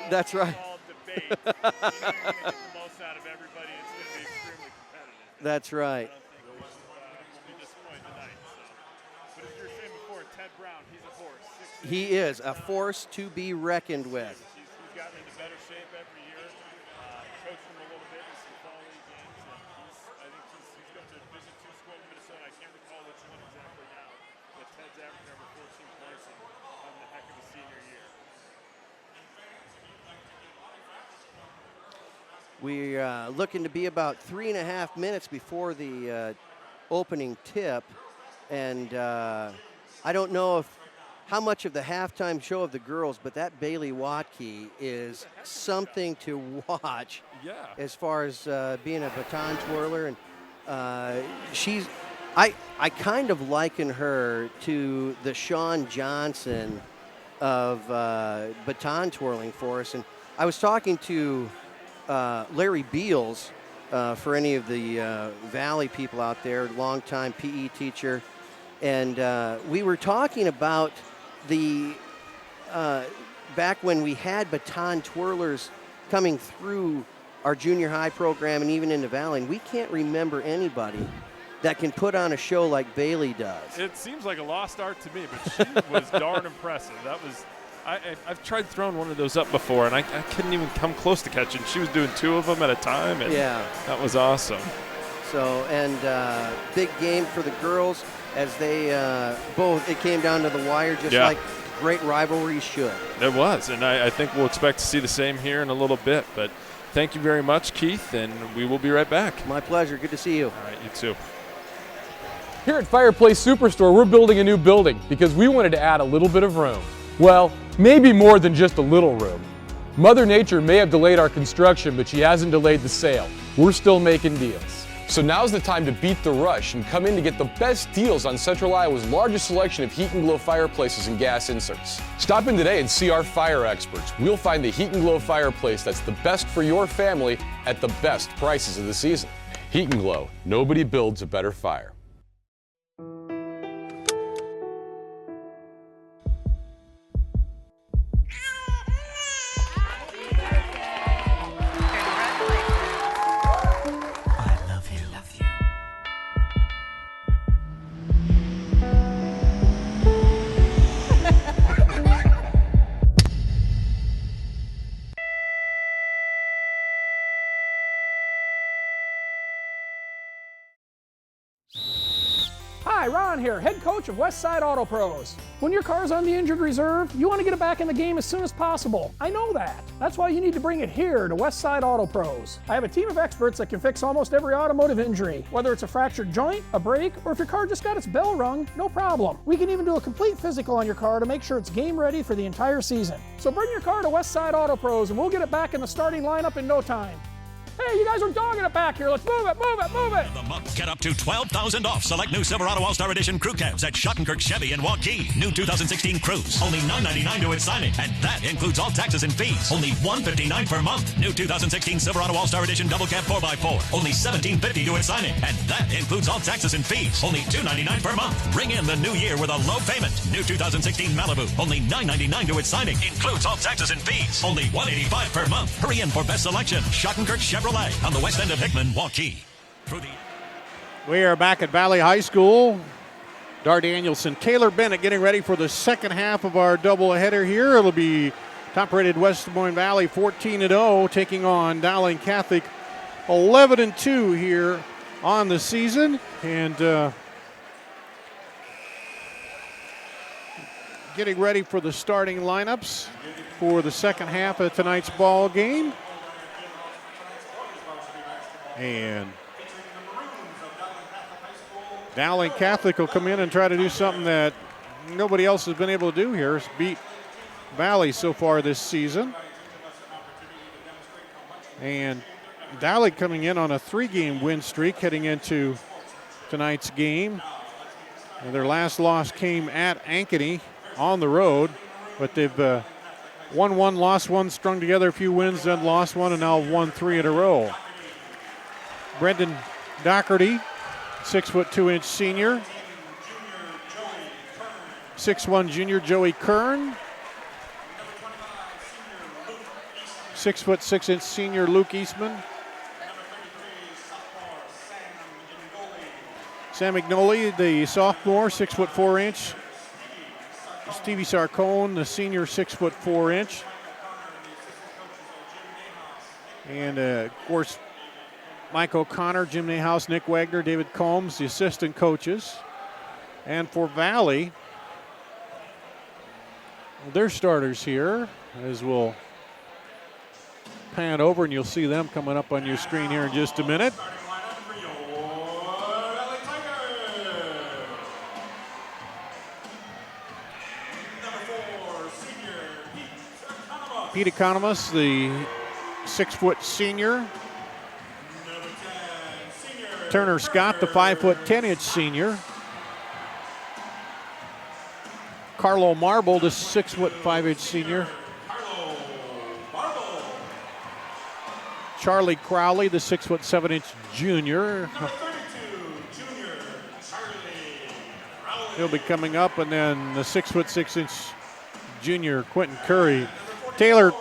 that's right. That's right. He is a force to be reckoned with. He's gotten into better shape every year. Coached him a little bit in some fall league games. And I think he's going to visit two schools in Minnesota. I can't recall which one exactly now. But Ted's averaging over 14 points and having the heck of a senior year. We're looking to be about 3.5 minutes before the opening tip, and I don't know how much of the halftime show of the girls, but that Bailey Watke is something to watch. Yeah. As far as being a baton twirler, and I kind of liken her to the Shawn Johnson of baton twirling for us. And I was talking to Larry Beals, for any of the Valley people out there, longtime PE teacher, and we were talking about the back when we had baton twirlers coming through our junior high program and even into Valley, and we can't remember anybody that can put on a show like Bailey does. It seems like a lost art to me, but she was darn impressive. That was, I've tried throwing one of those up before, and I couldn't even come close to catching. She was doing 2 of them at a time, and yeah, that was awesome. So, and big game for the girls as they it came down to the wire, just like great rivalries should. It was, and I think we'll expect to see the same here in a little bit, but thank you very much, Keith, and we will be right back. My pleasure. Good to see you. All right, you too. Here at Fireplace Superstore, we're building a new building because we wanted to add a little bit of room. Well, maybe more than just a little room. Mother Nature may have delayed our construction, but she hasn't delayed the sale. We're still making deals. So now's the time to beat the rush and come in to get the best deals on Central Iowa's largest selection of heat and glow fireplaces and gas inserts. Stop in today and see our fire experts. We'll find the heat and glow fireplace that's the best for your family at the best prices of the season. Heat and Glow, nobody builds a better fire. Hi, Ron here, head coach of Westside Auto Pros. When your car's on the injured reserve, you want to get it back in the game as soon as possible. I know that. That's why you need to bring it here to Westside Auto Pros. I have a team of experts that can fix almost every automotive injury. Whether it's a fractured joint, a brake, or if your car just got its bell rung, no problem. We can even do a complete physical on your car to make sure it's game ready for the entire season. So bring your car to Westside Auto Pros and we'll get it back in the starting lineup in no time. Hey, you guys are dogging it back here. Let's move it, move it, move it. The month, get up to $12,000 off select new Silverado All-Star Edition crew cabs at Schottenkirk Chevy in Waukee. New 2016 Cruise, only $9.99 to its signing, and that includes all taxes and fees. Only $159 per month. New 2016 Silverado All-Star Edition Double Cab 4x4, only $17.50 to its signing, and that includes all taxes and fees. Only $2.99 per month. Ring in the new year with a low payment. New 2016 Malibu, only $9.99 to its signing, includes all taxes and fees. Only $185 per month. Hurry in for best selection. Schottenkirk Chevrolet on the west end of Hickman, Waukee. We are back at Valley High School. Dar Danielson, Taylor Bennett getting ready for the second half of our doubleheader here. It'll be top-rated West Des Moines Valley 14-0 taking on Dowling Catholic 11-2 here on the season. And getting ready for the starting lineups for the second half of tonight's ball game. And Dowling Catholic will come in and try to do something that nobody else has been able to do here, is beat Valley so far this season. And Dowling coming in on a 3-game win streak heading into tonight's game. And their last loss came at Ankeny on the road, but they've won one, lost one, strung together a few wins, then lost one, and now won 3 in a row. Brendan Doherty, 6'2" senior. 6'1" junior Joey Kern. 6'6" senior Luke Eastman. Sam Ignoli, the sophomore, 6'4". Stevie Sarcone, the senior, 6'4". And of course, Mike O'Connor, Jim Nahhouse, Nick Wagner, David Combs, the assistant coaches. And for Valley, their starters here, as we'll pan over and you'll see them coming up on your screen here in just a minute. Pete Economos, the 6-foot senior. Turner Scott, the 5-foot 10-inch senior. Carlo Marble, the 6-foot 5-inch senior. Charlie Crowley, the 6-foot 7-inch junior. He'll be coming up, and then the 6-foot 6-inch junior Quentin Curry. Taylor,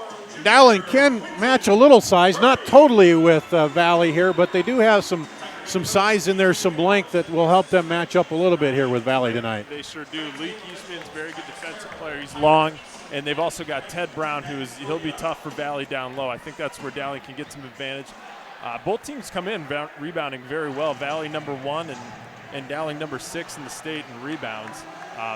Dowling can match a little size, not totally with Valley here, but they do have some size in there, some length that will help them match up a little bit here with Valley tonight. They sure do. Luke Eastman's a very good defensive player. He's long, and they've also got Ted Brown, he'll be tough for Valley down low. I think that's where Dowling can get some advantage. Both teams come in rebounding very well. Valley number 1 and Dowling number 6 in the state in rebounds.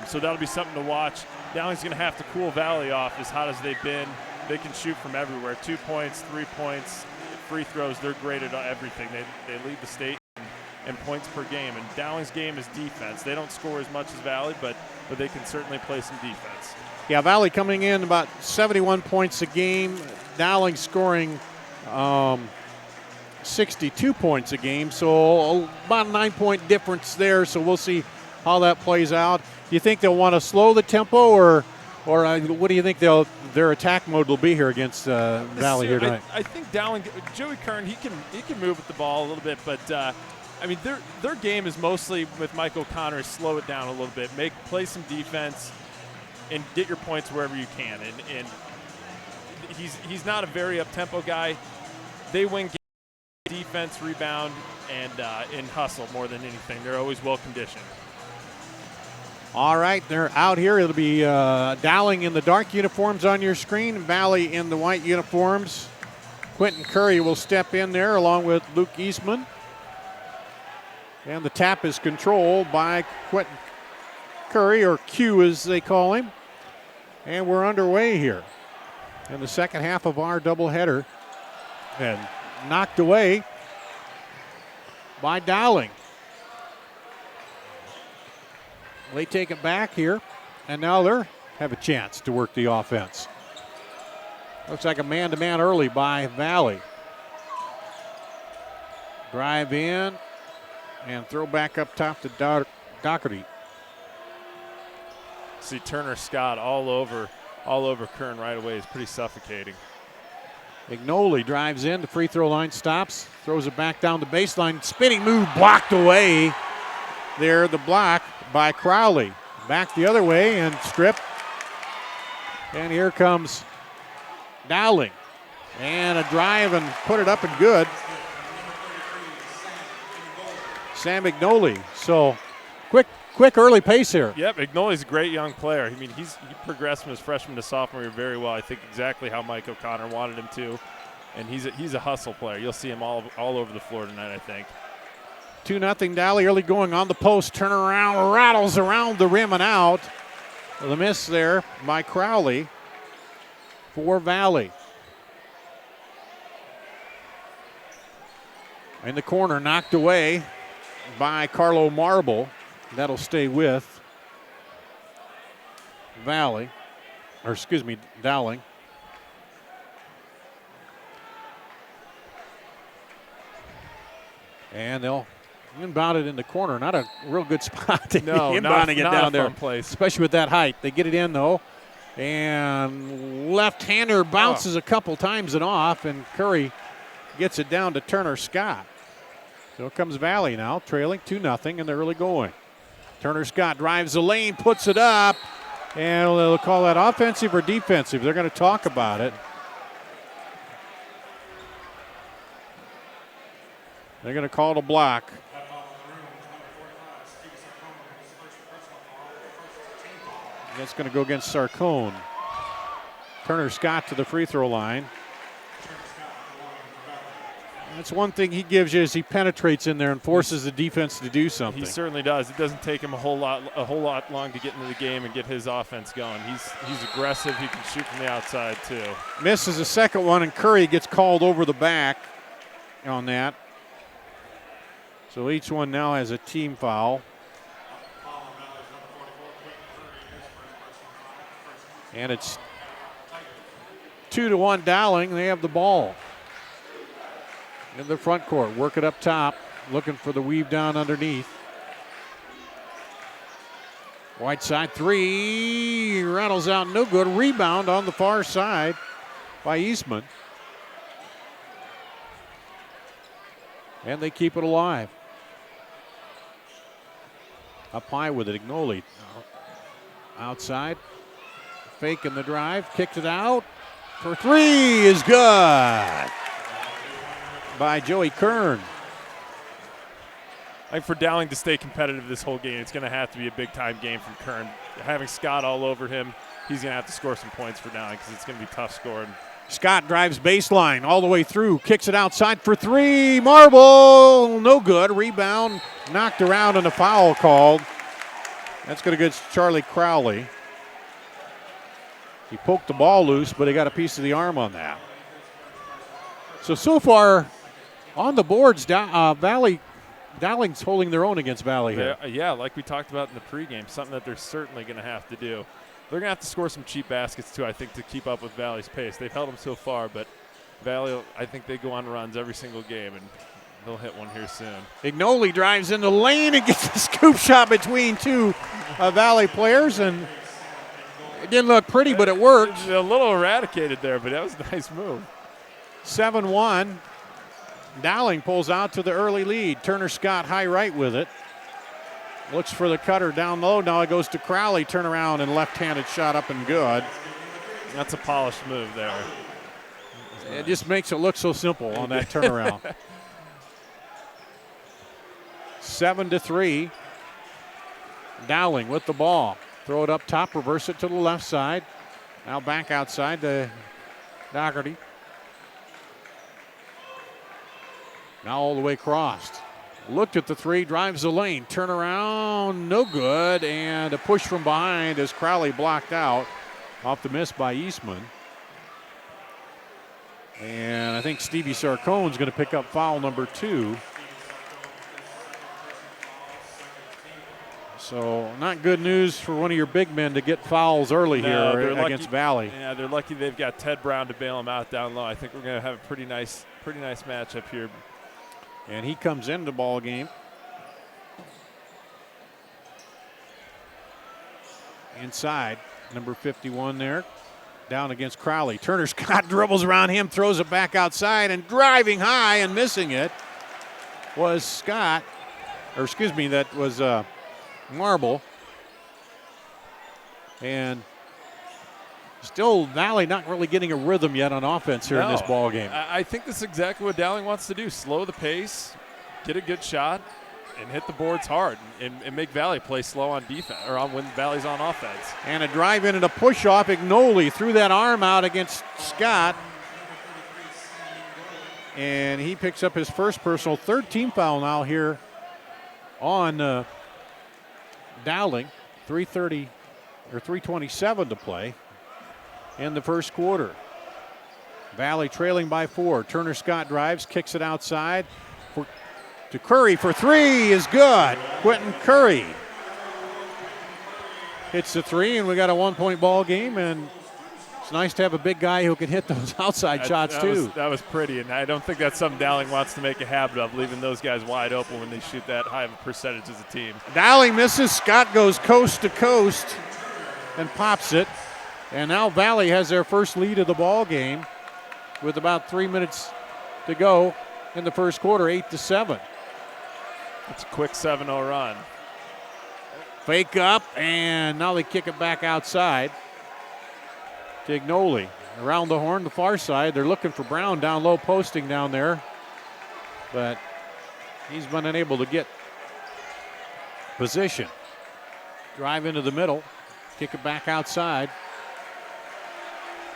So that'll be something to watch. Dowling's going to have to cool Valley off as hot as they've been. They can shoot from everywhere. 2 points, 3 points, free throws. They're great at everything. They lead the state in points per game. And Dowling's game is defense. They don't score as much as Valley, but they can certainly play some defense. Yeah, Valley coming in about 71 points a game. Dowling scoring 62 points a game. So about a 9-point difference there. So we'll see how that plays out. Do you think they'll want to slow the tempo, or what do you think their attack mode will be here against Valley here tonight? I think Dowling, Joey Kern, he can move with the ball a little bit, but I mean their game is mostly with Mike O'Connor. Slow it down a little bit, play some defense, and get your points wherever you can. And he's not a very up-tempo guy. They win defense, rebound, and hustle more than anything. They're always well conditioned. All right, they're out here. It'll be Dowling in the dark uniforms on your screen, Valley in the white uniforms. Quentin Curry will step in there along with Luke Eastman. And the tap is controlled by Quentin Curry, or Q as they call him. And we're underway here in the second half of our doubleheader. And knocked away by Dowling. They take it back here, and now they have a chance to work the offense. Looks like a man-to-man early by Valley. Drive in and throw back up top to Doherty. See Turner Scott all over Kern right away. It's pretty suffocating. Ignoli drives in, the free throw line stops, throws it back down the baseline. Spinning move blocked away. There, the block by Crowley. Back the other way and stripped. And here comes Dowling. And a drive and put it up and good. Sam Ignoli. So quick early pace here. Yep, Ignoli's a great young player. I mean, he progressed from his freshman to sophomore year very well. I think exactly how Mike O'Connor wanted him to. And he's a hustle player. You'll see him all over the floor tonight, I think. 2-0 Dowling, early going on the post. Turn around, rattles around the rim and out. The miss there by Crowley for Valley. In the corner, knocked away by Carlo Marble. That'll stay with Valley, or excuse me, Dowling. And they'll inbound it in the corner. Not a real good spot to inbounding it down there, place. Especially with that height. They get it in though, and left-hander bounces a couple times and off, and Curry gets it down to Turner Scott. So comes Valley now, trailing 2-0 in the early going. Turner Scott drives the lane, puts it up, and they'll call that offensive or defensive. They're going to talk about it. They're going to call it a block. That's going to go against Sarcone. Turner Scott to the free throw line. That's one thing he gives you, is he penetrates in there and forces the defense to do something. He certainly does. It doesn't take him a whole lot long to get into the game and get his offense going. He's aggressive. He can shoot from the outside too. Misses the second one, and Curry gets called over the back on that. So each one now has a team foul. And it's 2-1 Dowling. They have the ball in the front court. Work it up top, looking for the weave down underneath. Whiteside three, rattles out, no good. Rebound on the far side by Eastman. And they keep it alive. Up high with it, Ignoli. Outside, fake in the drive, kicked it out. For three is good by Joey Kern. I think for Dowling to stay competitive this whole game, it's going to have to be a big-time game from Kern. Having Scott all over him, he's going to have to score some points for Dowling because it's going to be tough scoring. Scott drives baseline all the way through, kicks it outside for three. Marble, no good. Rebound, knocked around and a foul called. That's going to get Charlie Crowley. He poked the ball loose, but he got a piece of the arm on that. So far on the boards, Dowling's holding their own against Valley here. Yeah, like we talked about in the pregame, something that they're certainly going to have to do. They're going to have to score some cheap baskets, too, I think, to keep up with Valley's pace. They've held them so far, but Valley, I think they go on runs every single game, and they'll hit one here soon. Ignoli drives in the lane and gets a scoop shot between two Valley players, and it didn't look pretty, but it worked. A little eradicated there, but that was a nice move. 7-1. Dowling pulls out to the early lead. Turner Scott high right with it. Looks for the cutter down low. Now it goes to Crowley. Turn around and left-handed shot up and good. That's a polished move there. It just makes it look so simple on that turnaround. 7-3. Dowling with the ball. Throw it up top, reverse it to the left side. Now back outside to Dougherty. Now all the way crossed. Looked at the three, drives the lane. Turn around, no good. And a push from behind as Crowley blocked out. Off the miss by Eastman. And I think Stevie Sarcone's going to pick up foul number 2. So not good news for one of your big men to get fouls early here against Valley. Yeah, they're lucky they've got Ted Brown to bail them out down low. I think we're going to have a pretty nice matchup here. And he comes into the ball game. Inside, number 51 there. Down against Crowley. Turner Scott dribbles around him, throws it back outside, and driving high and missing it was Scott. Or excuse me, that was Marble. And still Valley not really getting a rhythm yet on offense here in this ball game. I think this is exactly what Dowling wants to do. Slow the pace, get a good shot, and hit the boards hard and make Valley play slow on defense or on when Valley's on offense. And a drive in and a push off. Ignoli threw that arm out against Scott. And he picks up his first personal, third team foul now here on Dowling. 3:27 to play in the first quarter. Valley trailing by 4. Turner Scott drives, kicks it outside to Curry for 3 is good. Quentin Curry hits the 3, and we got a 1-point ball game, and it's nice to have a big guy who can hit those outside shots too. That was pretty, and I don't think that's something Dowling wants to make a habit of, leaving those guys wide open when they shoot that high of a percentage as a team. Dowling misses. Scott goes coast to coast and pops it. And now Valley has their first lead of the ball game with about 3 minutes to go in the first quarter, 8-7. It's a quick 7-0 run. Fake up, and now they kick it back outside to Ignoli. Around the horn, the far side. They're looking for Brown down low, posting down there. But he's been unable to get position. Drive into the middle, kick it back outside.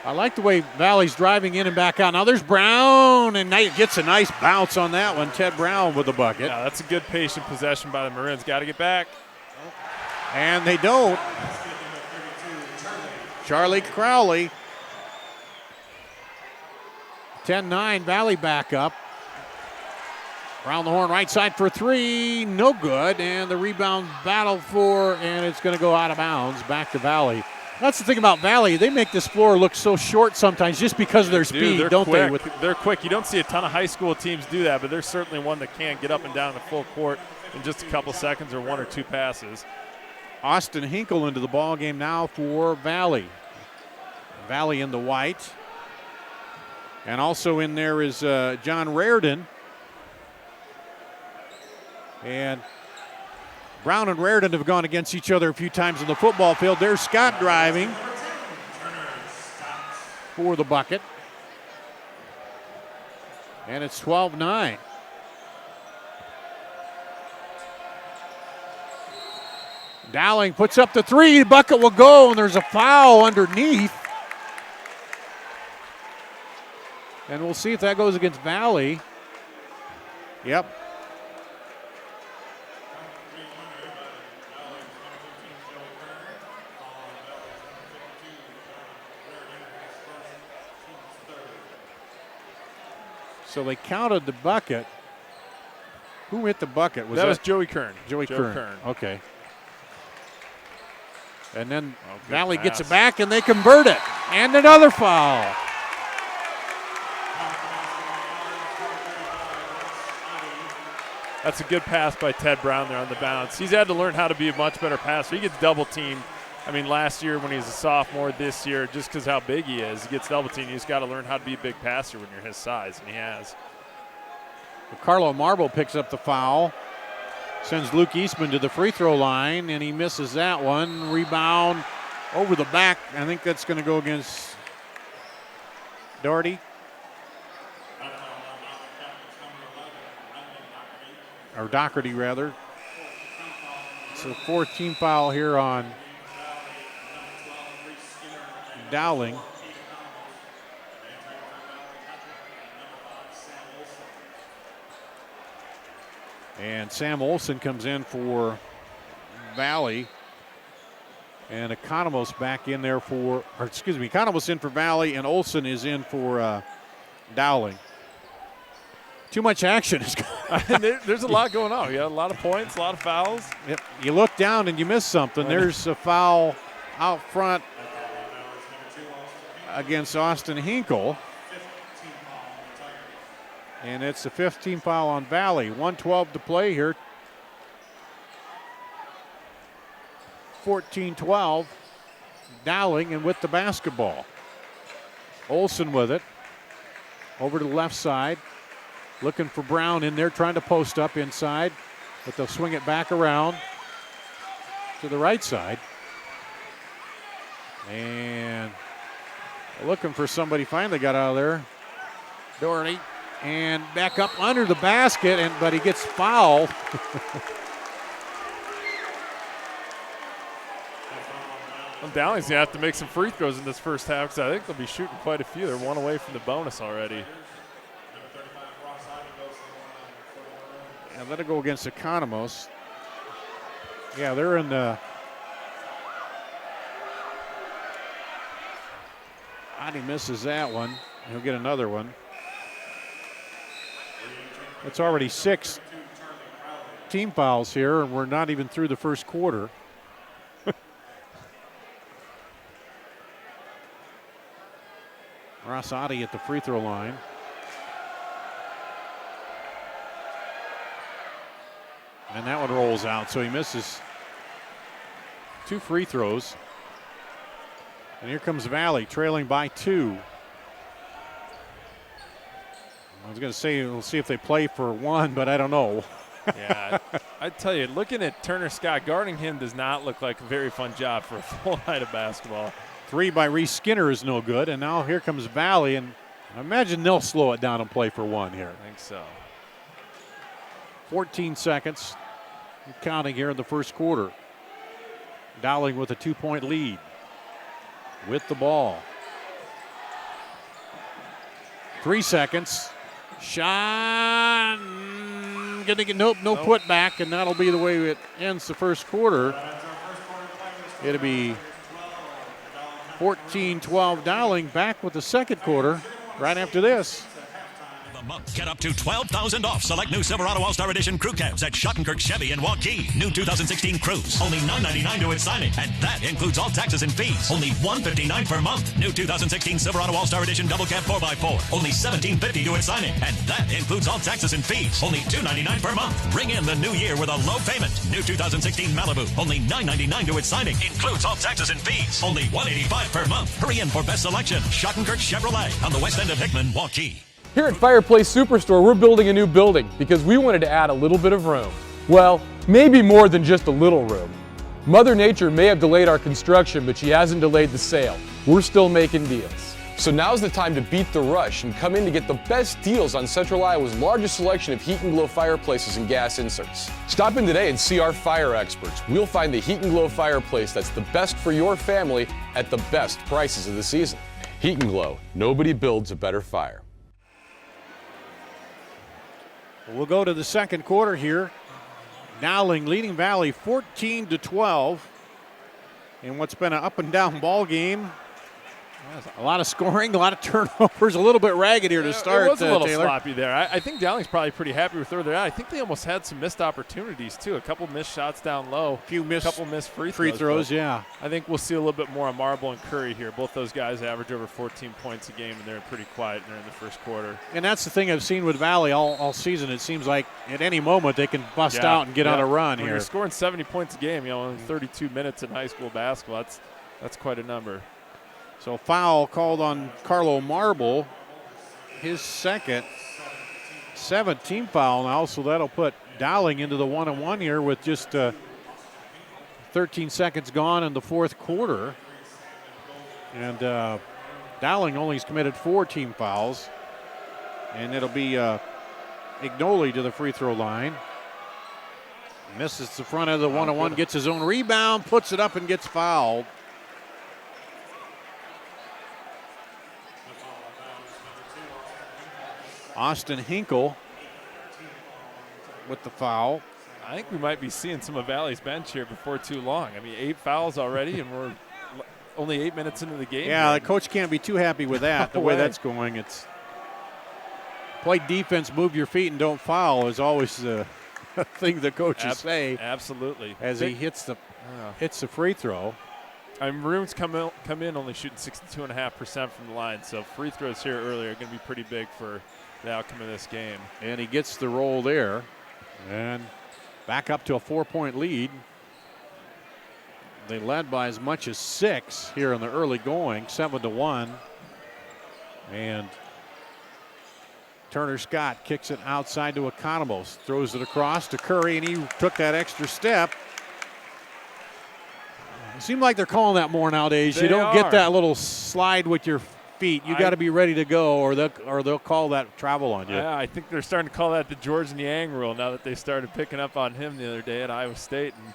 I like the way Valley's driving in and back out. Now there's Brown, and he gets a nice bounce on that one. Ted Brown with the bucket. Yeah, that's a good patient possession by the Maroons. Got to get back. And they don't. Charlie Crowley. 10-9, Valley back up. Around the horn, right side for 3, no good. And the rebound battle and it's going to go out of bounds. Back to Valley. That's the thing about Valley. They make this floor look so short sometimes just because of their speed, don't they? They're quick. You don't see a ton of high school teams do that, but there's certainly one that can get up and down the full court in just a couple seconds or one or two passes. Austin Hinkle into the ball game now for Valley. Valley in the white. And also in there is John Raridan. And Brown and Raridan have gone against each other a few times in the football field. There's Scott driving for the bucket. And it's 12-9. Dowling puts up the three. The bucket will go, and there's a foul underneath. And we'll see if that goes against Valley. Yep. So they counted the bucket. Who hit the bucket? That was Joey Kern. Joey Kern. Okay. And then Valley gets it back, and they convert it. And another foul. That's a good pass by Ted Brown there on the bounce. He's had to learn how to be a much better passer. He gets double teamed. I mean, last year when he was a sophomore, this year, just because how big he is, he gets double teamed. You just got to learn how to be a big passer when you're his size, and he has. Carlo Marble picks up the foul, sends Luke Eastman to the free throw line, and he misses that one. Rebound over the back. I think that's going to go against Doherty. Or Doherty, rather. It's a fourth team foul here on Dowling. And Sam Olson comes in for Valley. And Economos back in there for, or excuse me, Economos in for Valley, and Olson is in for Dowling. Too much action is going. There's a lot going on. Yeah, a lot of points, a lot of fouls. Yep. You look down and you miss something. There's a foul out front against Austin Hinkle. And it's a 15 foul on Valley. 1:12 to play here. 14-12. Dowling and with the basketball. Olson with it. Over to the left side. Looking for Brown in there, trying to post up inside. But they'll swing it back around to the right side. And looking for somebody, finally got out of there. Doherty. And back up under the basket, but he gets fouled. Well, Dowling's going to have to make some free throws in this first half because I think they'll be shooting quite a few. They're one away from the bonus already. And let it go against Economos. Yeah, they're in the. Adi misses that one. He'll get another one. It's already 6 team fouls here, and we're not even through the first quarter. Ross Adi at the free throw line. And that one rolls out, so he misses 2 free throws. And here comes Valley, trailing by 2. I was going to say we'll see if they play for 1, but I don't know. Yeah, I tell you, looking at Turner Scott, guarding him does not look like a very fun job for a full night of basketball. 3 by Reese Skinner is no good, and now here comes Valley, and I imagine they'll slow it down and play for 1 here. I think so. 14 seconds counting here in the first quarter. Dowling with a 2-point lead with the ball. 3 seconds. Shot. Gonna get no put back, and that'll be the way it ends the first quarter. It'll be 14-12 Dowling back with the second quarter right after this. The the month, get up to $12,000 off select new Silverado All-Star Edition crew cabs at Schottenkirk Chevy in Waukee. New 2016 Cruise, only $9.99 to its signing, and that includes all taxes and fees. Only $159 per month. New 2016 Silverado All-Star Edition Double Cab 4x4, only $17.50 to its signing, and that includes all taxes and fees. Only $2.99 per month. Ring in the new year with a low payment. New 2016 Malibu, only $9.99 to its signing, includes all taxes and fees. Only $185 per month. Hurry in for best selection. Schottenkirk Chevrolet on the west end of Hickman, Waukee. Here at Fireplace Superstore, we're building a new building because we wanted to add a little bit of room. Well, maybe more than just a little room. Mother Nature may have delayed our construction, but she hasn't delayed the sale. We're still making deals. So now's the time to beat the rush and come in to get the best deals on Central Iowa's largest selection of heat and glow fireplaces and gas inserts. Stop in today and see our fire experts. We'll find the heat and glow fireplace that's the best for your family at the best prices of the season. Heat and Glow, nobody builds a better fire. We'll go to the second quarter here. Dowling leading Valley 14-12 in what's been an up and down ball game. A lot of scoring, a lot of turnovers, a little bit ragged here to start. It was a little Taylor. sloppy there. I think Dowling's probably pretty happy with where they're at. I think they almost had some missed opportunities too. A couple missed shots down low, a couple missed free throws. Yeah. I think we'll see a little bit more on Marble and Curry here. Both those guys average over 14 points a game, and they're pretty quiet during the first quarter. And that's the thing I've seen with Valley all season. It seems like at any moment they can bust out and get on a run when here. You're scoring 70 points a game, only 32 minutes in high school basketball. That's quite a number. So foul called on Carlo Marble, his second, 7th foul now, so that'll put Dowling into the 1-1 here with just 13 seconds gone in the fourth quarter. And Dowling only has committed 4 team fouls, and it'll be Ignoli to the free throw line. Misses the front of the 1-1, gets his own rebound, puts it up and gets fouled. Austin Hinkle with the foul. I think we might be seeing some of Valley's bench here before too long. I mean, 8 fouls already, and we're only 8 minutes into the game. Yeah, the coach can't be too happy with that, the way that's going. It's play defense, move your feet, and don't foul is always the thing the coaches say. Absolutely. As he hits the free throw. Maroons come in only shooting 62.5% from the line, so free throws here early are going to be pretty big for the outcome of this game. And he gets the roll there. And back up to a 4-point lead. They led by as much as 6 here in the early going, 7-1. And Turner Scott kicks it outside to Economos, throws it across to Curry, and he took that extra step. It seems like they're calling that more nowadays. You don't get that little slide with your feet. You got to be ready to go, or they'll call that travel on you. Yeah, I think they're starting to call that the George Niang rule now that they started picking up on him the other day at Iowa State, and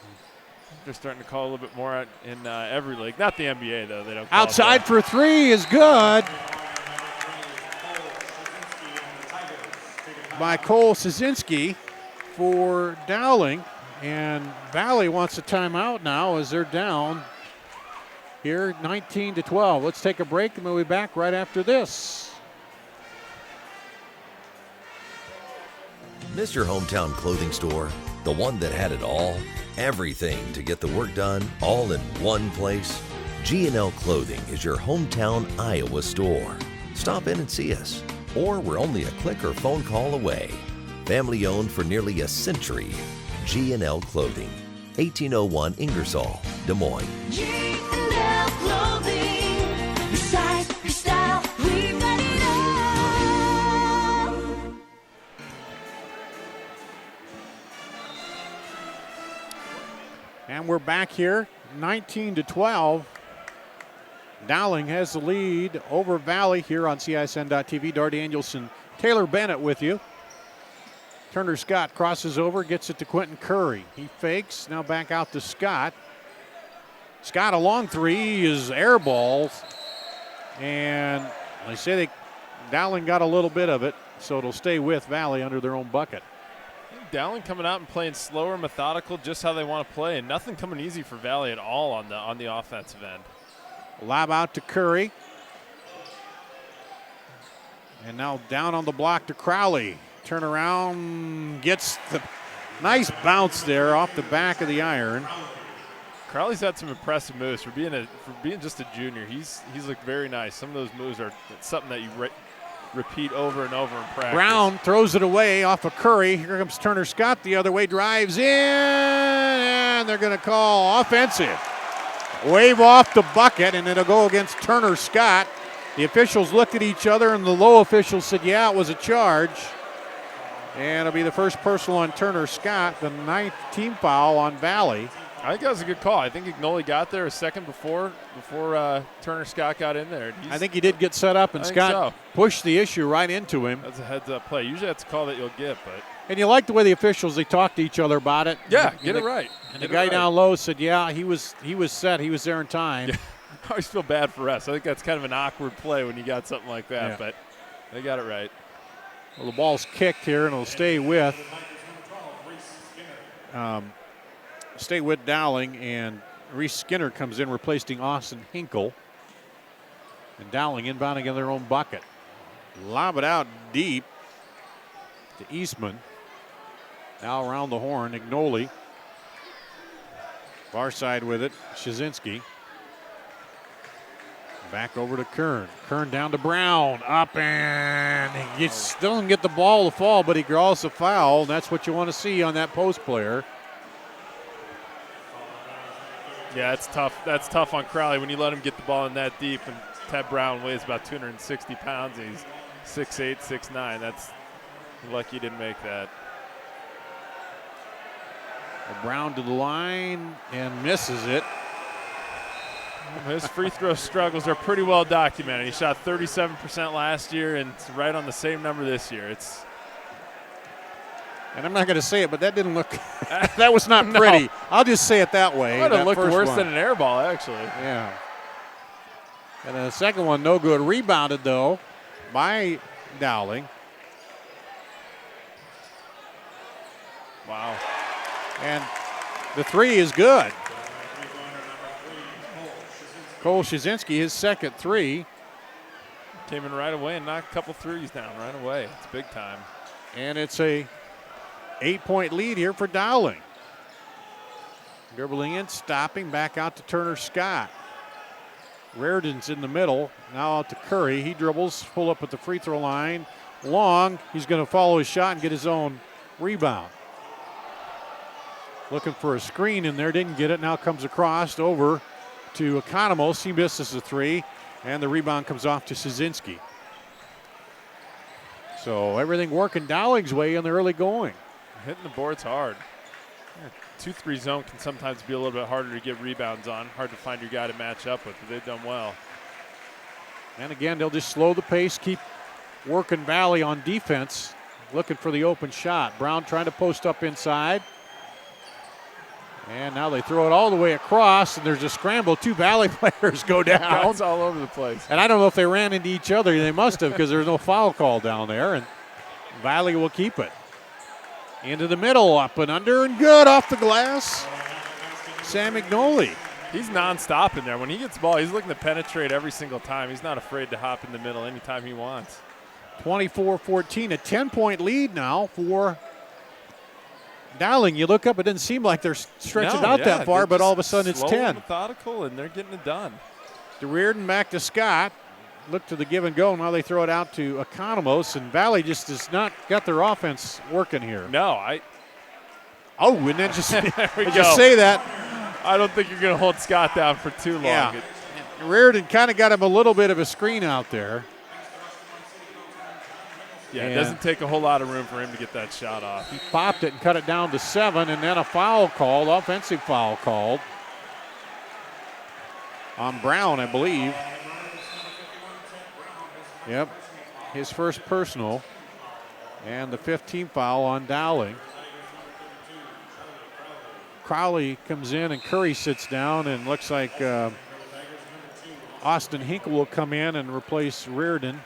they're starting to call a little bit more in every league. Not the NBA though. They don't. Call Outside for 3 is good by Cole Szynski for Dowling, and Valley wants a timeout now as they're down here 19-12. Let's take a break and we'll be back right after this. Miss your hometown clothing store? The one that had it all? Everything to get the work done, all in one place? G&L Clothing is your hometown Iowa store. Stop in and see us, or we're only a click or phone call away. Family owned for nearly a century. G&L Clothing, 1801 Ingersoll, Des Moines. G&L Clothing, your size, your style, we've got it all. And we're back here, 19-12. Dowling has the lead over Valley here on CISN.TV. Dar Danielson, Taylor Bennett with you. Turner Scott crosses over, gets it to Quentin Curry. He fakes, now back out to Scott. Scott, a long 3 is air balls. And they say Dowling got a little bit of it, so it'll stay with Valley under their own bucket. Dowling coming out and playing slower, methodical, just how they want to play, and nothing coming easy for Valley at all on the offensive end. Lob out to Curry. And now down on the block to Crowley. Turn around, gets the nice bounce there off the back of the iron. Crowley's had some impressive moves for being just a junior. He's looked very nice. Some of those moves are something that you repeat over and over in practice. Brown throws it away off of Curry. Here comes Turner Scott the other way, drives in, and they're going to call offensive. Wave off the bucket, and it'll go against Turner Scott. The officials looked at each other, and the low officials said, yeah, it was a charge. And it'll be the first personal on Turner Scott, the 9th team foul on Valley. I think that was a good call. I think Ignoli got there a second before Turner Scott got in there. I think he did get set up, and Scott pushed the issue right into him. That's a heads-up play. Usually that's a call that you'll get, but. And you like the way the officials, they talk to each other about it. Yeah, get it right. And the guy down low said, yeah, he was set. He was there in time. Yeah. I always feel bad for us. I think that's kind of an awkward play when you got something like that, but they got it right. Well, the ball's kicked here, and it'll stay with Dowling, and Reese Skinner comes in replacing Austin Hinkle. And Dowling inbounding in their own bucket. Lob it out deep to Eastman. Now around the horn, Ignoli. Far side with it, Shazinski. Back over to Kern. Kern down to Brown. Up, and he still doesn't get the ball to fall, but he draws a foul. And that's what you want to see on that post player. Yeah, it's tough. That's tough on Crowley when you let him get the ball in that deep. And Ted Brown weighs about 260 pounds. And he's 6'8", 6'9". That's lucky he didn't make that. Brown to the line and misses it. His free throw struggles are pretty well documented. He shot 37% last year, and it's right on the same number this year. And I'm not going to say it, but that didn't look – that was not pretty. No. I'll just say it that way. It looked worse than an air ball, actually. Yeah. And the second one, no good. Rebounded, though, by Dowling. Wow. And the three is good. Cole Shazinski, his second three. Came in right away and knocked a couple threes down right away. It's big time. And it's a 8-point lead here for Dowling. Dribbling in, stopping, back out to Turner Scott. Reardon's in the middle, now out to Curry. He dribbles, pull up at the free throw line. Long, he's going to follow his shot and get his own rebound. Looking for a screen in there, didn't get it. Now comes across over to Economos. He misses the three, and the rebound comes off to Szczynski. So everything working Dowling's way in the early going. Hitting the boards hard. 2-3 zone can sometimes be a little bit harder to get rebounds on. Hard to find your guy to match up with, but they've done well. And again, they'll just slow the pace, keep working Valley on defense, looking for the open shot. Brown trying to post up inside. And now they throw it all the way across, and there's a scramble. Two Valley players go down. Bounce all over the place. And I don't know if they ran into each other. They must have, because there's no foul call down there, and Valley will keep it. Into the middle, up and under, and good off the glass. Sam Ignoli. He's non-stop in there. When he gets the ball, he's looking to penetrate every single time. He's not afraid to hop in the middle anytime he wants. 24-14, a 10-point lead now for Dowling. You look up, it didn't seem like they're stretching out that far, but all of a sudden it's 10. Methodical, and they're getting it done. DeReardon back to Scott. Look to the give and go. Now they throw it out to Economos, and Valley just has not got their offense working here. No, and then just, just say that. I don't think you're going to hold Scott down for too long. Yeah. DeReardon kind of got him a little bit of a screen out there. Yeah, it doesn't take a whole lot of room for him to get that shot off. He popped it and cut it down to 7, and then a foul called, offensive foul called on Brown, I believe. Yep, his first personal, and the 15th foul on Dowling. Crowley comes in, and Curry sits down, and looks like Austin Hinkle will come in and replace Reardon.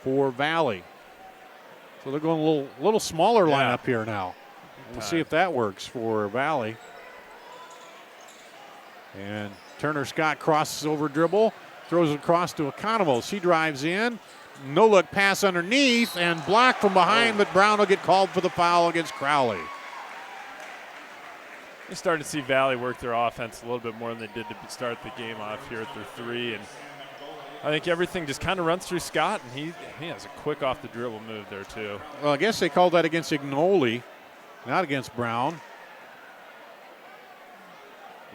For Valley. So they're going a little smaller lineup here now. We'll see if that works for Valley. And Turner Scott crosses over dribble, throws it across to Economos. She drives in. No look pass underneath and blocked from behind, but Brown will get called for the foul against Crowley. We're starting to see Valley work their offense a little bit more than they did to start the game off here at their 3. And I think everything just kind of runs through Scott, and he has a quick off the dribble move there too. Well, I guess they called that against Ignoli, not against Brown.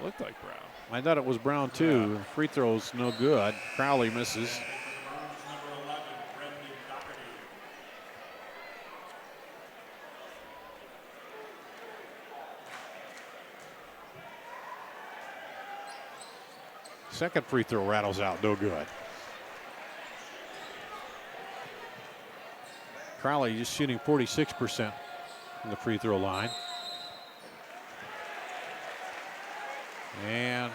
Looked like Brown. I thought it was Brown too. Yeah. Free throw's no good. Crowley misses. Second free throw rattles out, no good. Crowley just shooting 46% from the free throw line. And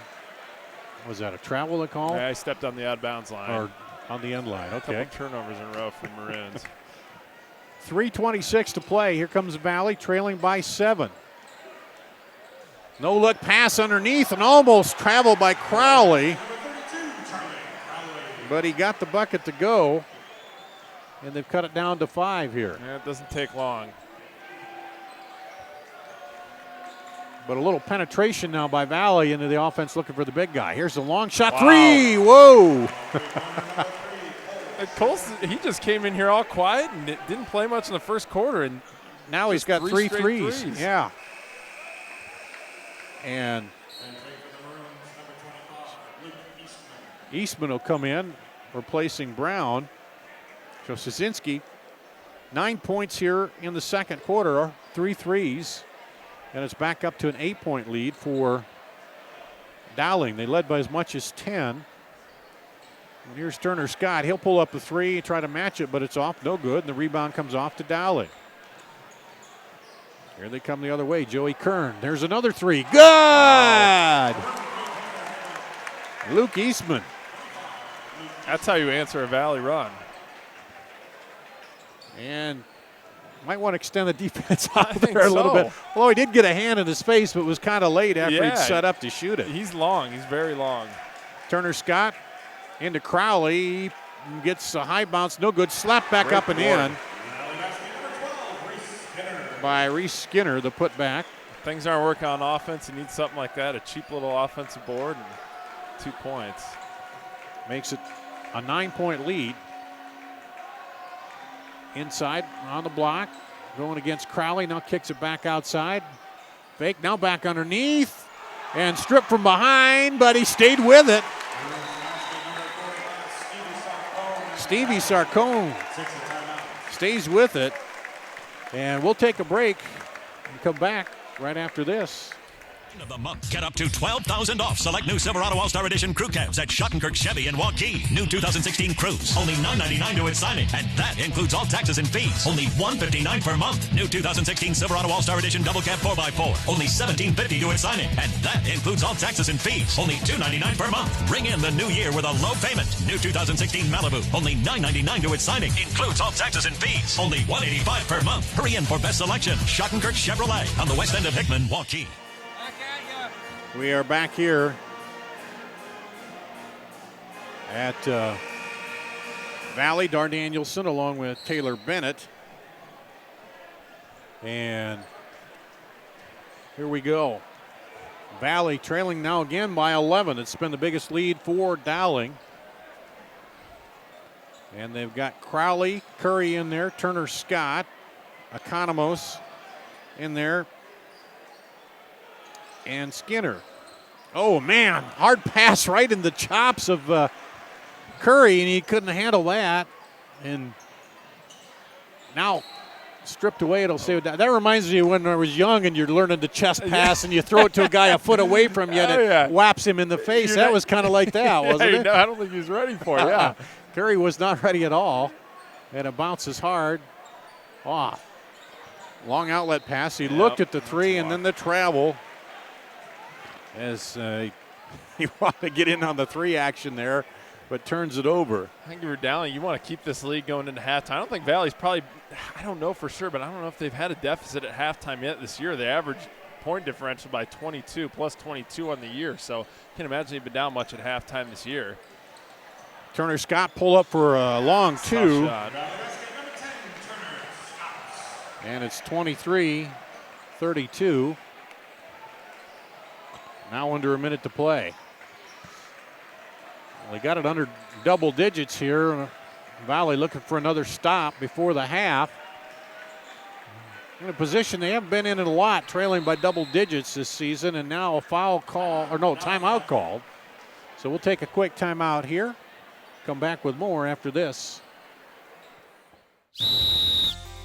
was that a travel to call? Yeah, I stepped on the out of bounds line. Or on the end line, okay. A couple turnovers in a row for Maroons. 3:26 to play. Here comes Valley trailing by 7. No look pass underneath and almost traveled by Crowley. But he got the bucket to go. And they've cut it down to 5 here. Yeah, it doesn't take long. But a little penetration now by Valley into the offense looking for the big guy. Here's a long shot. Wow. 3. Whoa. Colson, he just came in here all quiet and didn't play much in the first quarter. And now he's got 3 threes. Yeah. And Eastman will come in, replacing Brown. So Szynski, 9 points here in the second quarter, 3 threes. And it's back up to an 8-point lead for Dowling. They led by as much as 10. And here's Turner Scott. He'll pull up the 3 and try to match it, but it's off, no good. And the rebound comes off to Dowling. Here they come the other way. Joey Kern. There's another 3. Good! Wow. Luke Eastman. That's how you answer a Valley run. And might want to extend the defense out there a little bit. Although he did get a hand in his face, but was kind of late after he'd set up to shoot it. He's long. He's very long. Turner Scott into Crowley. Gets a high bounce. No good. Slap back up and in by Reese Skinner, the putback. Things aren't working on offense. You need something like that, a cheap little offensive board, and 2 points. Makes it a 9-point lead. Inside on the block, going against Crowley. Now kicks it back outside. Fake, now back underneath. And stripped from behind, but he stayed with it. Stevie Sarcone stays with it. And we'll take a break and come back right after this. Of the month. Get up to $12,000 off select new Silverado All-Star Edition crew cabs at Schottenkirk Chevy in Waukee. New 2016 Cruise. Only $9.99 to its signing. And that includes all taxes and fees. Only $159 per month. New 2016 Silverado All-Star Edition Double Cab 4x4. Only $17.50 to its signing. And that includes all taxes and fees. Only $2.99 per month. Ring in the new year with a low payment. New 2016 Malibu. Only $9.99 to its signing. Includes all taxes and fees. Only $185 per month. Hurry in for best selection. Schottenkirk Chevrolet on the west end of Hickman, Waukee. We are back here at Valley. Dar Danielson along with Taylor Bennett. And here we go. Valley trailing now again by 11. It's been the biggest lead for Dowling. And they've got Crowley, Curry in there, Turner Scott, Economos in there, and Skinner. Oh, man, hard pass right in the chops of Curry, and he couldn't handle that. And now stripped away, it'll say that. That reminds me of when I was young and you're learning the chest pass and you throw it to a guy a foot away from you and it whaps him in the face. That was kind of like that, wasn't it? I don't think he was ready for it, yeah. Curry was not ready at all, and it bounces hard off. Long outlet pass. He looked at the 3 and then the travel. As he wanted to get in on the 3 action there, but turns it over. I think if you're Dowling, you want to keep this lead going into halftime. I don't think Valley's probably, I don't know for sure, but I don't know if they've had a deficit at halftime yet this year. They average point differential by 22, plus 22 on the year. So can't imagine he'd been down much at halftime this year. Turner Scott pull up for a long two. Tough shot. And it's 23-32. Now under a minute to play. Well, they got it under double digits here. Valley looking for another stop before the half. In a position they haven't been in it a lot, trailing by double digits this season, and now a foul call, or no, timeout called. So we'll take a quick timeout here. Come back with more after this.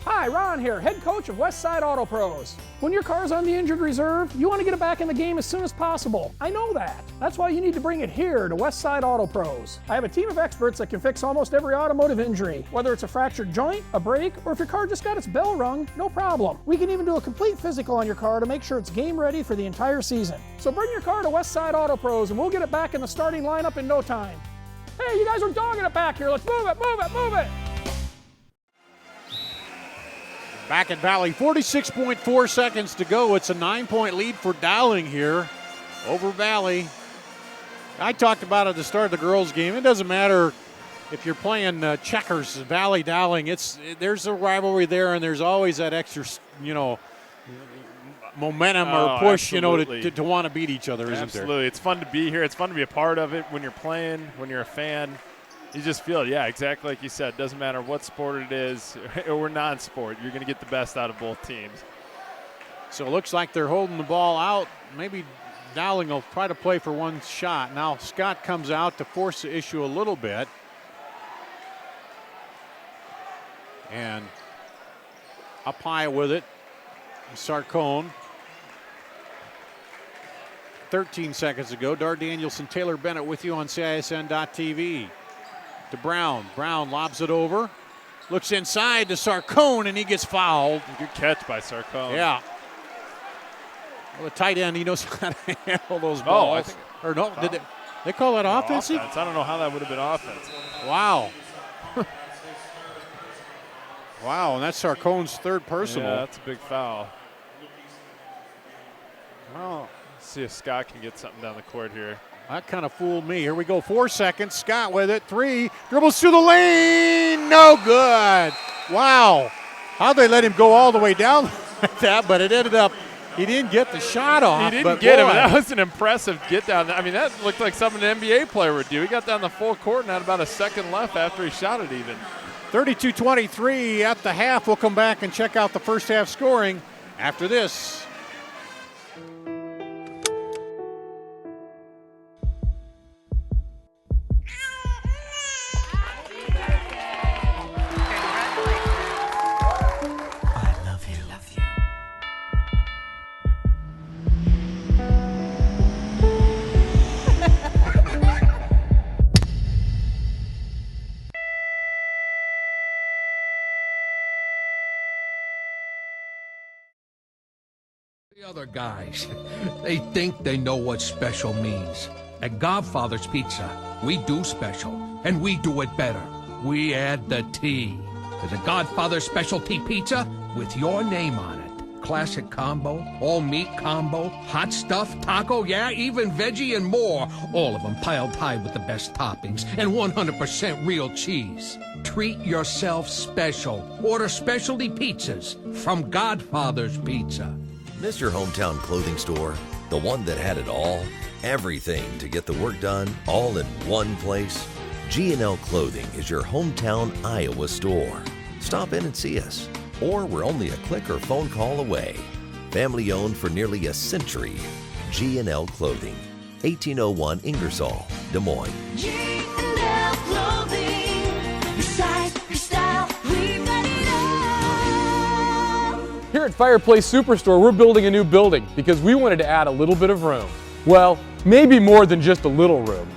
Hi, Ron here, head coach of Westside Auto Pros. When your car's on the injured reserve, you want to get it back in the game as soon as possible. I know that. That's why you need to bring it here to Westside Auto Pros. I have a team of experts that can fix almost every automotive injury. Whether it's a fractured joint, a brake, or if your car just got its bell rung, no problem. We can even do a complete physical on your car to make sure it's game ready for the entire season. So bring your car to Westside Auto Pros and we'll get it back in the starting lineup in no time. Hey, you guys are dogging it back here. Let's move it, move it, move it. Back at Valley, 46.4 seconds to go. It's a 9-point lead for Dowling here over Valley. I talked about at the start of the girls' game. It doesn't matter if you're playing checkers, Valley, Dowling. There's a rivalry there, and there's always that extra, momentum or push, to want to beat each other, isn't there? Absolutely. It's fun to be here. It's fun to be a part of it when you're playing, when you're a fan. You just feel, yeah, exactly like you said. Doesn't matter what sport it is or non-sport. You're going to get the best out of both teams. So it looks like they're holding the ball out. Maybe Dowling will try to play for one shot. Now Scott comes out to force the issue a little bit. And up high with it, Sarcone. 13 seconds ago, Dar Danielson, Taylor Bennett with you on CISN.TV. To Brown. Brown lobs it over. Looks inside to Sarcone, and he gets fouled. Good catch by Sarcone. Yeah. Well, the tight end, he knows how to handle those balls. Did they call that offensive? Offense. I don't know how that would have been offense. Wow. Wow, and that's Sarcone's third personal. Yeah, that's a big foul. Well, let's see if Scott can get something down the court here. That kind of fooled me. Here we go, 4 seconds. Scott with it, 3. Dribbles through the lane, no good. Wow. How'd they let him go all the way down like that? But it ended up, he didn't get the shot off. He didn't get him. That was an impressive get down. I mean, that looked like something an NBA player would do. He got down the full court and had about a second left after he shot it even. 32-23 at the half. We'll come back and check out the first half scoring after this. The other guys, they think they know what special means. At Godfather's Pizza, we do special, and we do it better. We add the T. There's a Godfather's specialty pizza with your name on it. Classic combo, all meat combo, hot stuff, taco, yeah, even veggie and more. All of them piled high with the best toppings and 100% real cheese. Treat yourself special. Order specialty pizzas from Godfather's Pizza. Miss your hometown clothing store? The one that had it all? Everything to get the work done, all in one place? G&L Clothing is your hometown Iowa store. Stop in and see us. Or we're only a click or phone call away. Family owned for nearly a century. G&L Clothing, 1801 Ingersoll, Des Moines. G&L Clothing, your size, your style, we've got it all. Here at Fireplace Superstore, we're building a new building because we wanted to add a little bit of room. Well, maybe more than just a little room.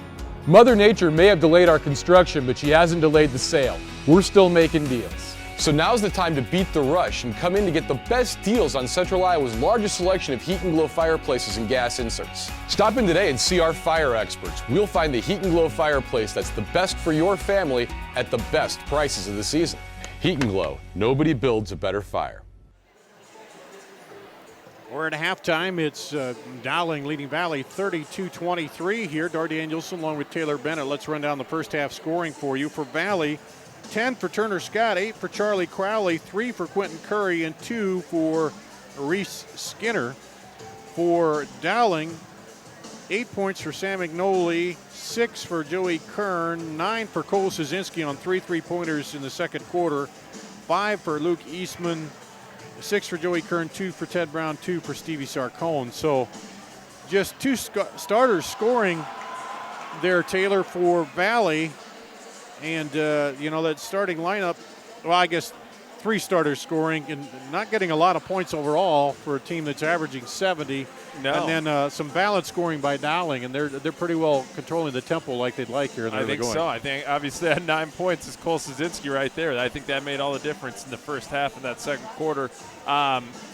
Mother Nature may have delayed our construction, but she hasn't delayed the sale. We're still making deals. So now's the time to beat the rush and come in to get the best deals on Central Iowa's largest selection of heat and glow fireplaces and gas inserts. Stop in today and see our fire experts. We'll find the heat and glow fireplace that's the best for your family at the best prices of the season. Heat and Glow, nobody builds a better fire. We're at halftime. It's Dowling leading Valley 32-23 here. Dar Danielson along with Taylor Bennett. Let's run down the first half scoring for you. For Valley, 10 for Turner Scott, 8 for Charlie Crowley, 3 for Quentin Curry, and 2 for Reese Skinner. For Dowling, 8 points for Sam Ignoli, 6 for Joey Kern, 9 for Cole Szynski on 3 3-pointers in the second quarter, 5 for Luke Eastman, 6 for Joey Kern, 2 for Ted Brown, 2 for Stevie Sarcone. So just 2 starters scoring there, Taylor, for Valley. And, that starting lineup, well, I guess 3 starters scoring and not getting a lot of points overall for a team that's averaging 70. No. And then some balanced scoring by Dowling, and they're pretty well controlling the tempo like they'd like here. I think so. I think obviously at 9 points is Cole Szynski right there. I think that made all the difference in the first half of that second quarter.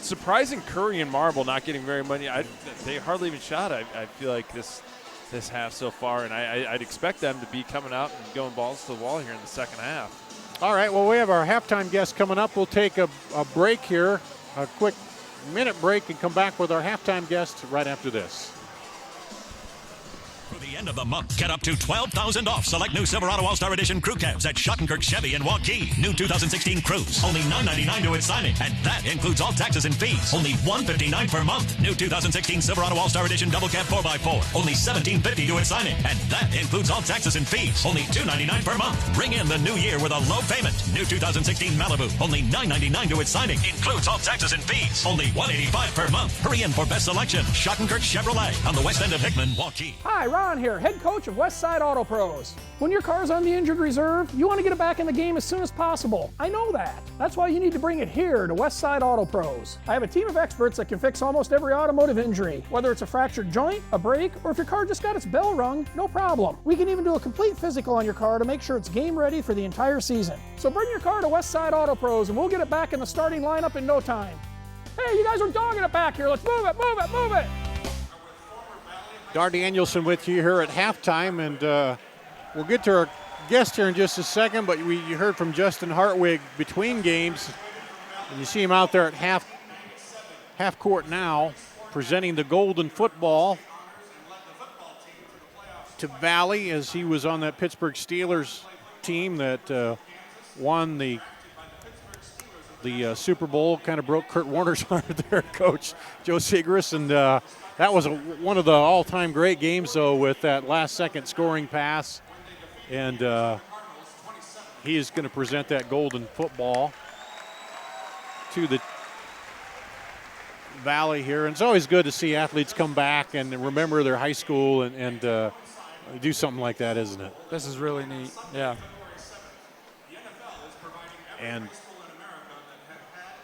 Surprising Curry and Marble not getting very many. They hardly even shot. I feel like this half so far, and I'd expect them to be coming out and going balls to the wall here in the second half. All right, well, we have our halftime guest coming up. We'll take a break here, a quick minute break, and come back with our halftime guest right after this. Through the end of the month, get up to $12,000 off select new Silverado All-Star Edition crew cabs at Schottenkirk Chevy in Waukee. New 2016 Cruise, only $9.99 to its signing, and that includes all taxes and fees. Only $159 per month. New 2016 Silverado All-Star Edition Double Cab 4x4, only $17.50 to its signing, and that includes all taxes and fees. Only $299 per month. Ring in the new year with a low payment. New 2016 Malibu, only $9.99 to its signing, includes all taxes and fees. Only $185 per month. Hurry in for best selection. Schottenkirk Chevrolet on the west end of Hickman, Waukee. Hi, Ron here, head coach of Westside Auto Pros. When your car's on the injured reserve, you want to get it back in the game as soon as possible. I know that. That's why you need to bring it here to Westside Auto Pros. I have a team of experts that can fix almost every automotive injury. Whether it's a fractured joint, a brake, or if your car just got its bell rung, no problem. We can even do a complete physical on your car to make sure it's game ready for the entire season. So bring your car to Westside Auto Pros and we'll get it back in the starting lineup in no time. Hey, you guys are dogging it back here. Let's move it, move it, move it. Dar Danielson with you here at halftime, and we'll get to our guest here in just a second, but you heard from Justin Hartwig between games, and you see him out there at half court now, presenting the golden football to Valley, as he was on that Pittsburgh Steelers team that won the Super Bowl. Kind of broke Kurt Warner's heart there, Coach Joe Segris, and that was one of the all-time great games, though, with that last-second scoring pass. And he is going to present that golden football to the Valley here. And it's always good to see athletes come back and remember their high school and do something like that, isn't it? This is really neat, yeah. And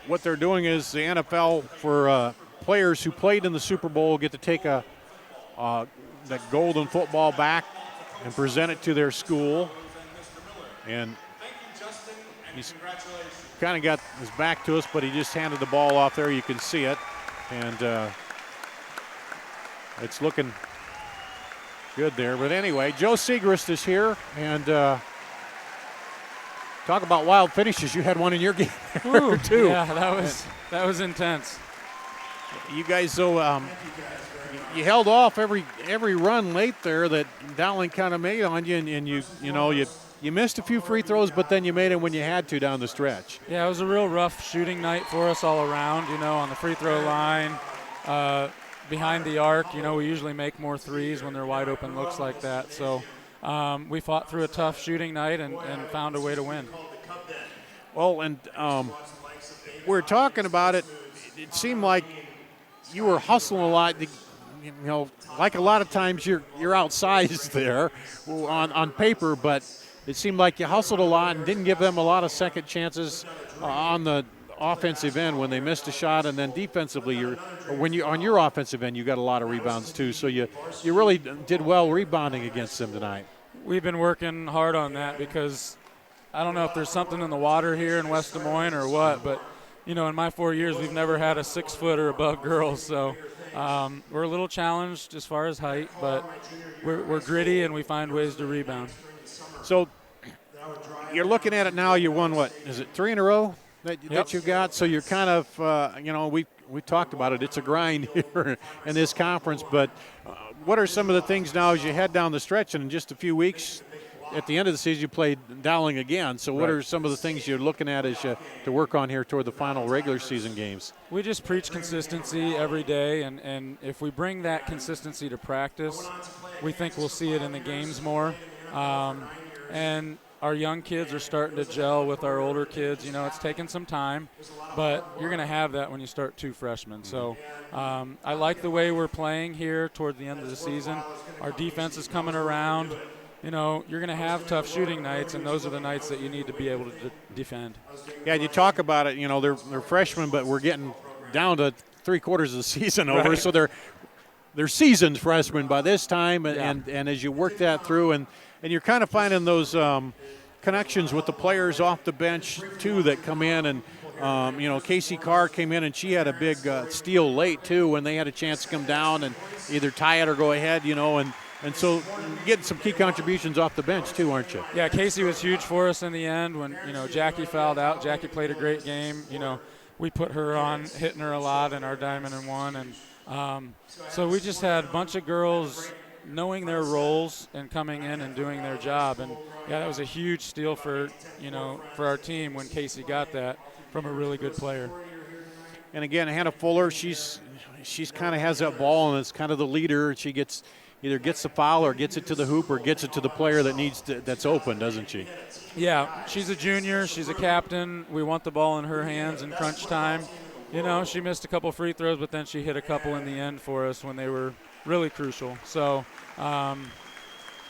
what they're doing is the NFL for players who played in the Super Bowl get to take that golden football back and present it to their school. And he's kind of got his back to us, but he just handed the ball off there. You can see it. And it's looking good there. But anyway, Joe Segrist is here. And talk about wild finishes. You had one in your game too. Yeah, that was intense. You guys, though, you held off every run late there that Dowling kind of made on you, and you missed a few free throws, but then you made them when you had to down the stretch. Yeah, it was a real rough shooting night for us all around. On the free throw line, behind the arc. We usually make more threes when they're wide open looks like that. So we fought through a tough shooting night and found a way to win. Well, and we're talking about it. It seemed like you were hustling a lot. Like a lot of times you're outsized there on paper, but it seemed like you hustled a lot and didn't give them a lot of second chances on the offensive end when they missed a shot, and then defensively, on your offensive end, you got a lot of rebounds too. So you really did well rebounding against them tonight. We've been working hard on that because I don't know if there's something in the water here in West Des Moines or what, but in my 4 years, we've never had a 6-foot or above girls, so we're a little challenged as far as height, but we're gritty and we find ways to rebound. So you're looking at it now. You won what? Is it 3 in a row that you got. So you're kind of, we talked about it. It's a grind here in this conference. But what are some of the things now as you head down the stretch, and in just a few weeks, at the end of the season, you play Dowling again. So what are some of the things you're looking at as you to work on here toward the final regular season games? We just preach consistency every day, and if we bring that consistency to practice, we think we'll see it in the games more. And our young kids are starting to gel with our older kids. It's taken some time, but you're going to have that when you start 2 freshmen. So I like the way we're playing here toward the end of the season. Our defense is coming around. You're going to have tough shooting nights, and those are the nights that you need to be able to defend. Yeah, you talk about it. They're freshmen, but we're getting down to 3/4 of the season over, so they're seasoned freshmen by this time. And as you work that through, and you're kind of finding those connections with the players off the bench too that come in. And Casey Carr came in, and she had a big steal late too when they had a chance to come down and either tie it or go ahead. And so getting some key contributions off the bench too, aren't you? Yeah, Casey was huge for us in the end when, Jackie fouled out. Jackie played a great game. We put her on, hitting her a lot in our Diamond and One. And so we just had a bunch of girls knowing their roles and coming in and doing their job. And, yeah, that was a huge steal for our team when Casey got that from a really good player. And, again, Hannah Fuller, she's kind of has that ball, and it's kind of the leader. She either gets the foul or gets it to the hoop or gets it to the player that's open, doesn't she? Yeah, she's a junior. She's a captain. We want the ball in her hands in crunch time. She missed a couple free throws, but then she hit a couple in the end for us when they were really crucial. So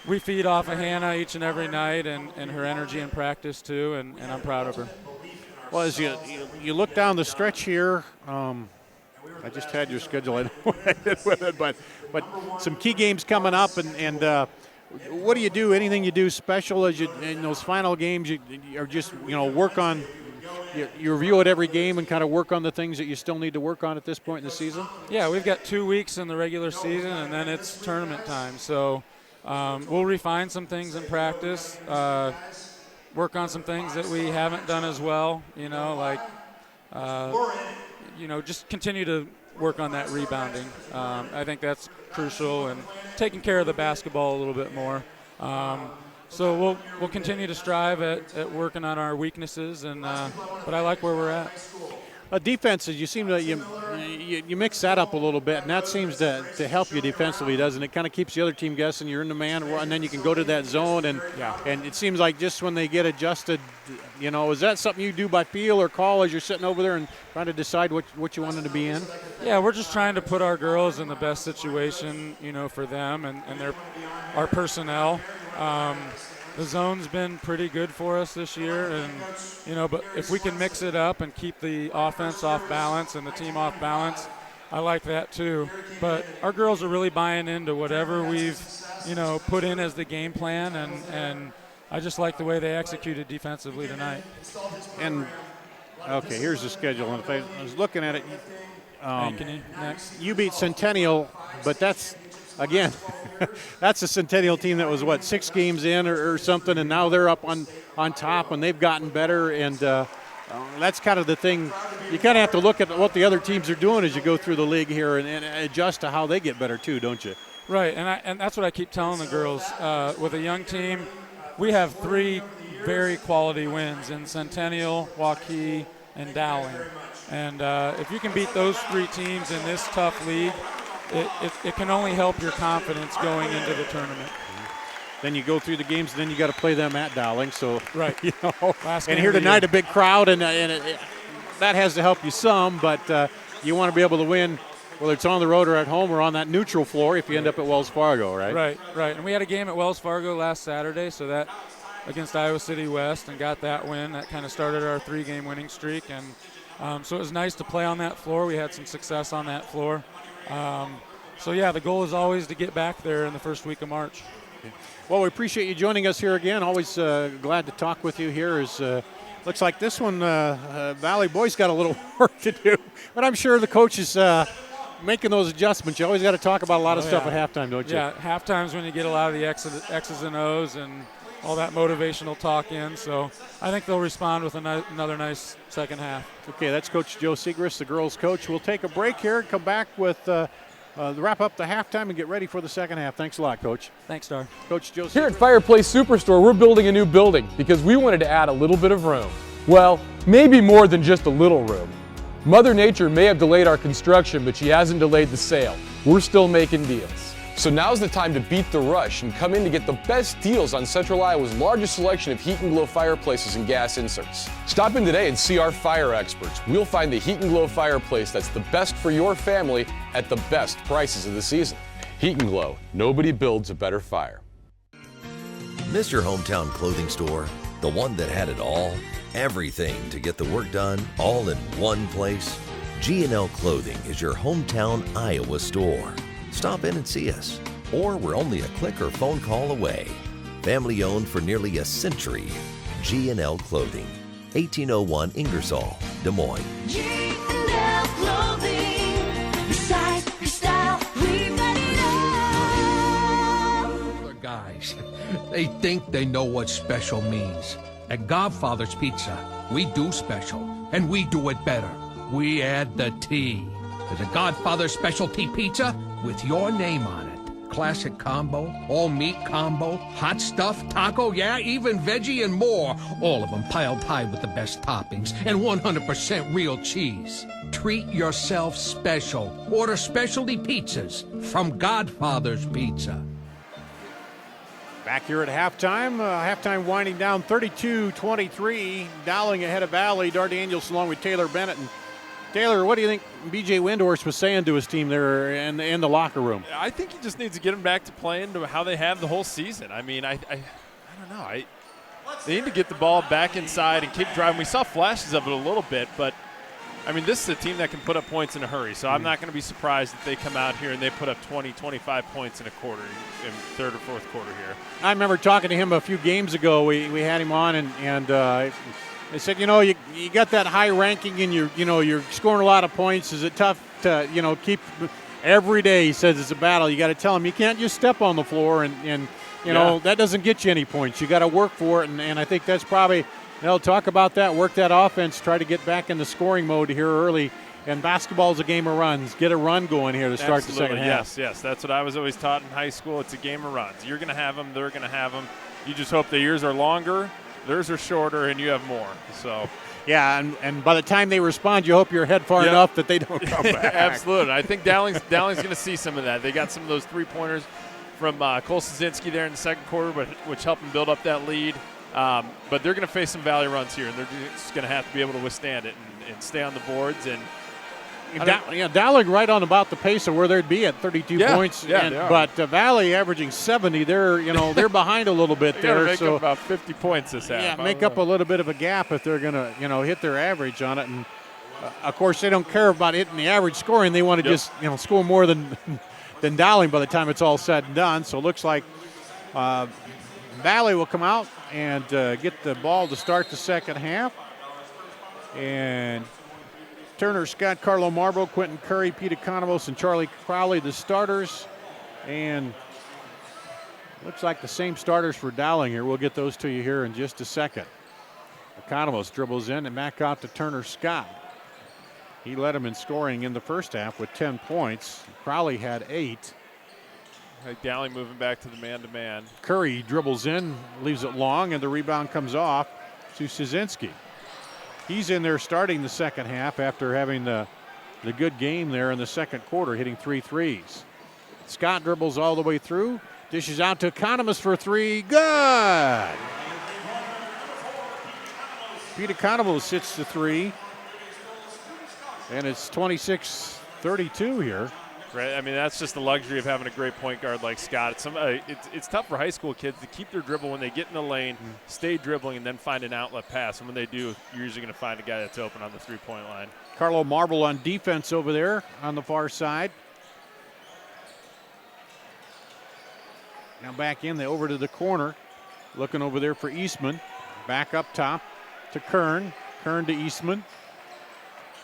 we feed off of Hannah each and every night and her energy in practice too, and I'm proud of her. Well, as you look down the stretch here, I just had your schedule. I know what I did with it, but some key games coming up, and what do you do? Anything you do special as you in those final games? You are just work on. You review it every game and kind of work on the things that you still need to work on at this point in the season. Yeah, we've got 2 weeks in the regular season, and then it's tournament time. So we'll refine some things in practice, work on some things that we haven't done as well. Just continue to work on that rebounding. I think that's crucial, and taking care of the basketball a little bit more. So we'll continue to strive at working on our weaknesses, but I like where we're at. Defenses, you seem to you mix that up a little bit, and that seems to help you defensively, doesn't it? Kind of keeps the other team guessing. You're in the man, and then you can go to that zone, and it seems like just when they get adjusted, is that something you do by feel or call as you're sitting over there and trying to decide what you want them to be in? Yeah, we're just trying to put our girls in the best situation, for them and our personnel. The zone's been pretty good for us this year, and but if we can mix it up and keep the offense off balance and the team off balance, I like that too. But our girls are really buying into whatever we've put in as the game plan, and I just like the way they executed defensively tonight. And okay, here's the schedule. And if I was looking at it, Ankeny next. You beat Centennial, but that's. Again, that's a Centennial team that was, 6 games in or something, and now they're up on top, and they've gotten better, and that's kind of the thing. You kind of have to look at what the other teams are doing as you go through the league here and adjust to how they get better too, don't you? Right, and that's what I keep telling the girls. With a young team, we have 3 very quality wins in Centennial, Waukee, and Dowling. And if you can beat those 3 teams in this tough league, it can only help your confidence going into the tournament. Then you go through the games, and then you got to play them at Dowling. So right, and here tonight a big crowd, and that has to help you some. But you want to be able to win, whether it's on the road or at home or on that neutral floor. If you end up at Wells Fargo, right? Right. And we had a game at Wells Fargo last Saturday, so that against Iowa City West, and got that win. That kind of started our 3-game winning streak, and so it was nice to play on that floor. We had some success on that floor. So, the goal is always to get back there in the first week of March. Well, we appreciate you joining us here again. Always glad to talk with you here. Looks like this one, Valley Boys got a little work to do, but I'm sure the coach is making those adjustments. You always got to talk about a lot of stuff at halftime, don't you? Yeah, halftime's when you get a lot of the X's and O's, and all that motivational talk in. So I think they'll respond with another nice second half. Okay, that's Coach Joe Segrist, the girls' coach. We'll take a break here and come back with wrap up the halftime and get ready for the second half. Thanks a lot, Coach. Thanks, Star. Coach Joe Segrist. Here at Fireplace Superstore, we're building a new building because we wanted to add a little bit of room. Well, maybe more than just a little room. Mother Nature may have delayed our construction, but she hasn't delayed the sale. We're still making deals. So now's the time to beat the rush and come in to get the best deals on Central Iowa's largest selection of heat and glow fireplaces and gas inserts. Stop in today and see our fire experts. We'll find the heat and glow fireplace that's the best for your family at the best prices of the season. Heat and Glow, nobody builds a better fire. Miss your hometown clothing store? The one that had it all? Everything to get the work done, all in one place? G&L Clothing is your hometown Iowa store. Stop in and see us, or we're only a click or phone call away. Family owned for nearly a century. G&L Clothing, 1801 Ingersoll, Des Moines. G&L Clothing, your size, your style, we got it all. Other guys, they think they know what special means. At Godfather's Pizza, we do special, and we do it better. We add the T. There's a Godfather specialty pizza with your name on it. Classic combo, all meat combo, hot stuff, taco, yeah, even veggie and more. All of them piled high with the best toppings and 100% real cheese. Treat yourself special. Order specialty pizzas from Godfather's Pizza. Back here at halftime. Halftime winding down 32-23. Dowling ahead of Valley. Dar Daniels along with Taylor Bennett. And Taylor, what do you think B.J. Windhorst was saying to his team there in the locker room? I think he just needs to get them back to playing to how they have the whole season. I mean, I don't know. They need to get the ball back inside and keep driving. We saw flashes of it a little bit, but, I mean, this is a team that can put up points in a hurry. So I'm not going to be surprised if they come out here and they put up 20, 25 points in a quarter, in third or fourth quarter here. I remember talking to him a few games ago. We had him on, and they said, you got that high ranking and you're scoring a lot of points. Is it tough to, keep every day? He says it's a battle. You got to tell him you can't just step on the floor and that doesn't get you any points. You got to work for it, and I think that's probably talk about that, work that offense, try to get back in the scoring mode here early. And basketball's a game of runs. Get a run going here to start the second half. Yes. That's what I was always taught in high school. It's a game of runs. You're going to have them. They're going to have them. You just hope the years are longer, theirs are shorter, and you have more. So, yeah, and by the time they respond, you hope you're ahead far enough that they don't come back. Absolutely. I think Dowling's going to see some of that. They got some of those three-pointers from Cole Szynski there in the second quarter, which helped them build up that lead. But they're going to face some Valley runs here, and they're just going to have to be able to withstand it and stay on the boards. And Dowling right on about the pace of where they'd be at 32 points. But Valley averaging 70. They're behind a little bit there. Make up about 50 points this half. Yeah, make up a little bit of a gap if they're going to hit their average on it. And of course they don't care about hitting the average scoring. They want to just score more than Dowling by the time it's all said and done. So it looks like Valley will come out and get the ball to start the second half. And Turner, Scott, Carlo Marble, Quentin Curry, Pete Economos, and Charlie Crowley, the starters. And looks like the same starters for Dowling here. We'll get those to you here in just a second. Economos dribbles in and back out to Turner Scott. He led him in scoring in the first half with 10 points. Crowley had 8. Dowling moving back to the man-to-man. Curry dribbles in, leaves it long, and the rebound comes off to Szynski. He's in there starting the second half after having the good game there in the second quarter, hitting 3 threes. Scott dribbles all the way through, dishes out to Economos for 3. Good! Pete Economos hits the 3. And it's 26-32 here. Right. I mean, that's just the luxury of having a great point guard like Scott. It's tough for high school kids to keep their dribble when they get in the lane, stay dribbling, and then find an outlet pass. And when they do, you're usually going to find a guy that's open on the three-point line. Carlo Marble on defense over there on the far side. Now back in, they over to the corner, looking over there for Eastman. Back up top to Kern. Kern to Eastman.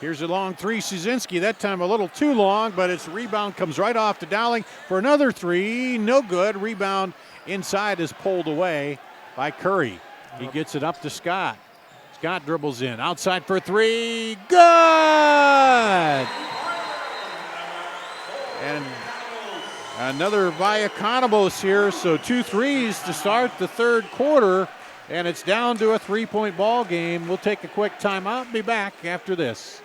Here's a long 3, Szynski. That time a little too long, but its rebound comes right off to Dowling for another 3. No good. Rebound inside is pulled away. by Curry. He gets it up to Scott. Scott dribbles in. Outside for three. Good! And another by Economos here. So 2 threes to start the third quarter. And it's down to a 3-point ball game. We'll take a quick timeout. Be back after this.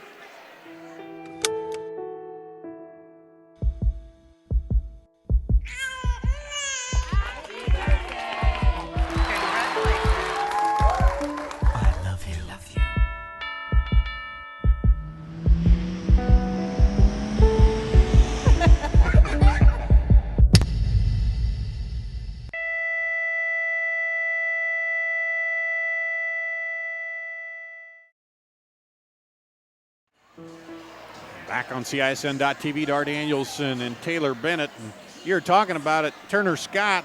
Back on CISN.TV, Dart Danielson and Taylor Bennett. And you're talking about it, Turner Scott.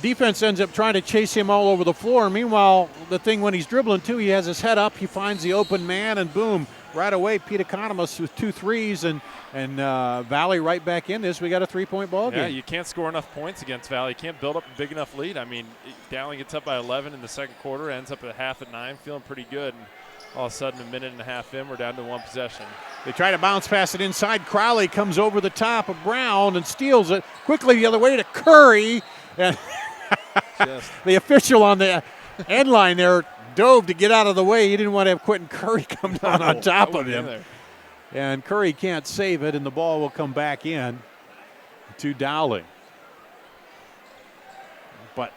Defense ends up trying to chase him all over the floor. Meanwhile, the thing when he's dribbling too, he has his head up, he finds the open man, and boom, right away, Pete Economos with 2 threes, and Valley right back in this. We got a 3-point ball game. Yeah, you can't score enough points against Valley. You can't build up a big enough lead. I mean, Dowling gets up by 11 in the second quarter, ends up at half at 9, feeling pretty good. And all of a sudden, a minute and a half in, we're down to 1 possession. They try to bounce pass it inside. Crowley comes over the top of Brown and steals it quickly the other way to Curry. And the official on the end line there dove to get out of the way. He didn't want to have Quentin Curry come down on top of him. And Curry can't save it, and the ball will come back in to Dowling. But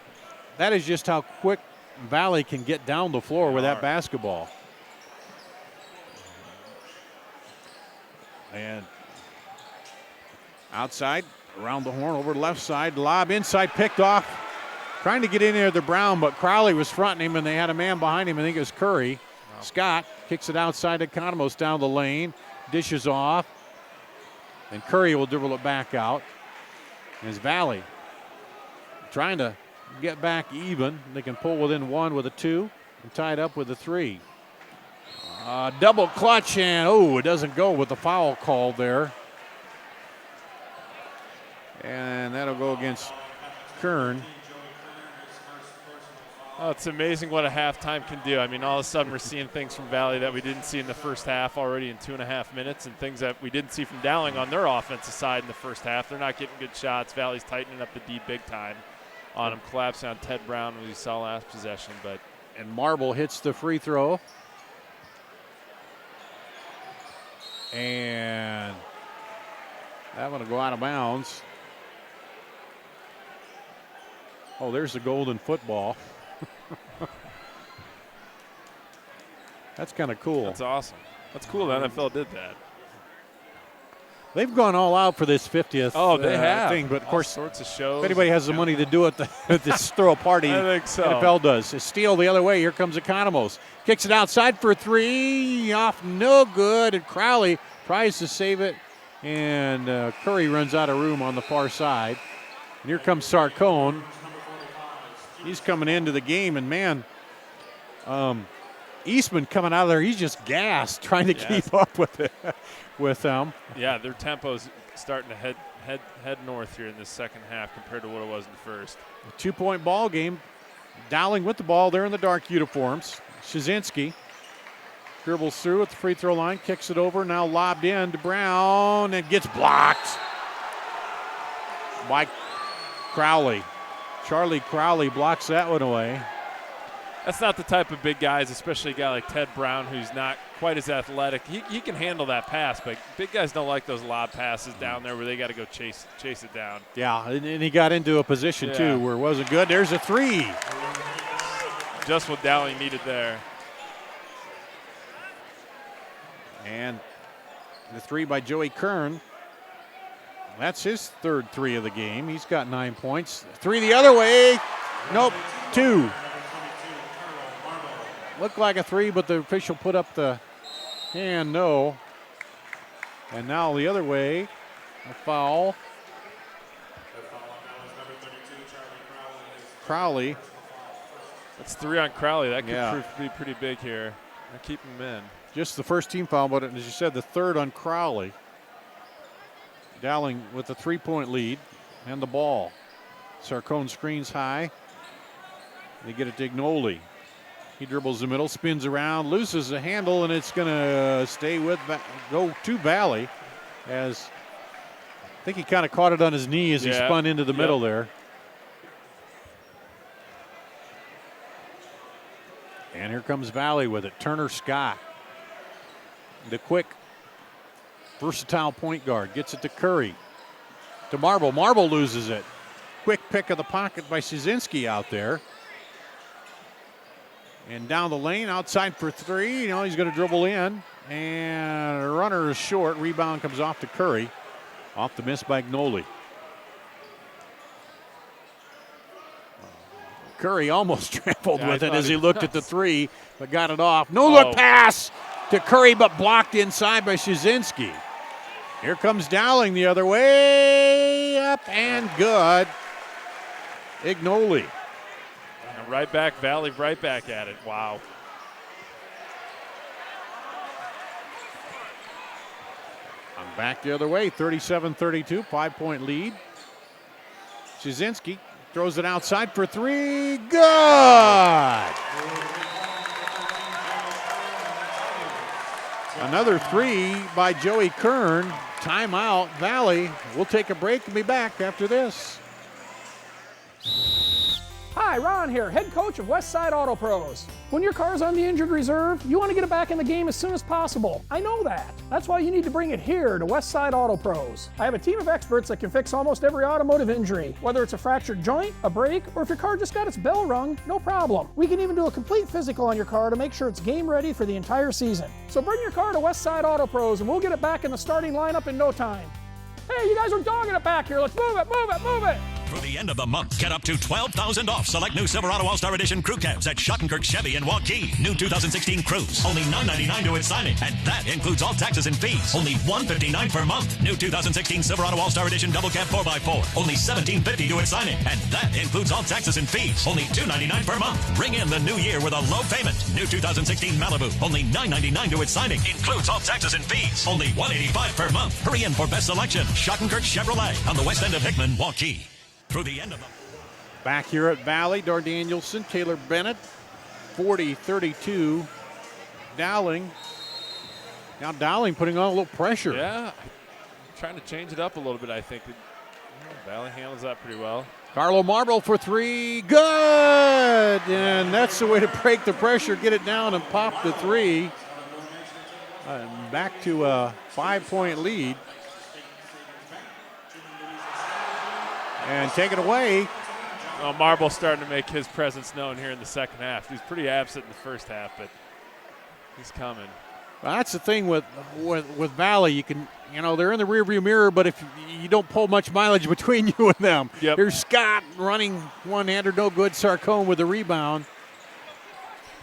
that is just how quick Valley can get down the floor with that basketball. And outside, around the horn, over the left side, lob inside, picked off. Trying to get in there to Brown, but Crowley was fronting him, and they had a man behind him. I think it was Curry. Wow. Scott kicks it outside to Economos down the lane, dishes off, and Curry will dribble it back out. There's Valley trying to get back even. They can pull within 1 with a 2 and tie it up with a 3. Double clutch, and it doesn't go with the foul called there. And that'll go against Kern. Oh, it's amazing what a halftime can do. I mean, all of a sudden we're seeing things from Valley that we didn't see in the first half already in 2.5 minutes, and things that we didn't see from Dowling on their offensive side in the first half. They're not getting good shots. Valley's tightening up the D big time on him, collapsing on Ted Brown, as we saw last possession. And Marble hits the free throw. And that one will go out of bounds. Oh, there's the golden football. That's kind of cool. That's awesome. That's cool the NFL did that. They've gone all out for this 50th they have. thing, but of course, sorts of shows. If anybody has the money to do it, just throw a party. I think so. NFL does. A steal the other way. Here comes Economos. Kicks it outside for 3. Off, no good. And Crowley tries to save it. And Curry runs out of room on the far side. And here comes Sarcone. He's coming into the game, and man, Eastman coming out of there. He's just gassed, trying to keep up with it. With them. Yeah, their tempo's starting to head north here in this second half compared to what it was in the first. A 2-point ball game. Dowling with the ball there in the dark uniforms. Shazinski dribbles through at the free throw line, kicks it over, now lobbed in to Brown, and gets blocked by Crowley. Charlie Crowley blocks that one away. That's not the type of big guys, especially a guy like Ted Brown, who's not quite as athletic. He can handle that pass, but big guys don't like those lob passes down there where they got to go chase it down. Yeah, and he got into a position, too, where it wasn't good. There's a 3. Just what Dowling needed there. And the 3 by Joey Kern. That's his third 3 of the game. He's got 9 points. 3 the other way. Nope, 2. Looked like a 3, but the official put up the hand, no. And now the other way, a foul. Crowley. That's 3 on Crowley. That could prove to be pretty big here. I keep him in. Just the first team foul, but as you said, the 3rd on Crowley. Dowling with a 3-point lead and the ball. Sarcone screens high. They get it to Ignoli. He dribbles the middle, spins around, loses the handle, and it's going to stay with, go to Valley. As I think he kind of caught it on his knee as he spun into the middle there. And here comes Valley with it. Turner Scott, the quick, versatile point guard, gets it to Curry. To Marble. Marble loses it. Quick pick of the pocket by Szynski out there. And down the lane, outside for three. You know, he's going to dribble in. And the runner is short. Rebound comes off to Curry. Off the miss by Ignoli. Curry almost trampled with it as he looked at the three, but got it off. No look pass to Curry, but blocked inside by Szynski. Here comes Dowling the other way. Up and good. Ignoli. And right back, Valley right back at it. Wow. I'm back the other way, 37-32, 5-point lead. Szynski throws it outside for three. Good! Another three by Joey Kern. Timeout, Valley. We'll take a break and be back after this. Hi, Ron here, head coach of Westside Auto Pros. When your car's on the injured reserve, you want to get it back in the game as soon as possible. I know that. That's why you need to bring it here to Westside Auto Pros. I have a team of experts that can fix almost every automotive injury. Whether it's a fractured joint, a brake, or if your car just got its bell rung, no problem. We can even do a complete physical on your car to make sure it's game ready for the entire season. So bring your car to Westside Auto Pros and we'll get it back in the starting lineup in no time. Hey, you guys are dogging it back here. Let's move it, move it, move it. Through the end of the month, get up to $12,000 off select new Silverado All-Star Edition crew cabs at Schottenkirk Chevy in Waukee. New 2016 Cruise, only $9.99 to its signing, and that includes all taxes and fees. Only $159 per month. New 2016 Silverado All-Star Edition Double Cab 4x4, only $17.50 to its signing, and that includes all taxes and fees. Only $2.99 per month. Ring in the new year with a low payment. New 2016 Malibu, only $9.99 to its signing, includes all taxes and fees. Only $185 per month. Hurry in for best selection. Schottenkirk Chevrolet on the west end of Hickman, Waukee. Through the end of the Back here at Valley, Dar Danielson, Taylor Bennett, 40-32. Dowling. Now Dowling putting on a little pressure. Yeah, trying to change it up a little bit, I think. Valley handles that pretty well. Carlo Marble for three. Good! And that's the way to break the pressure, get it down and pop the three. Back to a 5-point lead. And take it away. Well, Marble's starting to make his presence known here in the second half. He was pretty absent in the first half, but he's coming. Well, that's the thing with Valley. You can, they're in the rearview mirror, but if you don't pull much mileage between you and them. Yep. Here's Scott running one-hander, no good. Sarcone with the rebound.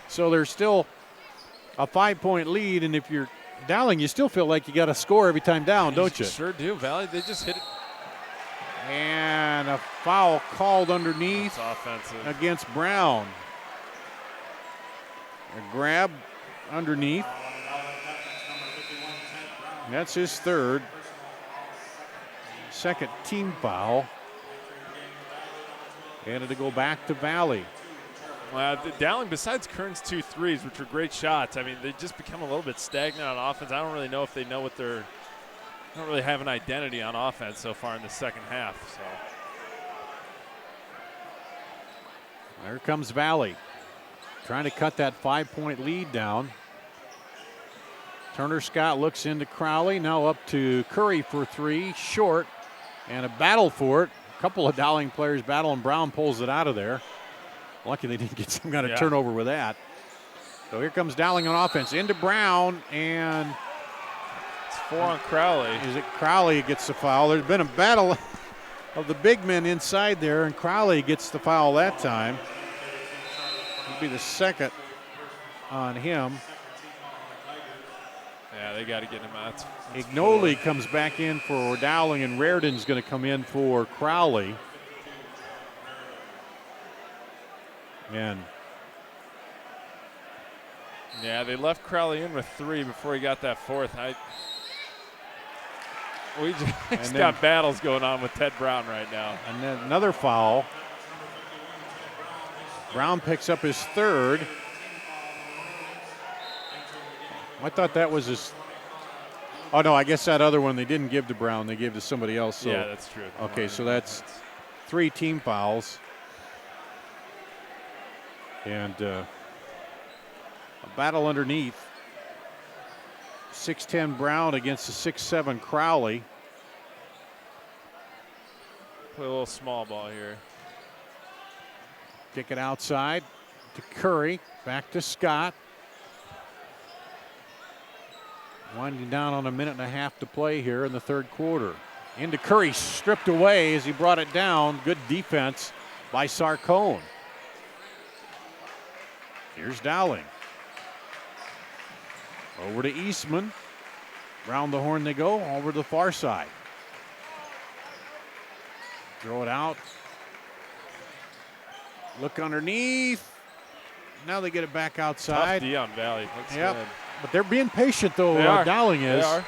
So there's still a 5-point lead, and if you're Dowling, you still feel like you got to score every time down, don't you? Sure do. Valley, they just hit it. And a foul called underneath against Brown. A grab underneath. That's his third. Second team foul. And it'll go back to Valley. Dowling, besides Kern's 2 threes, which were great shots, I mean, they just become a little bit stagnant on offense. I don't really know if they know what they're – don't really have an identity on offense so far in the second half. So there comes Valley, trying to cut that 5-point lead down. Turner Scott looks into Crowley, now up to Curry for three, short, and a battle for it. A couple of Dowling players battle, and Brown pulls it out of there. Lucky they didn't get some kind of turnover with that. So here comes Dowling on offense, into Brown, and 4 on Crowley. Is it Crowley gets the foul? There's been a battle of the big men inside there, and Crowley gets the foul that time. It'll be the second on him. Yeah, they got to get him out. Ignoli comes back in for Dowling, and Reardon's going to come in for Crowley. And yeah, they left Crowley in with 3 before he got that fourth. We just got battles going on with Ted Brown right now. And then another foul. Brown picks up his third. I thought that was his. Oh, no, I guess that other one they didn't give to Brown. They gave to somebody else. So. Yeah, that's true. Okay, so that's 3 team fouls. And a battle underneath. 6'10 Brown against the 6'7 Crowley. Play a little small ball here. Kick it outside to Curry. Back to Scott. Winding down on a minute and a half to play here in the third quarter. Into Curry, stripped away as he brought it down. Good defense by Sarcone. Here's Dowling. Over to Eastman. Round the horn they go, over to the far side. Throw it out. Look underneath. Now they get it back outside. Tough D on Valley. Looks yep. good. But they're being patient, though, Dowling is. They are.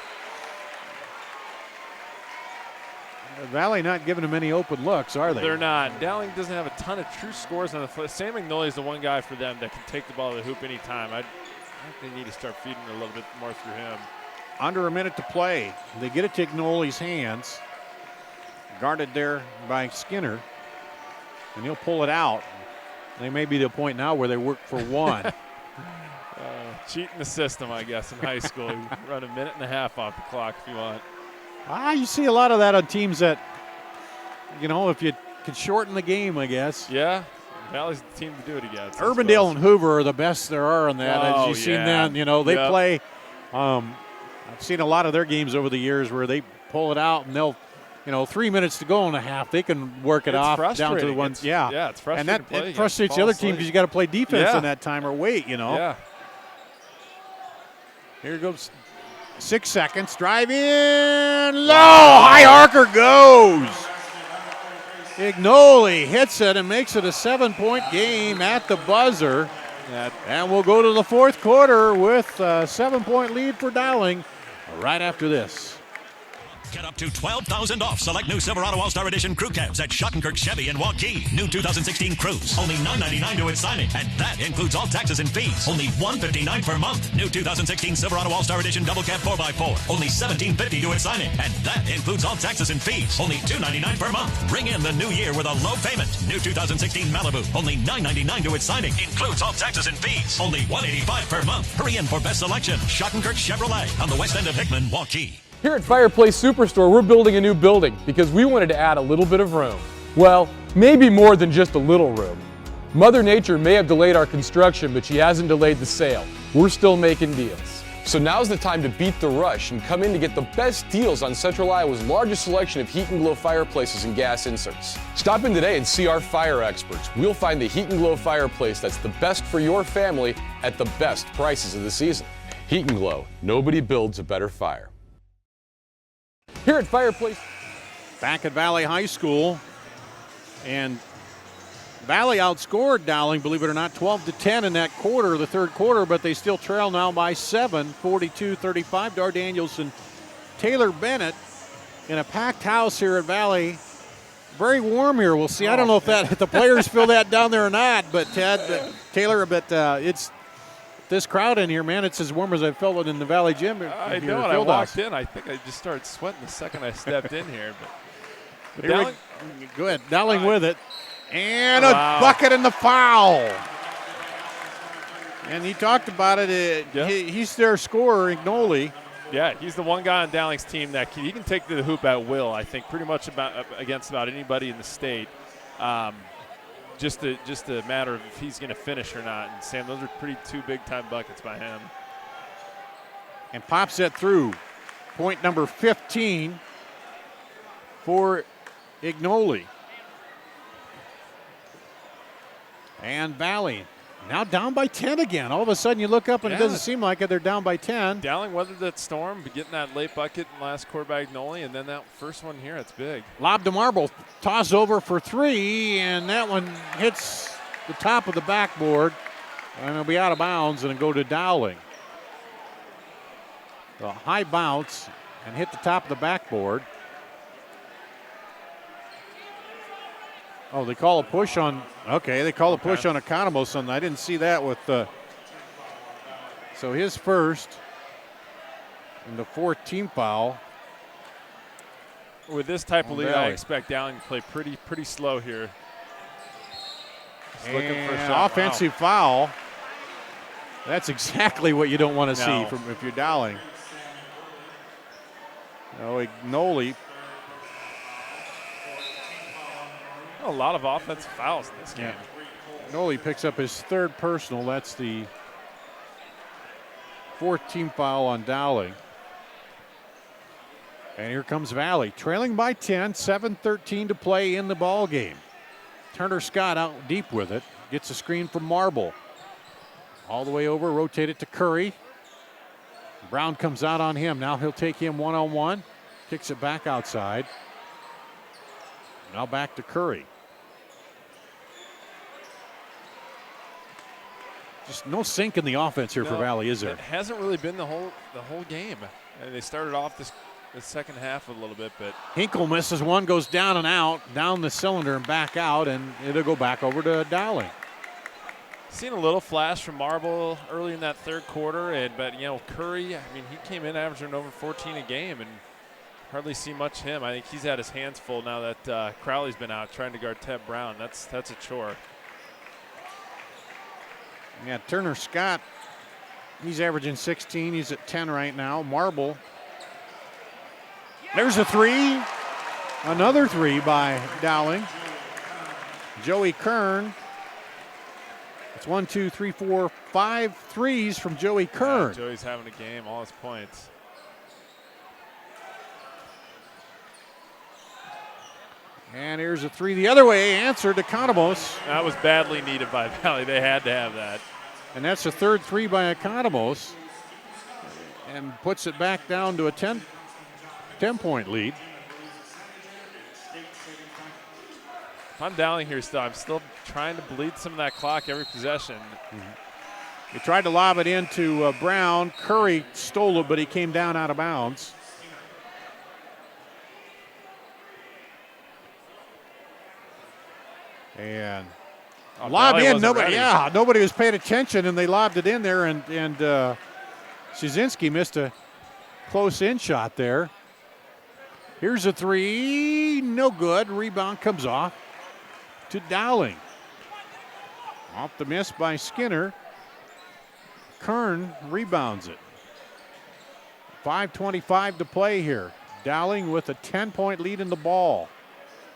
Valley not giving them any open looks, are they? They're not. Dowling doesn't have a ton of true scores on the foot. Sam McNolly is the one guy for them that can take the ball to the hoop anytime. I think they need to start feeding a little bit more through him. Under a minute to play. They get it to McNolly's hands. Guarded there by Skinner. And he'll pull it out. They may be to a point now where they work for one. Cheating the system, I guess, in high school. You run a minute and a half off the clock if you want. You see a lot of that on teams that, if you could shorten the game, I guess. Yeah, Valley's the team to do it against. Urbandale and Hoover are the best there are on that. Oh, As you've seen them, they play. I've seen a lot of their games over the years where they pull it out and they'll, 3 minutes to go in a half. They can work it off down to the ones. Yeah, it's frustrating. And that it frustrates the other team because you got to play defense in that time or wait, Yeah. Here goes 6 seconds. Drive in. Low. High arcer goes. Ignoli hits it and makes it a 7-point game at the buzzer. And we'll go to the fourth quarter with a 7-point lead for Dowling right after this. Get up to $12,000 off select new Silverado All-Star Edition crew cabs at Schottenkirk Chevy in Waukee. New 2016 Cruise, only $9.99 to its signing, and that includes all taxes and fees. Only $159 per month. New 2016 Silverado All-Star Edition Double Cab 4x4, only $17.50 to its signing, and that includes all taxes and fees. Only $299 per month. Ring in the new year with a low payment. New 2016 Malibu, only $9.99 to its signing, includes all taxes and fees. Only $185 per month. Hurry in for best selection. Schottenkirk Chevrolet on the west end of Hickman, Waukee. Here at Fireplace Superstore, we're building a new building because we wanted to add a little bit of room. Well, maybe more than just a little room. Mother Nature may have delayed our construction, but she hasn't delayed the sale. We're still making deals. So now's the time to beat the rush and come in to get the best deals on Central Iowa's largest selection of heat and glow fireplaces and gas inserts. Stop in today and see our fire experts. We'll find the heat and glow fireplace that's the best for your family at the best prices of the season. Heat and Glow, nobody builds a better fire. Here at Fireplace. Back at Valley High School. And Valley outscored Dowling, believe it or not, 12-10 in that quarter, the third quarter, but they still trail now by 7, 42-35. Dar Danielson, Taylor Bennett in a packed house here at Valley. Very warm here. We'll see. I don't know if the players feel that down there or not, but Taylor, it's this crowd in here, man, it's as warm as I felt it in the Valley gym. I know when I walked in, I think I just started sweating the second I stepped in here. But Dowling, go ahead, Dowling with it. And a bucket and the foul. And he talked about it. He's their scorer, Ignoli. Yeah, he's the one guy on Dowling's team that he can take to the hoop at will, I think, pretty much against about anybody in the state. Just a matter of if he's going to finish or not. And Sam, those are pretty two big-time buckets by him. And pops it through. Point number 15 for Ignoli. And Valley now down by 10 again. All of a sudden you look up and it doesn't seem like it. They're down by 10. Dowling weathered that storm, but getting that late bucket in the last quarter by Ignoli, and then that first one here, it's big. Lob to Marble, toss over for 3, and that one hits the top of the backboard, and it'll be out of bounds and it'll go to Dowling. A high bounce and hit the top of the backboard. Oh, they call a push on. Okay, they call a push on Economos. I didn't see that with. So his first and the fourth team foul. With this type of lead, I Valley. expect Dowling to play pretty slow here. Just looking for a And shot. offensive foul. That's exactly what you don't want to No. see from if you're Dowling. Oh, Ignoli. A lot of offensive fouls in this game. Ignoli picks up his third personal. That's the fourth team foul on Dowling. And here comes Valley, trailing by 10, 7:13 to play in the ball game. Turner Scott out deep with it, gets a screen from Marble. All the way over, rotate it to Curry. Brown comes out on him. Now he'll take him one-on-one, kicks it back outside. Now back to Curry. Just no sync in the offense here for Valley, is there? It hasn't really been the whole game. And they started off the second half a little bit, but Hinkle misses one, goes down and out, down the cylinder and back out, and it'll go back over to Dowling. seen a little flash from Marble early in that third quarter, but Curry, I mean, he came in averaging over 14 a game, and hardly see much him. I think he's had his hands full now that Crowley's been out trying to guard Ted Brown. That's a chore. Yeah, Turner Scott, he's averaging 16. He's at 10 right now. Marble. There's a three. Another three by Dowling. Joey Kern. It's 1, 2, 3, 4, 5 threes from Joey Kern. Yeah, Joey's having a game, all his points. And here's a three the other way, answered to Economos. That was badly needed by Valley. They had to have that. And that's the third three by Economos. And puts it back down to a 10-point lead. If I'm Dowling here still, I'm still trying to bleed some of that clock every possession. He tried to lob it into Brown. Curry stole it, but he came down out of bounds. And lob in, nobody was paying attention, and they lobbed it in there, and Szynski missed a close-in shot there. Here's a three, no good. Rebound comes off to Dowling. Off the miss by Skinner. Kern rebounds it. 5:25 to play here. Dowling with a 10-point lead in the ball.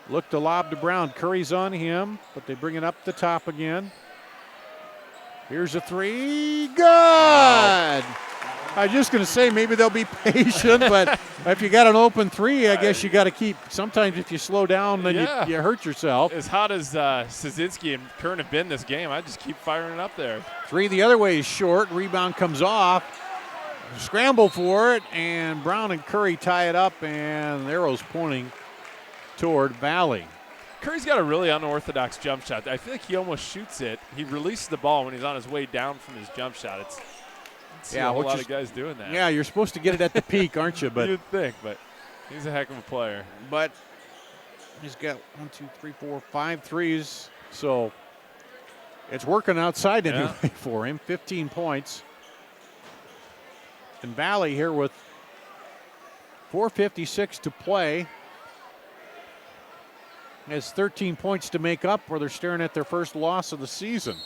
Look to lob to Brown. Curry's on him, but they bring it up the top again. Here's a three. Good! I was just going to say maybe they'll be patient, but if you got an open three, I guess you got to keep. Sometimes if you slow down, then you hurt yourself. As hot as Szynski and Kern have been this game, I just keep firing it up there. Three the other way is short. Rebound comes off. Scramble for it, and Brown and Curry tie it up, and the arrow's pointing toward Valley. Curry's got a really unorthodox jump shot. I feel like he almost shoots it. He releases the ball when he's on his way down from his jump shot. A whole lot of guys doing that. Yeah, you're supposed to get it at the peak, aren't you? But you'd think, but he's a heck of a player. But he's got 1, 2, 3, 4, 5 threes, so it's working outside anyway for him. 15 points. And Valley here with 4:56 to play has 13 points to make up, where they're staring at their first loss of the season.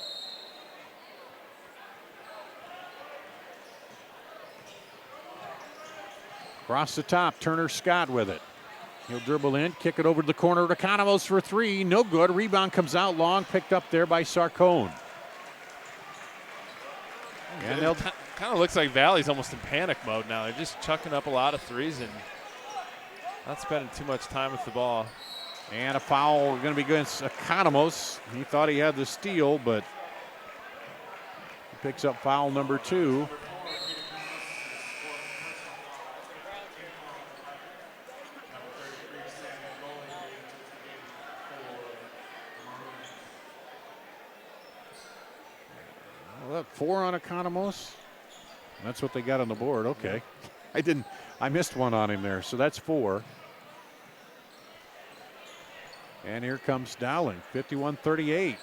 Across the top, Turner Scott with it. He'll dribble in, kick it over to the corner to Economos for three. No good. Rebound comes out long, picked up there by Sarcone. And it kind of looks like Valley's almost in panic mode now. They're just chucking up a lot of threes and not spending too much time with the ball. And a foul going to be against Economos. He thought he had the steal, but he picks up foul number 2. Well, 4 on Economos. That's what they got on the board. Okay. I missed one on him there, so that's 4. And here comes Dowling, 51-38.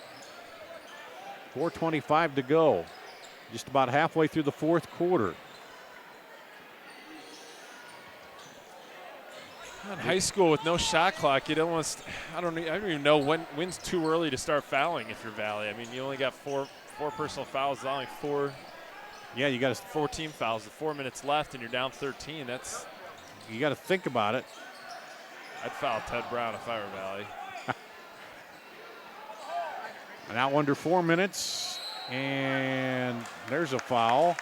4:25 to go. Just about halfway through the fourth quarter. In high school with no shot clock, you'd almost, I don't even know when's too early to start fouling if you're Valley. I mean, you only got four personal fouls, only four. Yeah, you got 4 team fouls with 4 minutes left, and you're down 13. You got to think about it. I'd foul Ted Brown if I were Valley. Now under 4 minutes, and there's a foul.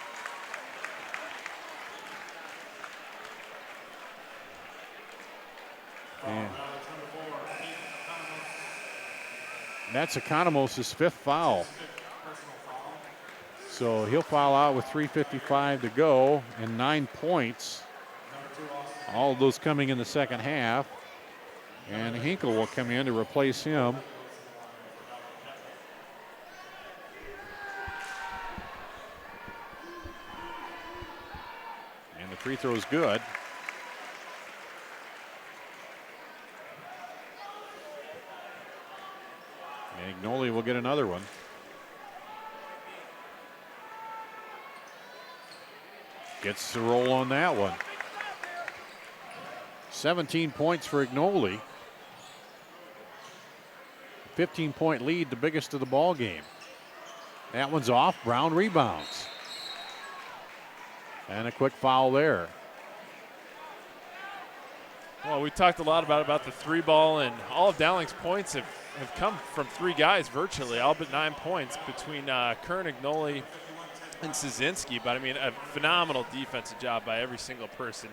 And that's Economos' fifth foul. So he'll foul out with 3:55 to go and 9 points. All of those coming in the second half. And Hinkle will come in to replace him. And the free throw is good. And Ignoli will get another one. Gets the roll on that one. 17 points for Ignoli. 15-point lead, the biggest of the ball game. That one's off. Brown rebounds. And a quick foul there. Well, we talked a lot about the three ball, and all of Dowling's points have come from three guys virtually, all but 9 points between Kern, Ignoli, and Szynski. But I mean, a phenomenal defensive job by every single person.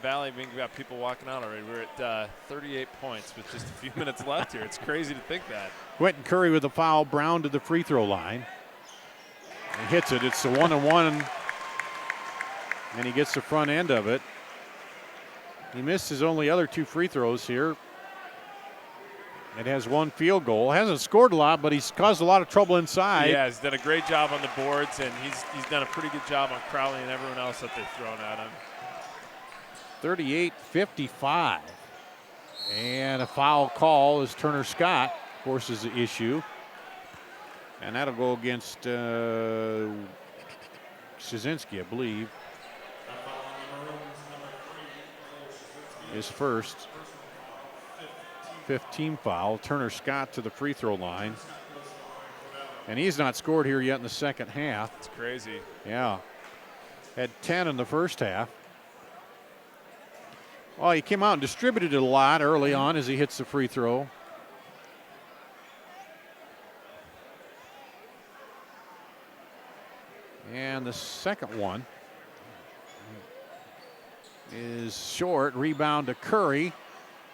Valley, we've got people walking out already. We're at 38 points with just a few minutes left here. It's crazy to think that. Quentin Curry with a foul. Brown to the free throw line. He hits it. It's the 1-and-1, and he gets the front end of it. He missed his only other two free throws here. It has one field goal. Hasn't scored a lot, but he's caused a lot of trouble inside. Yeah, he's done a great job on the boards, and he's done a pretty good job on Crowley and everyone else that they've thrown at him. 38-55. And a foul call as Turner Scott forces the issue. And that'll go against Szynski, I believe. His first 15 foul. Turner Scott to the free throw line. And he's not scored here yet in the second half. It's crazy. Yeah. Had 10 in the first half. Well, he came out and distributed it a lot early on as he hits the free throw. And the second one is short. Rebound to Curry.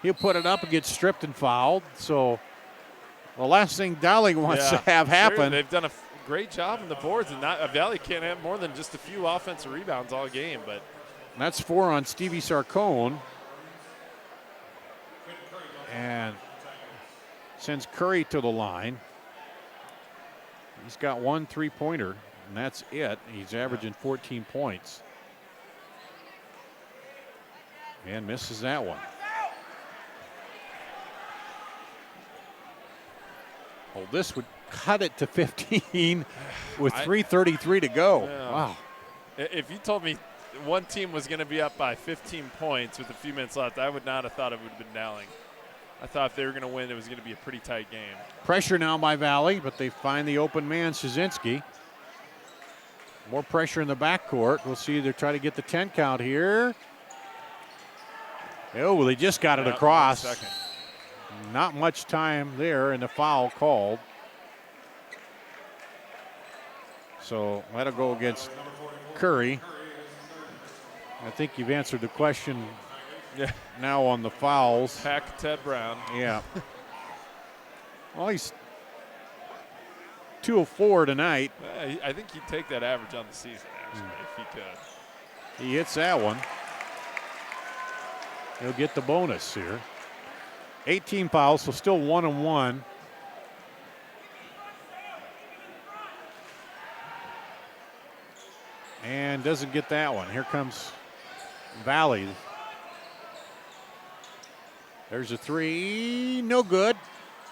He'll put it up and get stripped and fouled. So the last thing Dowling wants to have happen. They've done a great job on the boards, and Valley can't have more than just a few offensive rebounds all game. But that's 4 on Stevie Sarcone. And sends Curry to the line. He's got 1 3-pointer, and that's it. He's averaging 14 points. And misses that one. Well, this would cut it to 15 with 3:33 to go. Yeah. Wow. If you told me one team was going to be up by 15 points with a few minutes left, I would not have thought it would have been Dowling. I thought if they were going to win, it was going to be a pretty tight game. Pressure now by Valley, but they find the open man, Szynski. More pressure in the backcourt. We'll see they're trying to get the 10 count here. Oh, they just got it across. 1 second. Not much time there, and the foul called. So that'll go against Curry. I think you've answered the question now on the fouls. Pack Ted Brown. Yeah. Well, he's 2 of 4 tonight. I think he'd take that average on the season, actually, if he could. He hits that one. He'll get the bonus here. 18 fouls, so still 1-and-1. And doesn't get that one. Here comes Valley. There's a three, no good.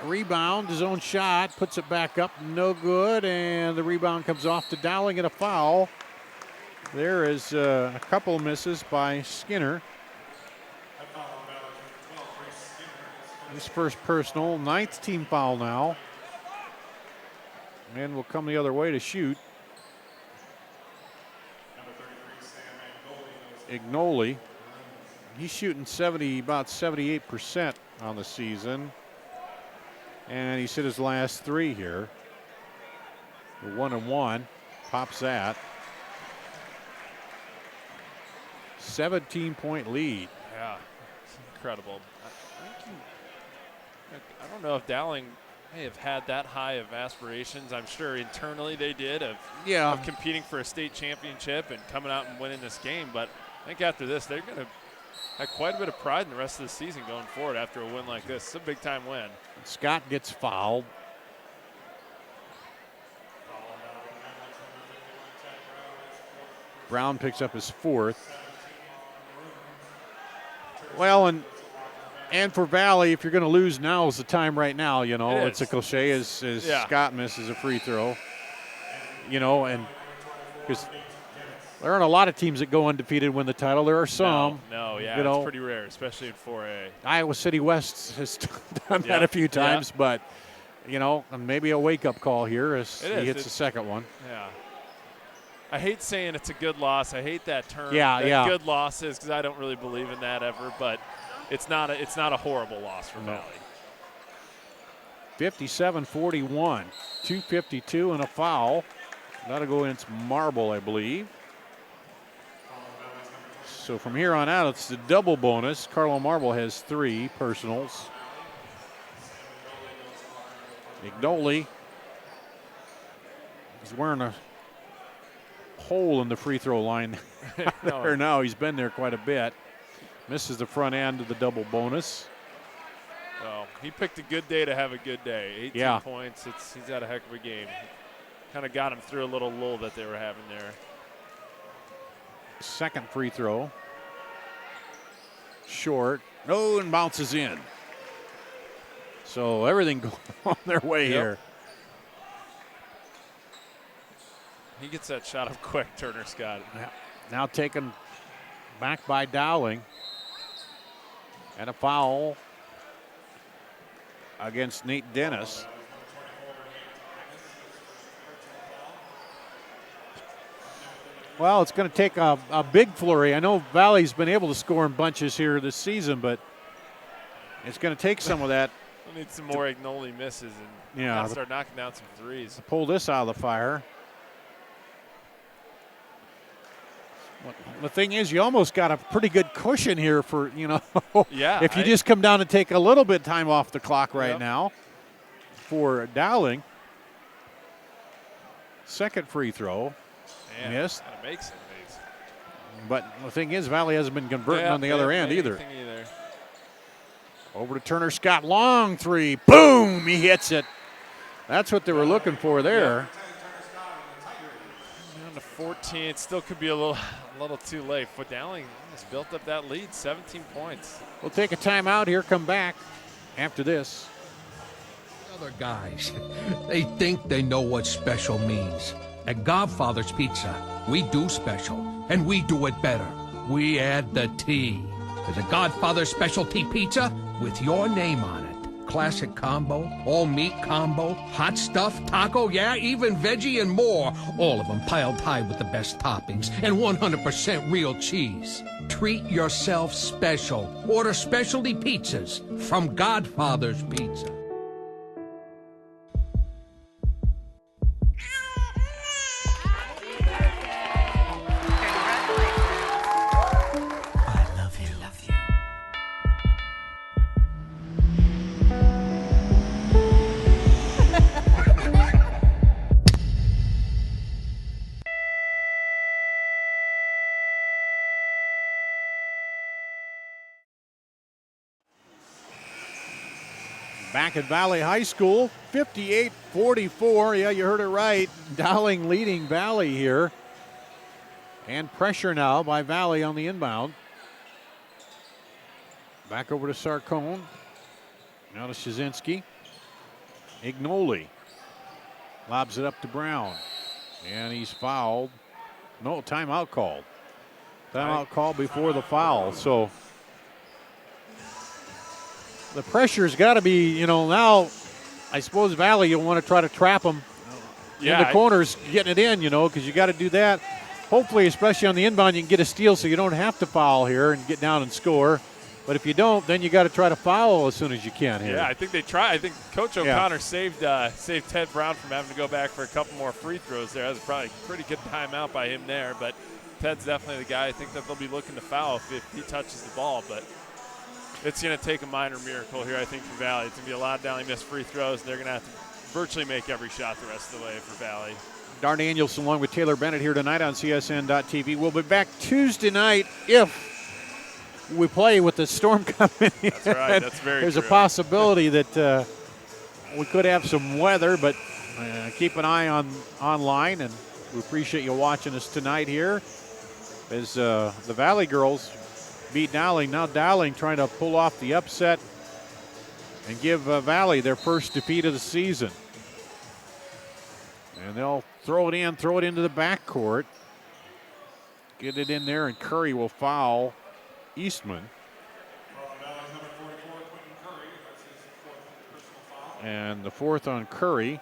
A rebound, his own shot, puts it back up, no good, and the rebound comes off to Dowling and a foul. There is a couple misses by Skinner. His first personal, 9th team foul now. And will come the other way to shoot. Ignoli. He's shooting about 78% on the season. And he's hit his last three here. The 1-and-1. Pops that. 17-point lead. Yeah, it's incredible. I don't know if Dowling may have had that high of aspirations. I'm sure internally they did of competing for a state championship and coming out and winning this game. But I think after this, they're going to have quite a bit of pride in the rest of the season going forward after a win like this. It's a big-time win. Scott gets fouled. Brown picks up his 4th. Well, and for Valley, if you're going to lose, now is the time right now. You know, it's a cliche as Scott misses a free throw. You know, and because there aren't a lot of teams that go undefeated win the title. There are some. No, it's pretty rare, especially in 4A. Iowa City West has done that a few times, but, you know, maybe a wake-up call here as he hits the second one. Yeah. I hate saying it's a good loss. I hate that term. Good losses, because I don't really believe in that ever, but it's not a horrible loss for Valley. 57-41, 2:52 and a foul. That'll go against Marble, I believe. So from here on out, it's the double bonus. Carlo Marble has 3 personals. Ignoli is wearing a hole in the free throw line there now. He's been there quite a bit. Misses the front end of the double bonus. Well, he picked a good day to have a good day. 18 points. He's had a heck of a game. Kind of got him through a little lull that they were having there. Second free throw. Short. Oh, and bounces in. So everything going on their way here. He gets that shot up quick, Turner Scott. Now taken back by Dowling. And a foul against Nate Dennis. Well, it's going to take a big flurry. I know Valley's been able to score in bunches here this season, but it's going to take some of that. We'll need some more Ignoli misses and start knocking down some threes. To pull this out of the fire. The thing is, you almost got a pretty good cushion here for, if you just come down and take a little bit of time off the clock right now for Dowling. Second free throw. Missed. Kind of makes it. But the thing is, Valley hasn't been converting on the other end either. Over to Turner Scott. Long three. Boom! He hits it. That's what they were looking for there. Down to 14. It still could be a little too late. But Dowling has built up that lead, 17 points. We'll take a timeout here, come back after this. Other guys, they think they know what special means. At Godfather's Pizza, we do special, and we do it better. We add the T. There's a Godfather specialty pizza with your name on it. Classic combo, all meat combo, hot stuff, taco, even veggie and more. All of them piled high with the best toppings and 100% real cheese. Treat yourself special. Order specialty pizzas from Godfather's Pizza. Back at Valley High School, 58-44. Yeah, you heard it right. Dowling leading Valley here. And pressure now by Valley on the inbound. Back over to Sarcone. Now to Shazinski. Ignoli lobs it up to Brown. And he's fouled. No, timeout called. Timeout called before the foul. So the pressure's got to be, now I suppose Valley, you'll want to try to trap them in the corners, getting it in, because you got to do that. Hopefully, especially on the inbound, you can get a steal so you don't have to foul here and get down and score. But if you don't, then you got to try to foul as soon as you can here. Yeah, I think they try. I think Coach O'Connor saved Ted Brown from having to go back for a couple more free throws there. That was probably a pretty good timeout by him there. But Ted's definitely the guy I think that they'll be looking to foul if he touches the ball. But it's going to take a minor miracle here, I think, for Valley. It's going to be a lot of Dowling missed free throws. They're going to have to virtually make every shot the rest of the way for Valley. Dar Danielson along with Taylor Bennett here tonight on CSN.TV. We'll be back Tuesday night if we play with the storm coming in. That's right. That's very There's true. a possibility that we could have some weather, but keep an eye on online, and we appreciate you watching us tonight here as the Valley girls beat Dowling. Now Dowling trying to pull off the upset and give Valley their first defeat of the season. And they'll throw it into the backcourt. Get it in there, and Curry will foul Eastman. And the fourth on Curry.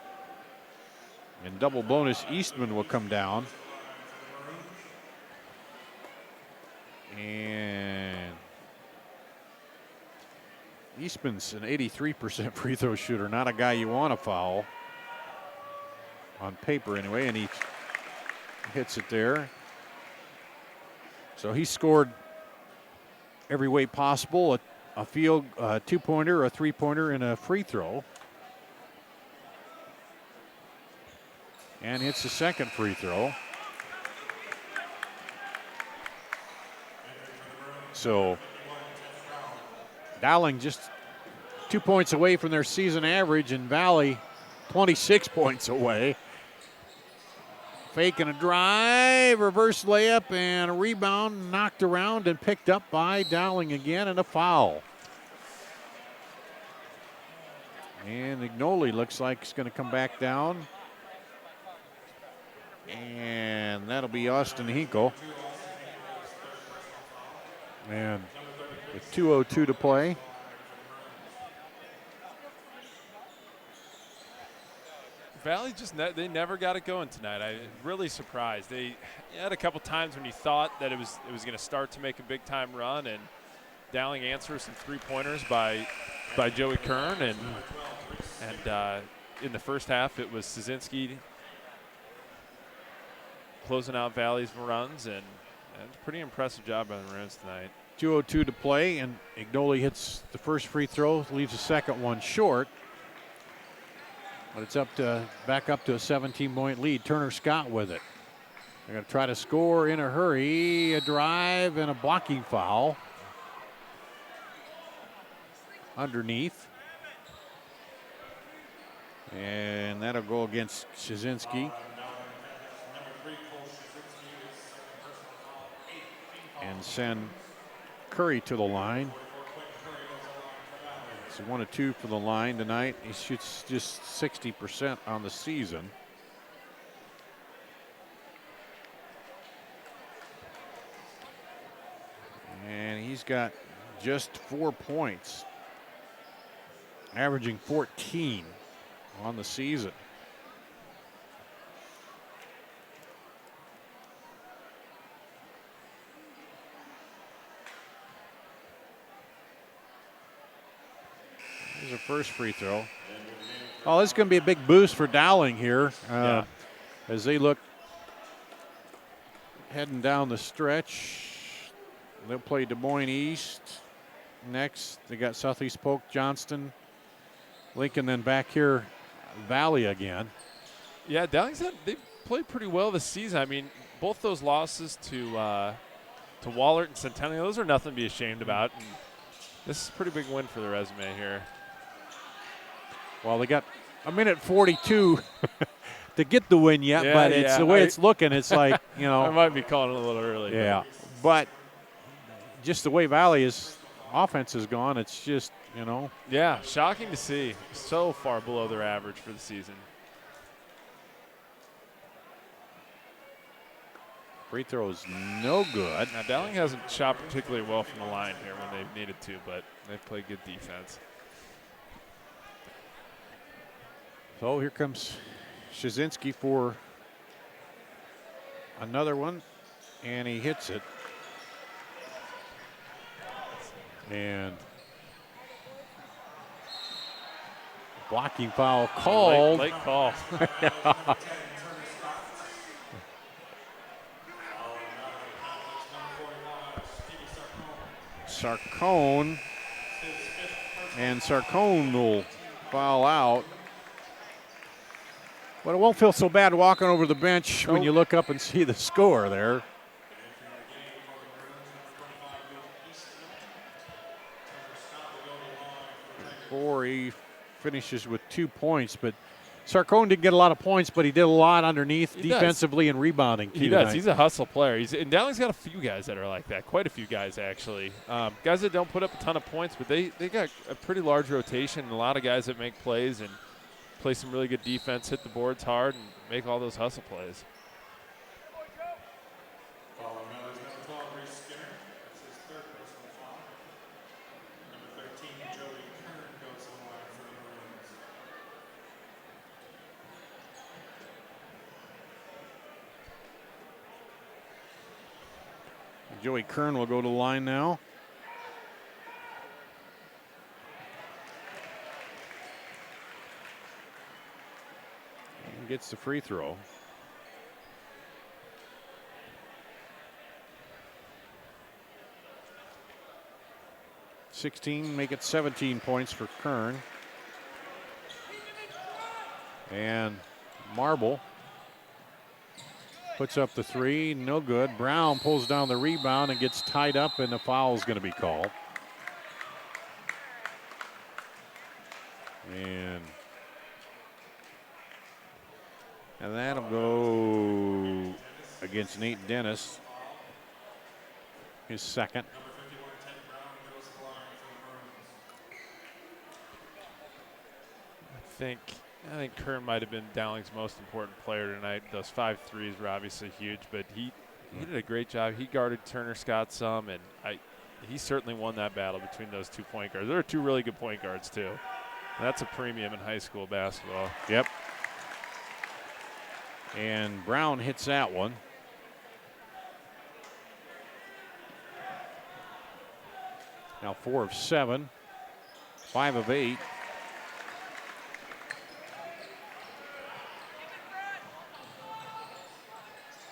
And double bonus, Eastman will come down. And Eastman's an 83% free throw shooter, not a guy you want to foul. On paper anyway, and he hits it there. So he scored every way possible, a field, a two-pointer, a three-pointer, and a free throw. And hits the second free throw. So Dowling just 2 points away from their season average, and Valley 26 points away. Fake and a drive, reverse layup, and a rebound knocked around and picked up by Dowling again, and a foul. And Ignoli looks like he's going to come back down. And that'll be Austin Hinkle. And with 2:02 to play. Valley they never got it going tonight. I'm really surprised. They had a couple times when you thought that it was going to start to make a big time run, and Dowling answers some 3-pointers by Joey Kern, and in the first half it was Szczynski closing out Valley's runs, and it's a pretty impressive job by the Maroons tonight. 2:02 to play, and Ignoli hits the first free throw, leaves the second one short. But it's back up to a 17-point lead. Turner Scott with it. They're going to try to score in a hurry. A drive and a blocking foul. Underneath. And that'll go against Szczynski. And send Curry to the line. It's 1 of 2 for the line tonight. He shoots just 60% on the season. And he's got just 4 points, averaging 14 on the season. Here's a first free throw. Oh, this is going to be a big boost for Dowling here as they look heading down the stretch. They'll play Des Moines East next. They got Southeast Polk, Johnston, Lincoln, then back here, Valley again. Yeah, Dowling's they've played pretty well this season. I mean, both those losses to Wahlert and Centennial, those are nothing to be ashamed about. And this is a pretty big win for the resume here. Well, they got a minute 42 to get the win yet, but it's the way it's looking. It's like, I might be calling it a little early. Yeah, but just the way Valley is offense is gone. It's just, you know. Yeah, shocking to see. So far below their average for the season. Free throw is no good. Now, Dowling hasn't shot particularly well from the line here when they've needed to, but they've played good defense. So here comes Shazinski for another one, and he hits it. And blocking foul called. Late call. Sarcone, and Sarcone will foul out. But it won't feel so bad walking over the bench when you look up and see the score there. He finishes with 2 points, but Sarcone didn't get a lot of points, but he did a lot underneath defensively and rebounding. He does. He's a hustle player. And Dowling's got a few guys that are like that, quite a few guys actually. Guys that don't put up a ton of points, but they got a pretty large rotation and a lot of guys that make plays and play some really good defense, hit the boards hard, and make all those hustle plays. Joey Kern will go to the line now. And gets the free throw. Make it 17 points for Kern. And Marble puts up the three, no good. Brown pulls down the rebound and gets tied up, and the foul is going to be called. And that'll go against Nate Dennis, his second. I think Kern might have been Dowling's most important player tonight. Those 5 threes were obviously huge, but he did a great job. He guarded Turner Scott some, and he certainly won that battle between those 2 point guards. There are 2 really good point guards, too. And that's a premium in high school basketball. Yep. And Brown hits that one. Now 4 of 7, 5 of 8.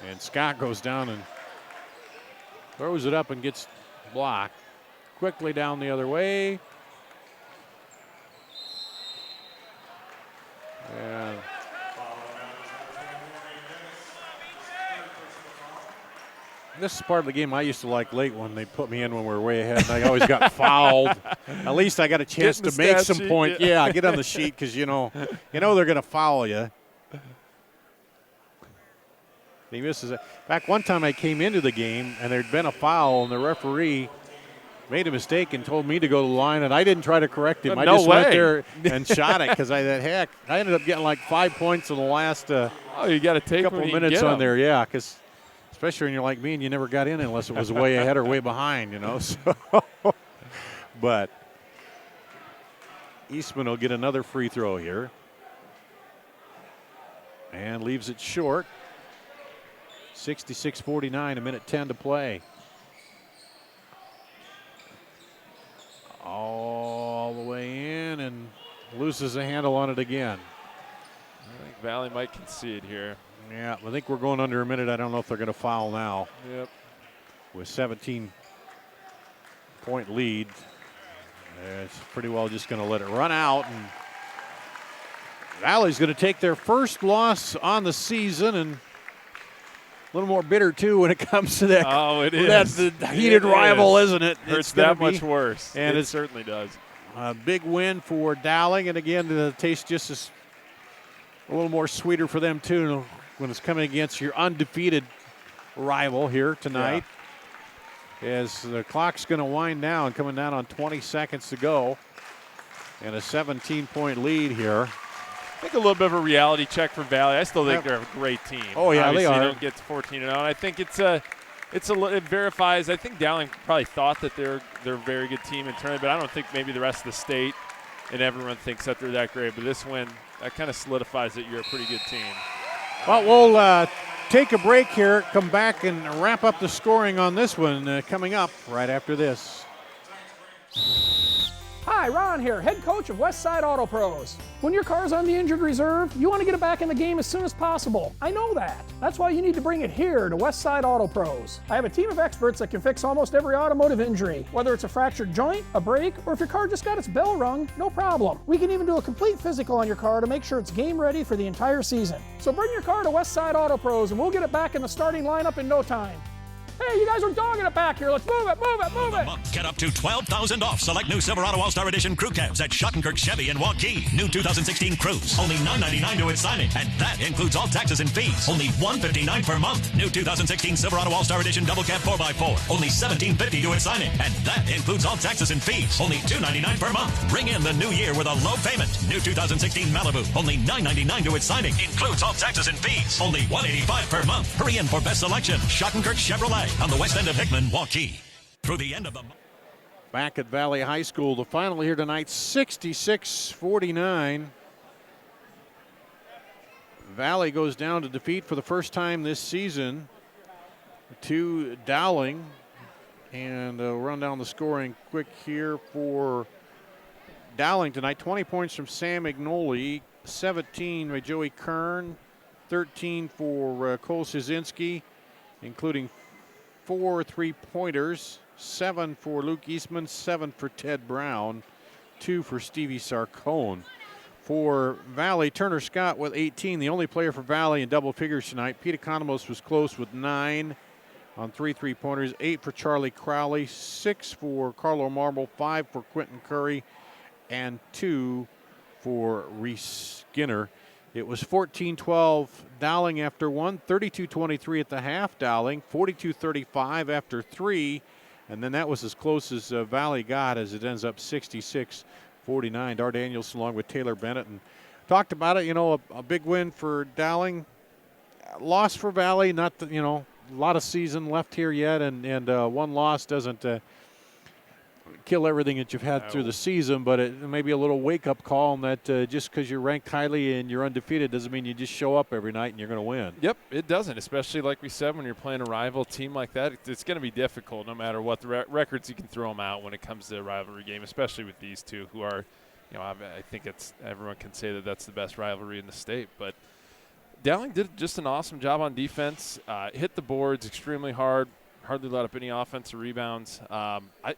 And Scott goes down and throws it up and gets blocked. Quickly down the other way. And this is part of the game I used to like late when they put me in when we were way ahead, and I always got fouled. At least I got a chance to make some points. Yeah, get on the sheet because you know they're going to foul you. He misses it. In fact, one time I came into the game and there'd been a foul, and the referee made a mistake and told me to go to the line, and I didn't try to correct him. I just went there and shot it because I ended up getting like 5 points in the last you got to take couple minutes on there. Yeah, because especially when you're like me and you never got in unless it was way ahead or way behind, you know. So, but Eastman will get another free throw here and leaves it short. 66-49, a minute 10 to play. All the way in and loses the handle on it again. I think Valley might concede here. Yeah, I think we're going under a minute. I don't know if they're going to foul now. Yep. With 17-point lead, it's pretty well just going to let it run out. And Valley's going to take their first loss on the season, and a little more bitter, too, when it comes to that. Oh, it is. That's the heated rival, isn't it? Hurts that much worse. And it certainly does. A big win for Dowling, and again, the taste just is a little more sweeter for them, too, when it's coming against your undefeated rival here tonight. as the clock's going to wind down, coming down on 20 seconds to go. And a 17-point lead here. I think a little bit of a reality check for Valley. I still think they're a great team. Oh, yeah, obviously, they are. They don't get to 14-0. I think it verifies. I think Dowling probably thought that they're a very good team internally, but I don't think maybe the rest of the state and everyone thinks that they're that great. But this win, that kind of solidifies that you're a pretty good team. Well, we'll take a break here, come back and wrap up the scoring on this one coming up right after this. Hi, Ron here, head coach of Westside Auto Pros. When your car's on the injured reserve, you want to get it back in the game as soon as possible. I know that. That's why you need to bring it here to Westside Auto Pros. I have a team of experts that can fix almost every automotive injury. Whether it's a fractured joint, a brake, or if your car just got its bell rung, no problem. We can even do a complete physical on your car to make sure it's game ready for the entire season. So bring your car to Westside Auto Pros and we'll get it back in the starting lineup in no time. Hey, you guys are dogging it back here. Let's move it, move it, move it. Get up to $12,000 off select new Silverado All-Star Edition crew cabs at Schottenkirk Chevy in Waukee. New 2016 Cruise, only $9.99 to its signing, and that includes all taxes and fees. Only $159 per month. New 2016 Silverado All-Star Edition Double Cab 4x4, only $17.50 to its signing, and that includes all taxes and fees. Only $2.99 per month. Ring in the new year with a low payment. New 2016 Malibu, only $9.99 to its signing, includes all taxes and fees. Only $185 per month. Hurry in for best selection. Schottenkirk Chevrolet on the west end of Hickman, Waukee. Through the end of the month. Back at Valley High School, the final here tonight, 66-49. Valley goes down to defeat for the first time this season to Dowling. And we'll run down the scoring quick here for Dowling tonight. 20 points from Sam Ignoli, 17 by Joey Kern, 13 for Cole Szynski, including 4 3-pointers, 7 for Luke Eastman, 7 for Ted Brown, 2 for Stevie Sarcone. For Valley, Turner Scott with 18, the only player for Valley in double figures tonight. Pete Economos was close with 9 on 3 3-pointers, 8 for Charlie Crowley, 6 for Carlo Marble, 5 for Quentin Curry, and 2 for Reese Skinner. It was 14-12 Dowling after 1, 32-23 at the half Dowling, 42-35 after 3, and then that was as close as Valley got as it ends up 66-49. Dar Danielson along with Taylor Bennett and talked about it, you know, a big win for Dowling, loss for Valley, not, the, you know, a lot of season left here yet, and one loss doesn't kill everything that you've had through the season, but it may be a little wake-up call in that just because you're ranked highly and you're undefeated doesn't mean you just show up every night and you're going to win. Yep, it doesn't, especially like we said, when you're playing a rival team like that. It's going to be difficult no matter what the records. You can throw them out when it comes to a rivalry game, especially with these two who are, you know, I think it's everyone can say that that's the best rivalry in the state. But Dowling did just an awesome job on defense, hit the boards extremely hard, hardly let up any offensive rebounds.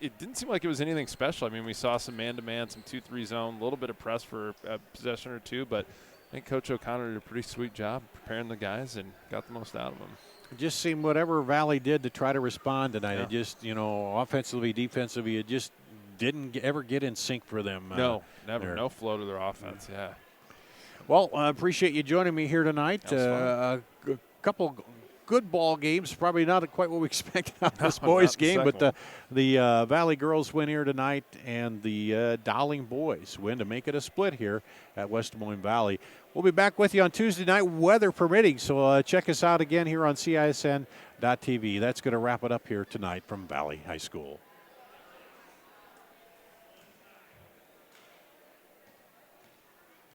It didn't seem like it was anything special. I mean, we saw some man-to-man, some 2-3 zone, a little bit of press for a possession or two, but I think Coach O'Connor did a pretty sweet job preparing the guys and got the most out of them. It just seemed whatever Valley did to try to respond tonight, Yeah. it just, you know, offensively, defensively, it just didn't ever get in sync for them. No, never. there. No flow to their offense, yeah. Well, I appreciate you joining me here tonight. A couple good ball games, probably not quite what we expected out of this boys game, but the Valley girls win here tonight, and the Dowling boys win to make it a split here at West Des Moines Valley. We'll be back with you on Tuesday night, weather permitting, so check us out again here on CISN.TV. That's going to wrap it up here tonight from Valley High School.